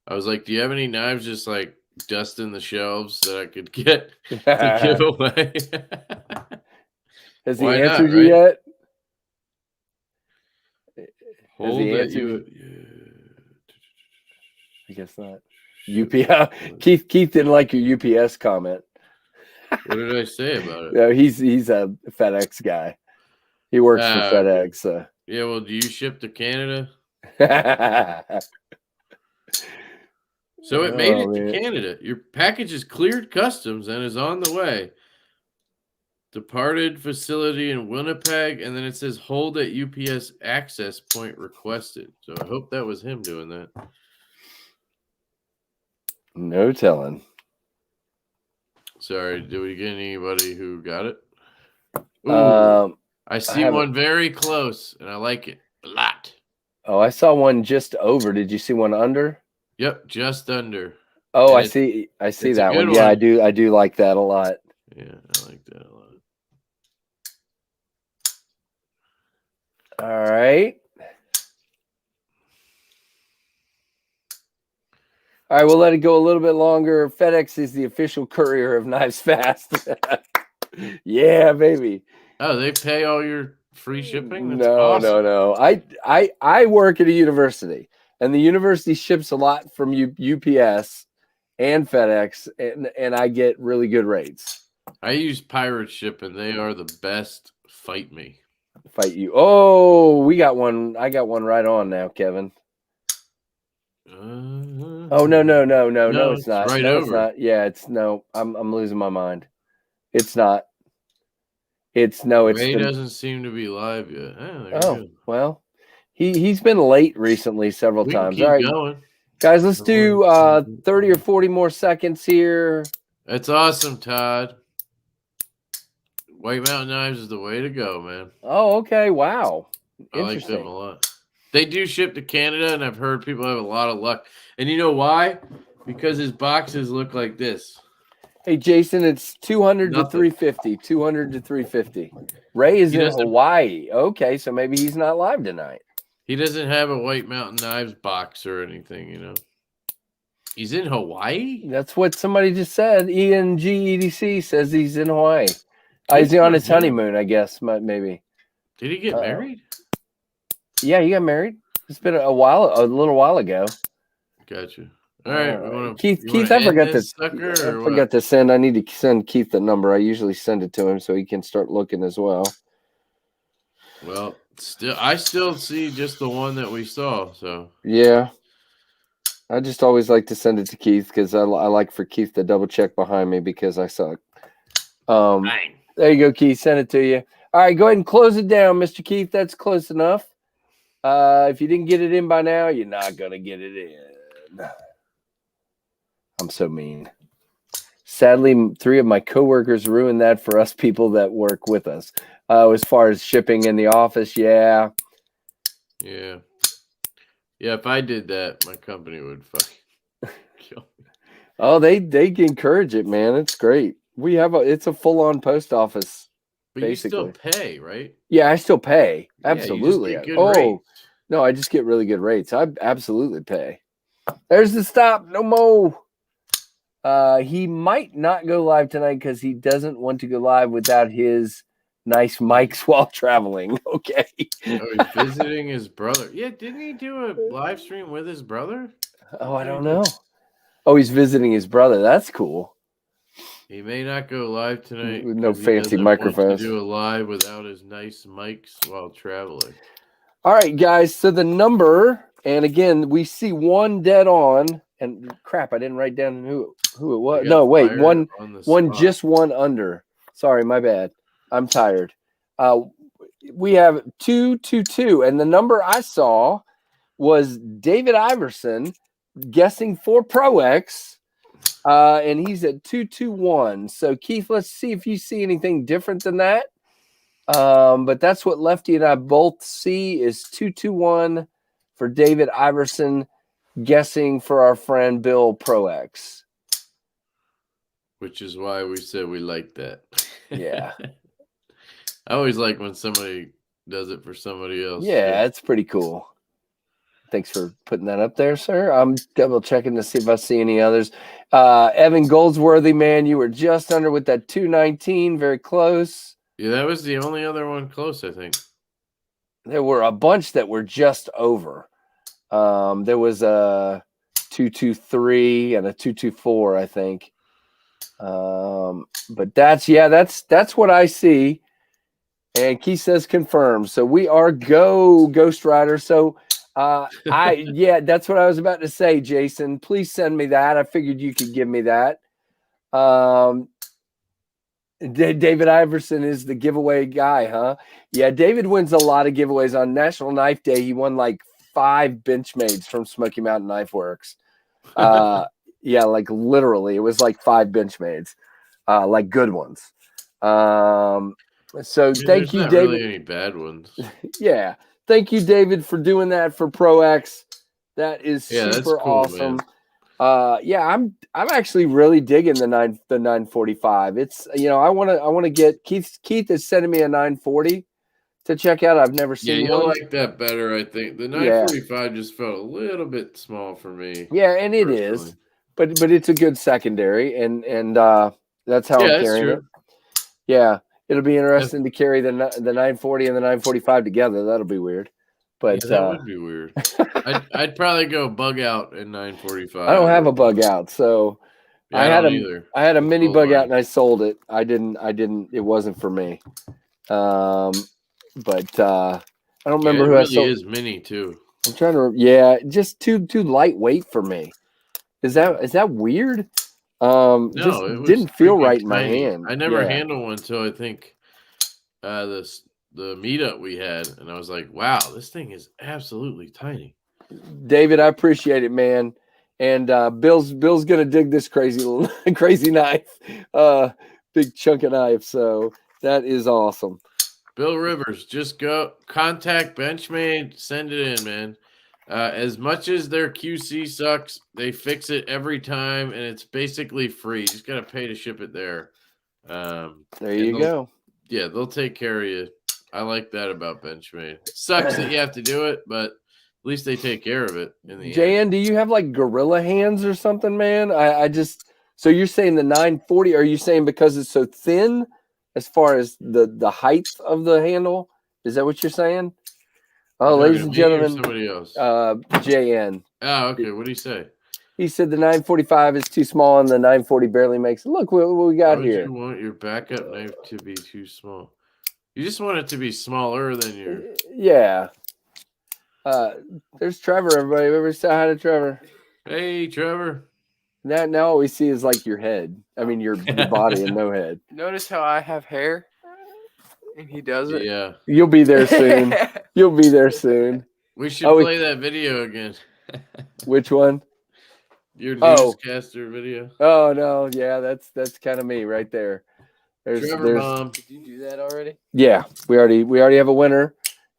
I was like, do you have any knives just like dusting the shelves that I could get to give away? Has he answered you yet? Hold it. I guess not. UPS. Keith didn't like your UPS comment. What did I say about it? No, he's a FedEx guy. He works for FedEx. So. Yeah, well, do you ship to Canada? So it made it to Canada. Your package is cleared customs and is on the way. Departed facility in Winnipeg, and then it says hold at UPS access point requested. So I hope that was him doing that. No telling. Sorry, did we get anybody who got it? Ooh, I see one very close, and I like it a lot. Oh, I saw one just over. Did you see one under? Yep, just under. Oh, I see that one. Yeah, I do like that a lot. Yeah, I like that a lot. All right. All right, we'll let it go a little bit longer. FedEx is the official courier of KnivesFAST. Yeah, baby. Oh, they pay all your free shipping? That's no, awesome. no. I work at a university, and the university ships a lot from UPS and FedEx, and I get really good rates. I use Pirate Ship, and they are the best. Fight me. Fight you. Oh, we got one. I got one right on now, Kevin. Oh no, it's not. Right no, over. It's not. Yeah, it's no. I'm losing my mind. It's not. It's no. It's Ray doesn't seem to be live yet. Oh well, he's been late recently several times. Keep All right, going. Guys, let's do 30 or 40 more seconds here. That's awesome, Todd. White Mountain Knives is the way to go, man. Oh, okay. Wow. I like them a lot. They do ship to Canada, and I've heard people have a lot of luck. And you know why? Because his boxes look like this. Hey, Jason, it's 200 to 350. 200 to 350. Ray is in Hawaii. Okay, so maybe he's not live tonight. He doesn't have a White Mountain Knives box or anything, you know. He's in Hawaii? That's what somebody just said. ENGEDC says he's in Hawaii. He's on his honeymoon, I guess, maybe. Did he get married? Yeah, he got married. It's been a little while ago. Gotcha. All right, Keith, I forgot to send. I need to send Keith the number. I usually send it to him so he can start looking as well. Well, I still see just the one that we saw. So yeah, I just always like to send it to Keith because I like for Keith to double check behind me because I suck. Bang. There you go, Keith. Send it to you. All right, go ahead and close it down, Mr. Keith. That's close enough. If you didn't get it in by now, you're not gonna get it in. I'm so mean. Sadly, 3 of my coworkers ruined that for us people that work with us. As far as shipping in the office, yeah. Yeah. Yeah, if I did that, my company would fucking kill me. Oh, they encourage it, man. It's great. We have it's a full-on post office. But basically. you still pay, right? Yeah, I still pay. Yeah, Absolutely. you just get good rates. No, I just get really good rates. I absolutely pay. There's the stop. No more. He might not go live tonight because he doesn't want to go live without his nice mics while traveling. Okay. Oh, he's visiting his brother. Yeah, didn't he do a live stream with his brother? Oh, I don't know. Oh, he's visiting his brother. That's cool. He may not go live tonight with no 'cause he fancy doesn't want microphones. to do a live without his nice mics while traveling. All right, guys. So the number, and again, we see one dead on. And crap, I didn't write down who it was. No, wait, one just one under. Sorry, my bad. I'm tired. We have 222, and the number I saw was David Iverson guessing for Pro X, and he's at 221. So Keith, let's see if you see anything different than that. But that's what Lefty and I both see is 221 for David Iverson guessing for our friend Bill Pro X. Which is why we said we like that. Yeah. I always like when somebody does it for somebody else. Yeah, it's pretty cool. Thanks for putting that up there, sir. I'm double checking to see if I see any others. Evan Goldsworthy, man, you were just under with that 219, very close. Yeah, that was the only other one close, I think. There were a bunch that were just over. There was a 223 and a 224, I think. But that's what I see. And Keith says confirmed. So we are Ghost Rider. So that's what I was about to say, Jason. Please send me that. I figured you could give me that. David Iverson is the giveaway guy, huh? Yeah, David wins a lot of giveaways. On National Knife Day, he won like 5 Benchmades from Smoky Mountain Knife Works. Yeah, like literally, it was like 5 Benchmades, like good ones. So thank you, not David. Really any bad ones. Yeah, thank you, David, for doing that for Pro X. That is super cool, awesome. Man. Yeah, I'm actually really digging the 945. It's I want to get Keith is sending me a 940 to check out. I've never seen you'll one. like that better, I think. The 945 just felt a little bit small for me. Yeah, and it is, but it's a good secondary, and that's how I'm carrying it. Yeah, it'll be interesting to carry the 940 and the 945 together. That'll be weird. But that would be weird. I'd probably go bug out in 945. I don't have a bug out, so I had a mini bug out and I sold it. I didn't. It wasn't for me. But I don't remember who I sold. It really is mini too. I'm trying to. Yeah, just too lightweight for me. Is that weird? No, just it didn't feel right in my hand. I never handled one until I think the meetup we had, and I was like, wow, this thing is absolutely tiny. David, I appreciate it, man. And Bill's gonna dig this crazy knife, big chunk of knife. So that is awesome. Bill Rivers, just go contact Benchmade, send it in, man. As much as their QC sucks, they fix it every time, and it's basically free. You just gotta pay to ship it there. There you go. Yeah, they'll take care of you. I like that about Benchmade. Sucks that you have to do it, but at least they take care of it in the end. Do you have like gorilla hands or something, man? So you're saying the 940, are you saying because it's so thin as far as the height of the handle? Is that what you're saying? Oh, ladies and gentlemen, somebody else. JN. Oh, okay. What did he say? He said the 945 is too small and the 940 barely makes it. Look what we got here. You want your backup knife to be too small? You just want it to be smaller than your. Yeah. There's Trevor, everybody. Everybody say hi to Trevor. Hey, Trevor. Now all we see is like your head. I mean, your body and no head. Notice how I have hair and he doesn't? Yeah. You'll be there soon. You'll be there soon. We should play that video again. Which one? Your newscaster video. Oh, no. Yeah, that's kind of me right there. Trevor Bomb. Did you do that already? Yeah, we already have a winner,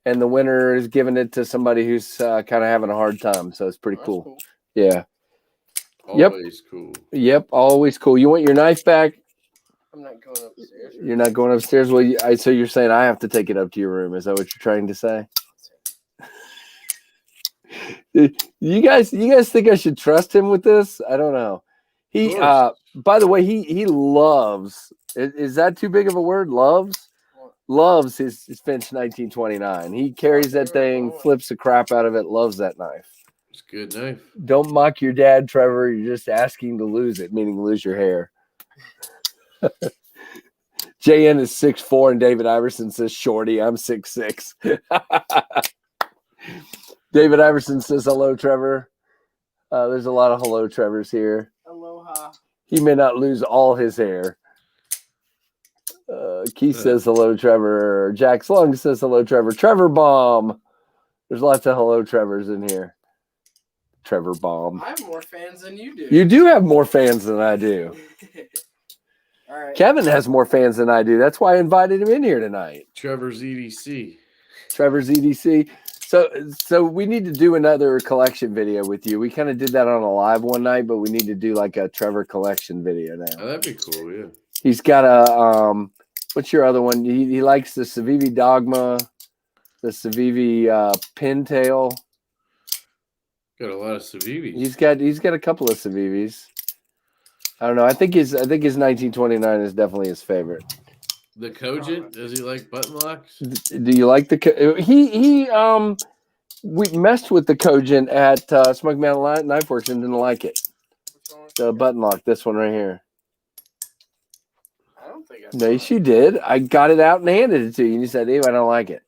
and the winner is giving it to somebody who's kind of having a hard time. So it's pretty Oh, cool. Yeah. Always cool. Yep. Always cool. You want your knife back? I'm not going upstairs. You're not going upstairs. Well, so you're saying I have to take it up to your room? Is that what you're trying to say? You guys think I should trust him with this? I don't know. He by the way, he loves. Is that too big of a word? Loves his Finch 1929. He carries that thing, flips the crap out of it, loves that knife. It's a good knife. Don't mock your dad, Trevor. You're just asking to lose it, meaning lose your hair. JN is 6'4", and David Iverson says shorty. I'm 6'6". David Iverson says hello, Trevor. There's a lot of hello Trevors here. Aloha. He may not lose all his hair. Keith says hello, Trevor. Jack Slung says hello, Trevor. Trevor Bomb. There's lots of hello Trevors in here. Trevor Bomb. I have more fans than you do. You do have more fans than I do. All right. Kevin has more fans than I do. That's why I invited him in here tonight. Trevor's EDC. Trevor's EDC. So we need to do another collection video with you. We kind of did that on a live one night, but we need to do like a Trevor collection video now. Oh, that'd be cool, yeah. He's got a what's your other one? He likes the Civivi Dogma, the Civivi Pintail. Got a lot of Civivis. He's got a couple of Civivis. I don't know. I think his 1929 is definitely his favorite. The Cogent, does he like button locks? Do you like the we messed with the Cogent at Smoky Mountain Knife Works and didn't like it. The button lock, this one right here. I don't think I No, you did. I got it out and handed it to you, and you said, "Ew, I don't like it."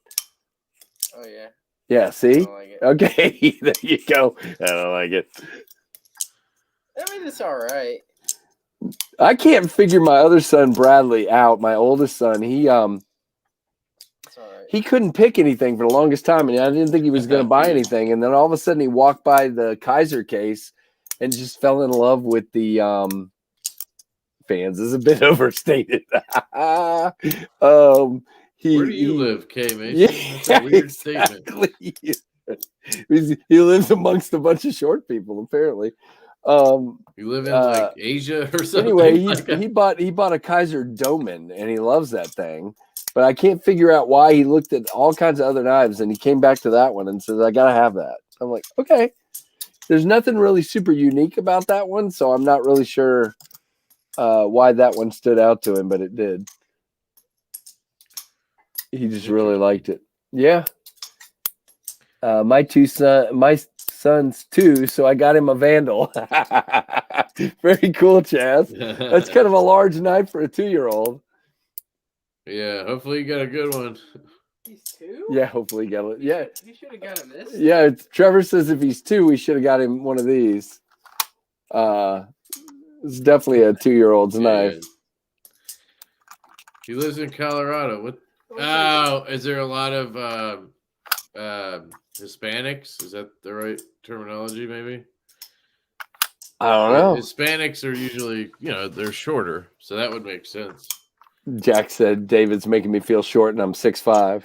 Oh yeah. Yeah, I see? don't like it. Okay, there you go. I don't like it. I mean, it's all right. I can't figure my other son Bradley out. My oldest son, It's all right. he couldn't pick anything for the longest time, and I didn't think he was going to buy anything. And then all of a sudden, he walked by the Kaiser case and just fell in love with the fans. Is a bit overstated. Where do you live, K Mason? Yeah, That's a weird statement. He lives amongst a bunch of short people, apparently. You live in like Asia or something. Anyway, he bought a Kaiser Doman, and he loves that thing. But I can't figure out why. He looked at all kinds of other knives, and he came back to that one and says, "I gotta have that." I'm like, okay. There's nothing really super unique about that one, so I'm not really sure why that one stood out to him, but it did. He just really liked it. Yeah. My son's 2, so I got him a Vandal. Very cool, Chaz. That's kind of a large knife for a 2-year-old. Yeah, hopefully you got a good one. He's 2? Yeah, hopefully he got it. Yeah. You should have got him this. Yeah, Trevor says if he's 2, we should have got him one of these. It's definitely a 2-year-old's knife. He lives in Colorado. Is there a lot of Hispanics? Is that the right terminology, maybe? I don't know. Hispanics are usually, they're shorter, so that would make sense. Jack said, David's making me feel short, and I'm 6'5".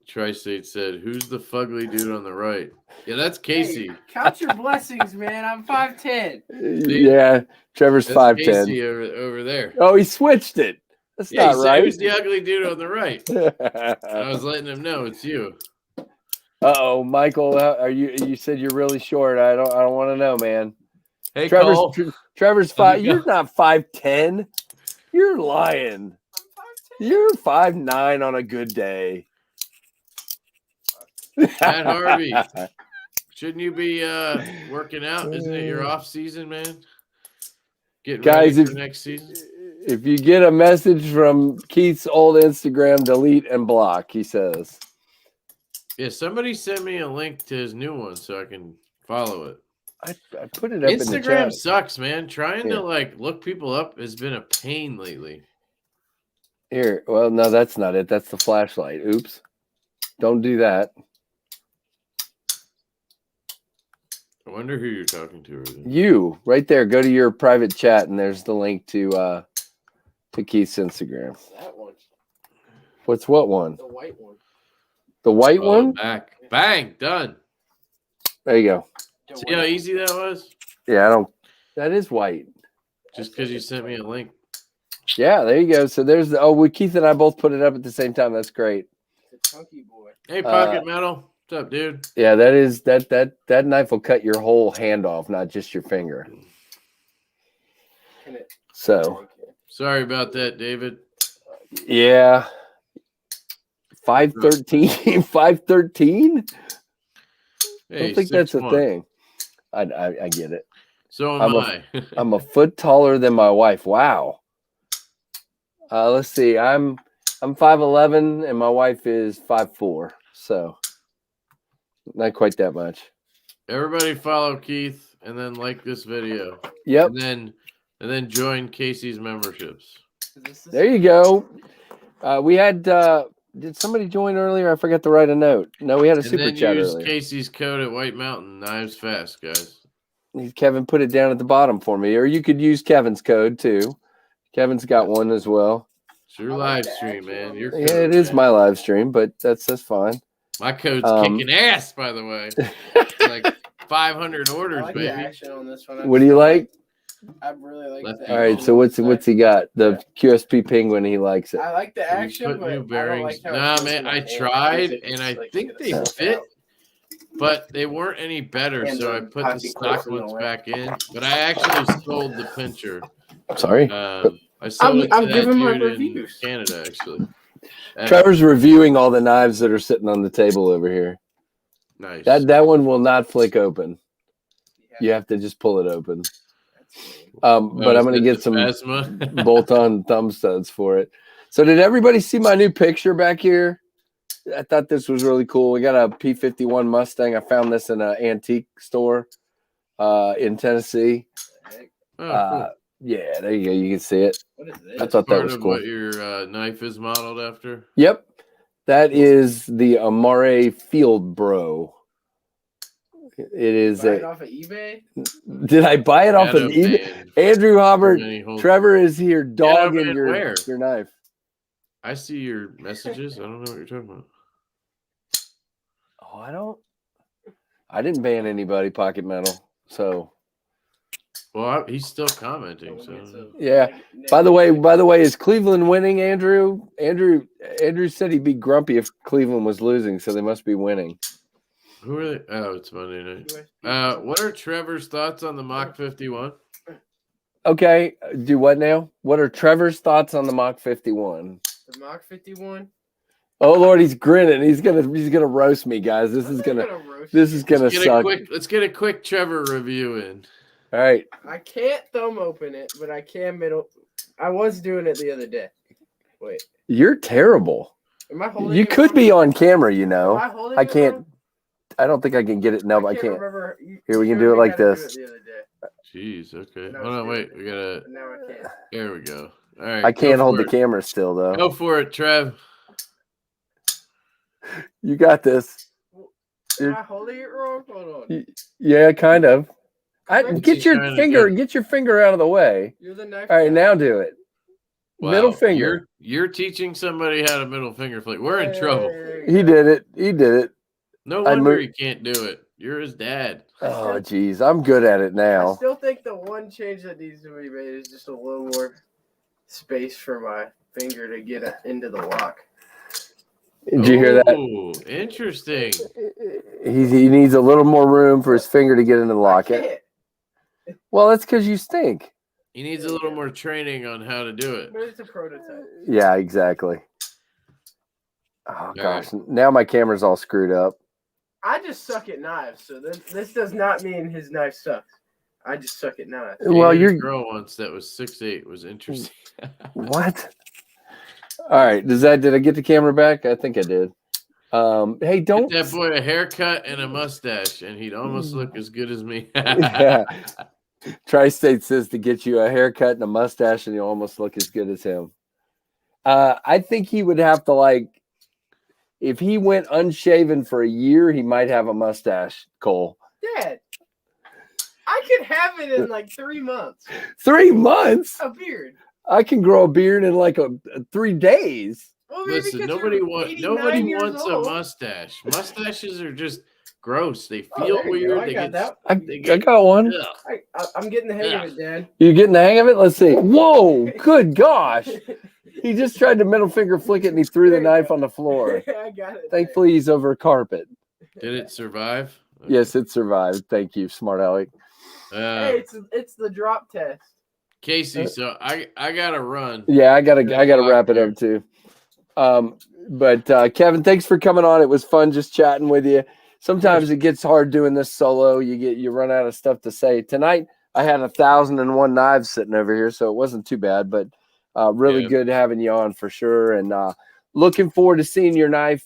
Tri-State said, who's the fugly dude on the right? Yeah, that's Casey. Hey, count your blessings, man. I'm 5'10". Yeah, Trevor's 5'10". Casey over there. Oh, he switched it. That's not right. Who's the ugly dude on the right? I was letting him know it's you. Uh-oh, Michael, you said you're really short. I don't want to know, man. Hey, Trevor's 5. You're not 5'10". You're lying. You're 5'9" on a good day. Matt Harvey, shouldn't you be working out? Isn't it your off season, man? Getting ready for next season. If you get a message from Keith's old Instagram, delete and block, he says. Yeah, somebody sent me a link to his new one so I can follow it. I put it up in the chat. Instagram sucks, man. Trying to look people up has been a pain lately. Here, well, no, that's not it. That's the flashlight. Oops. Don't do that. I wonder who you're talking to. You, right there. Go to your private chat, and there's the link to to Keith's Instagram. That one. What's what one? The white one. The white Oh, one? back. Bang. Done. There you go. See how easy that was? Yeah, I don't. That is white. Just because you sent me a link. Yeah, there you go. So there's the. Oh, Keith and I both put it up at the same time. That's great. It's a chunky boy. Hey, Pocket Metal. What's up, dude? Yeah, that is that knife will cut your whole hand off, not just your finger. So Sorry about that, David. yeah, 513, 513. I don't think that's a thing. I get it. So am I. I'm a foot taller than my wife. Wow. Let's see. I'm 5'11", and my wife is 5'4". So not quite that much. Everybody follow Keith and then like this video. Yep. And then join Casey's memberships. There you go. We had did somebody join earlier? I forgot to write a note. No, we had a super chat use earlier. Casey's code at White Mountain. KnivesFAST, guys. Kevin put it down at the bottom for me, or you could use Kevin's code too. Kevin's got one as well. It's your live stream, man. Your code, yeah, it is my live stream, but that's fine. My code's kicking ass, by the way. Like 500 orders, like baby. The action on this one. What do you like? I really like the action. All right, so what's he got? The QSP Penguin, he likes it. I like the action, but new bearings. I don't like how Nah, man, I tried, and I think they fit, but they weren't any better, so I put the stock ones back in. But I actually sold the pincher. Sorry. I sold it to I'm that giving my dude in reviews. Canada, actually. Trevor's reviewing all the knives that are sitting on the table over here. Nice. That one will not flick open. You have to just pull it open. But I'm going to get some bolt-on thumb studs for it. So did everybody see my new picture back here? I thought this was really cool. We got a P51 Mustang. I found this in an antique store in Tennessee. Cool. Yeah, there you go. You can see it. What is this? I thought that was cool. What your knife is modeled after? Yep. That is the Amare Field Bro. It is it off of eBay? Did I buy it off of eBay? Andrew Hubbard, Trevor is here dogging your knife. I see your messages. I don't know what you're talking about. Oh, I didn't ban anybody, Pocket Metal. So well, he's still commenting. So yeah. By the way, is Cleveland winning, Andrew? Andrew said he'd be grumpy if Cleveland was losing, so they must be winning. Who are they? Oh, it's Monday night. What are Trevor's thoughts on the Mach 51? Okay, do what now? What are Trevor's thoughts on the Mach 51? The Mach 51? Oh Lord, he's grinning. He's gonna roast me, guys. This is gonna suck. Let's get a quick Trevor review in. All right. I can't thumb open it, but I can middle. I was doing it the other day. Wait. You're terrible. Am I holding you it could wrong? be on camera, you know. Am I holding I it can't. wrong? I don't think I can get it. No, I can't. Remember. Here, we can do it like this. Jeez. Okay. Hold on. Wait. We gotta. Now I can't. There we go. All right. I can't hold the camera still, though. Go for it, Trev. You got this. Am I holding it wrong? Hold on. Yeah, kind of. Get your finger out of the way. You're the next. All right, now do it. Wow. Middle finger. You're teaching somebody how to middle finger flick. We're in trouble. He did it. No wonder he can't do it. You're his dad. Oh, geez. I'm good at it now. I still think the one change that needs to be made is just a little more space for my finger to get into the lock. Did you hear that? Oh, interesting. He needs a little more room for his finger to get into the lock. Well, that's because you stink. He needs a little more training on how to do it. But it's a prototype. Yeah, exactly. Oh, gosh. Now my camera's all screwed up. I just suck at knives, so this does not mean his knife sucks. I just suck at knives. Well, your girl once that was 6'8" was interesting. What? All right. Did I get the camera back? I think I did. Hey, don't get that boy a haircut and a mustache, and he'd almost look as good as me. Yeah. Tri-State says to get you a haircut and a mustache, and you almost look as good as him. I think he would have to if he went unshaven for a year, he might have a mustache, Cole. Dad, I could have it in 3 months. 3 months? A beard. I can grow a beard in like 3 days. Well, maybe Listen, because nobody you're wants 89 years a old. mustache. Mustaches are just gross. They Oh, feel there you weird. go. I They got get, that. they I get got one. ugh. I'm getting the hang of it, Dad. You getting the hang of it? Let's see. Whoa, good gosh. He just tried to middle finger flick it and he threw the knife on the floor. I got it. Thankfully, he's over carpet. Did it survive? Yes, it survived. Thank you, smart Alec. Hey, it's the drop test. Casey, so I gotta run. Yeah, I gotta wrap it up too. But Kevin, thanks for coming on. It was fun just chatting with you. Sometimes it gets hard doing this solo. You run out of stuff to say. Tonight I had 1,001 knives sitting over here, so it wasn't too bad. But really good having you on for sure. And looking forward to seeing your knife.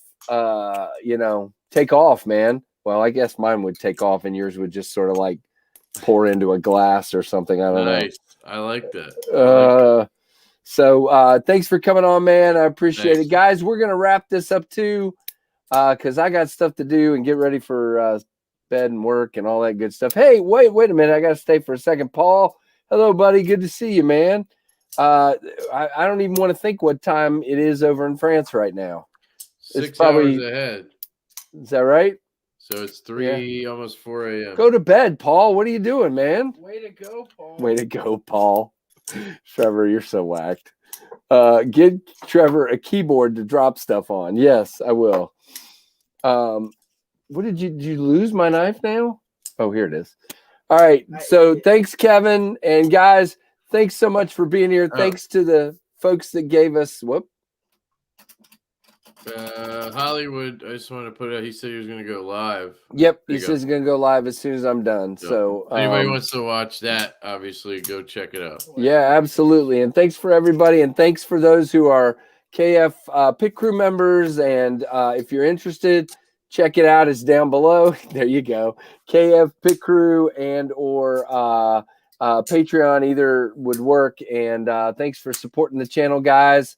Take off, man. Well, I guess mine would take off, and yours would just sort of like pour into a glass or something. I don't know. I like that. So thanks for coming on, man. I appreciate Thanks. it. Guys, we're going to wrap this up too because I got stuff to do and get ready for bed and work and all that good stuff. Hey, wait a minute. I got to stay for a second. Paul, hello, buddy. Good to see you, man. I don't even want to think what time it is over in France right now. 6 probably, hours ahead. Is that right? So it's 3, almost 4 a.m. Go to bed, Paul. What are you doing, man? Way to go, Paul. Way to go, Paul. Trevor, you're so whacked. Get Trevor a keyboard to drop stuff on. Yes, I will. What did you lose my knife now? Oh, here it is. All right. So thanks, Kevin. And guys, thanks so much for being here. Thanks to the folks that gave us Hollywood, I just want to put out, he said he was going to go live. Yep, he says he's going to go live as soon as I'm done. So anybody wants to watch that, obviously, go check it out. Yeah, absolutely. And thanks for everybody. And thanks for those who are KF Pit Crew members. And if you're interested, check it out. It's down below. There you go. KF Pit Crew and or Patreon either would work. And thanks for supporting the channel, guys.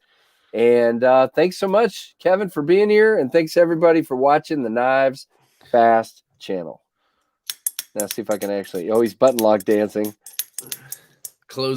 And thanks so much, Kevin, for being here. And thanks, everybody, for watching the KnivesFAST channel. Now, see if I can actually... Oh, he's button lock dancing. Close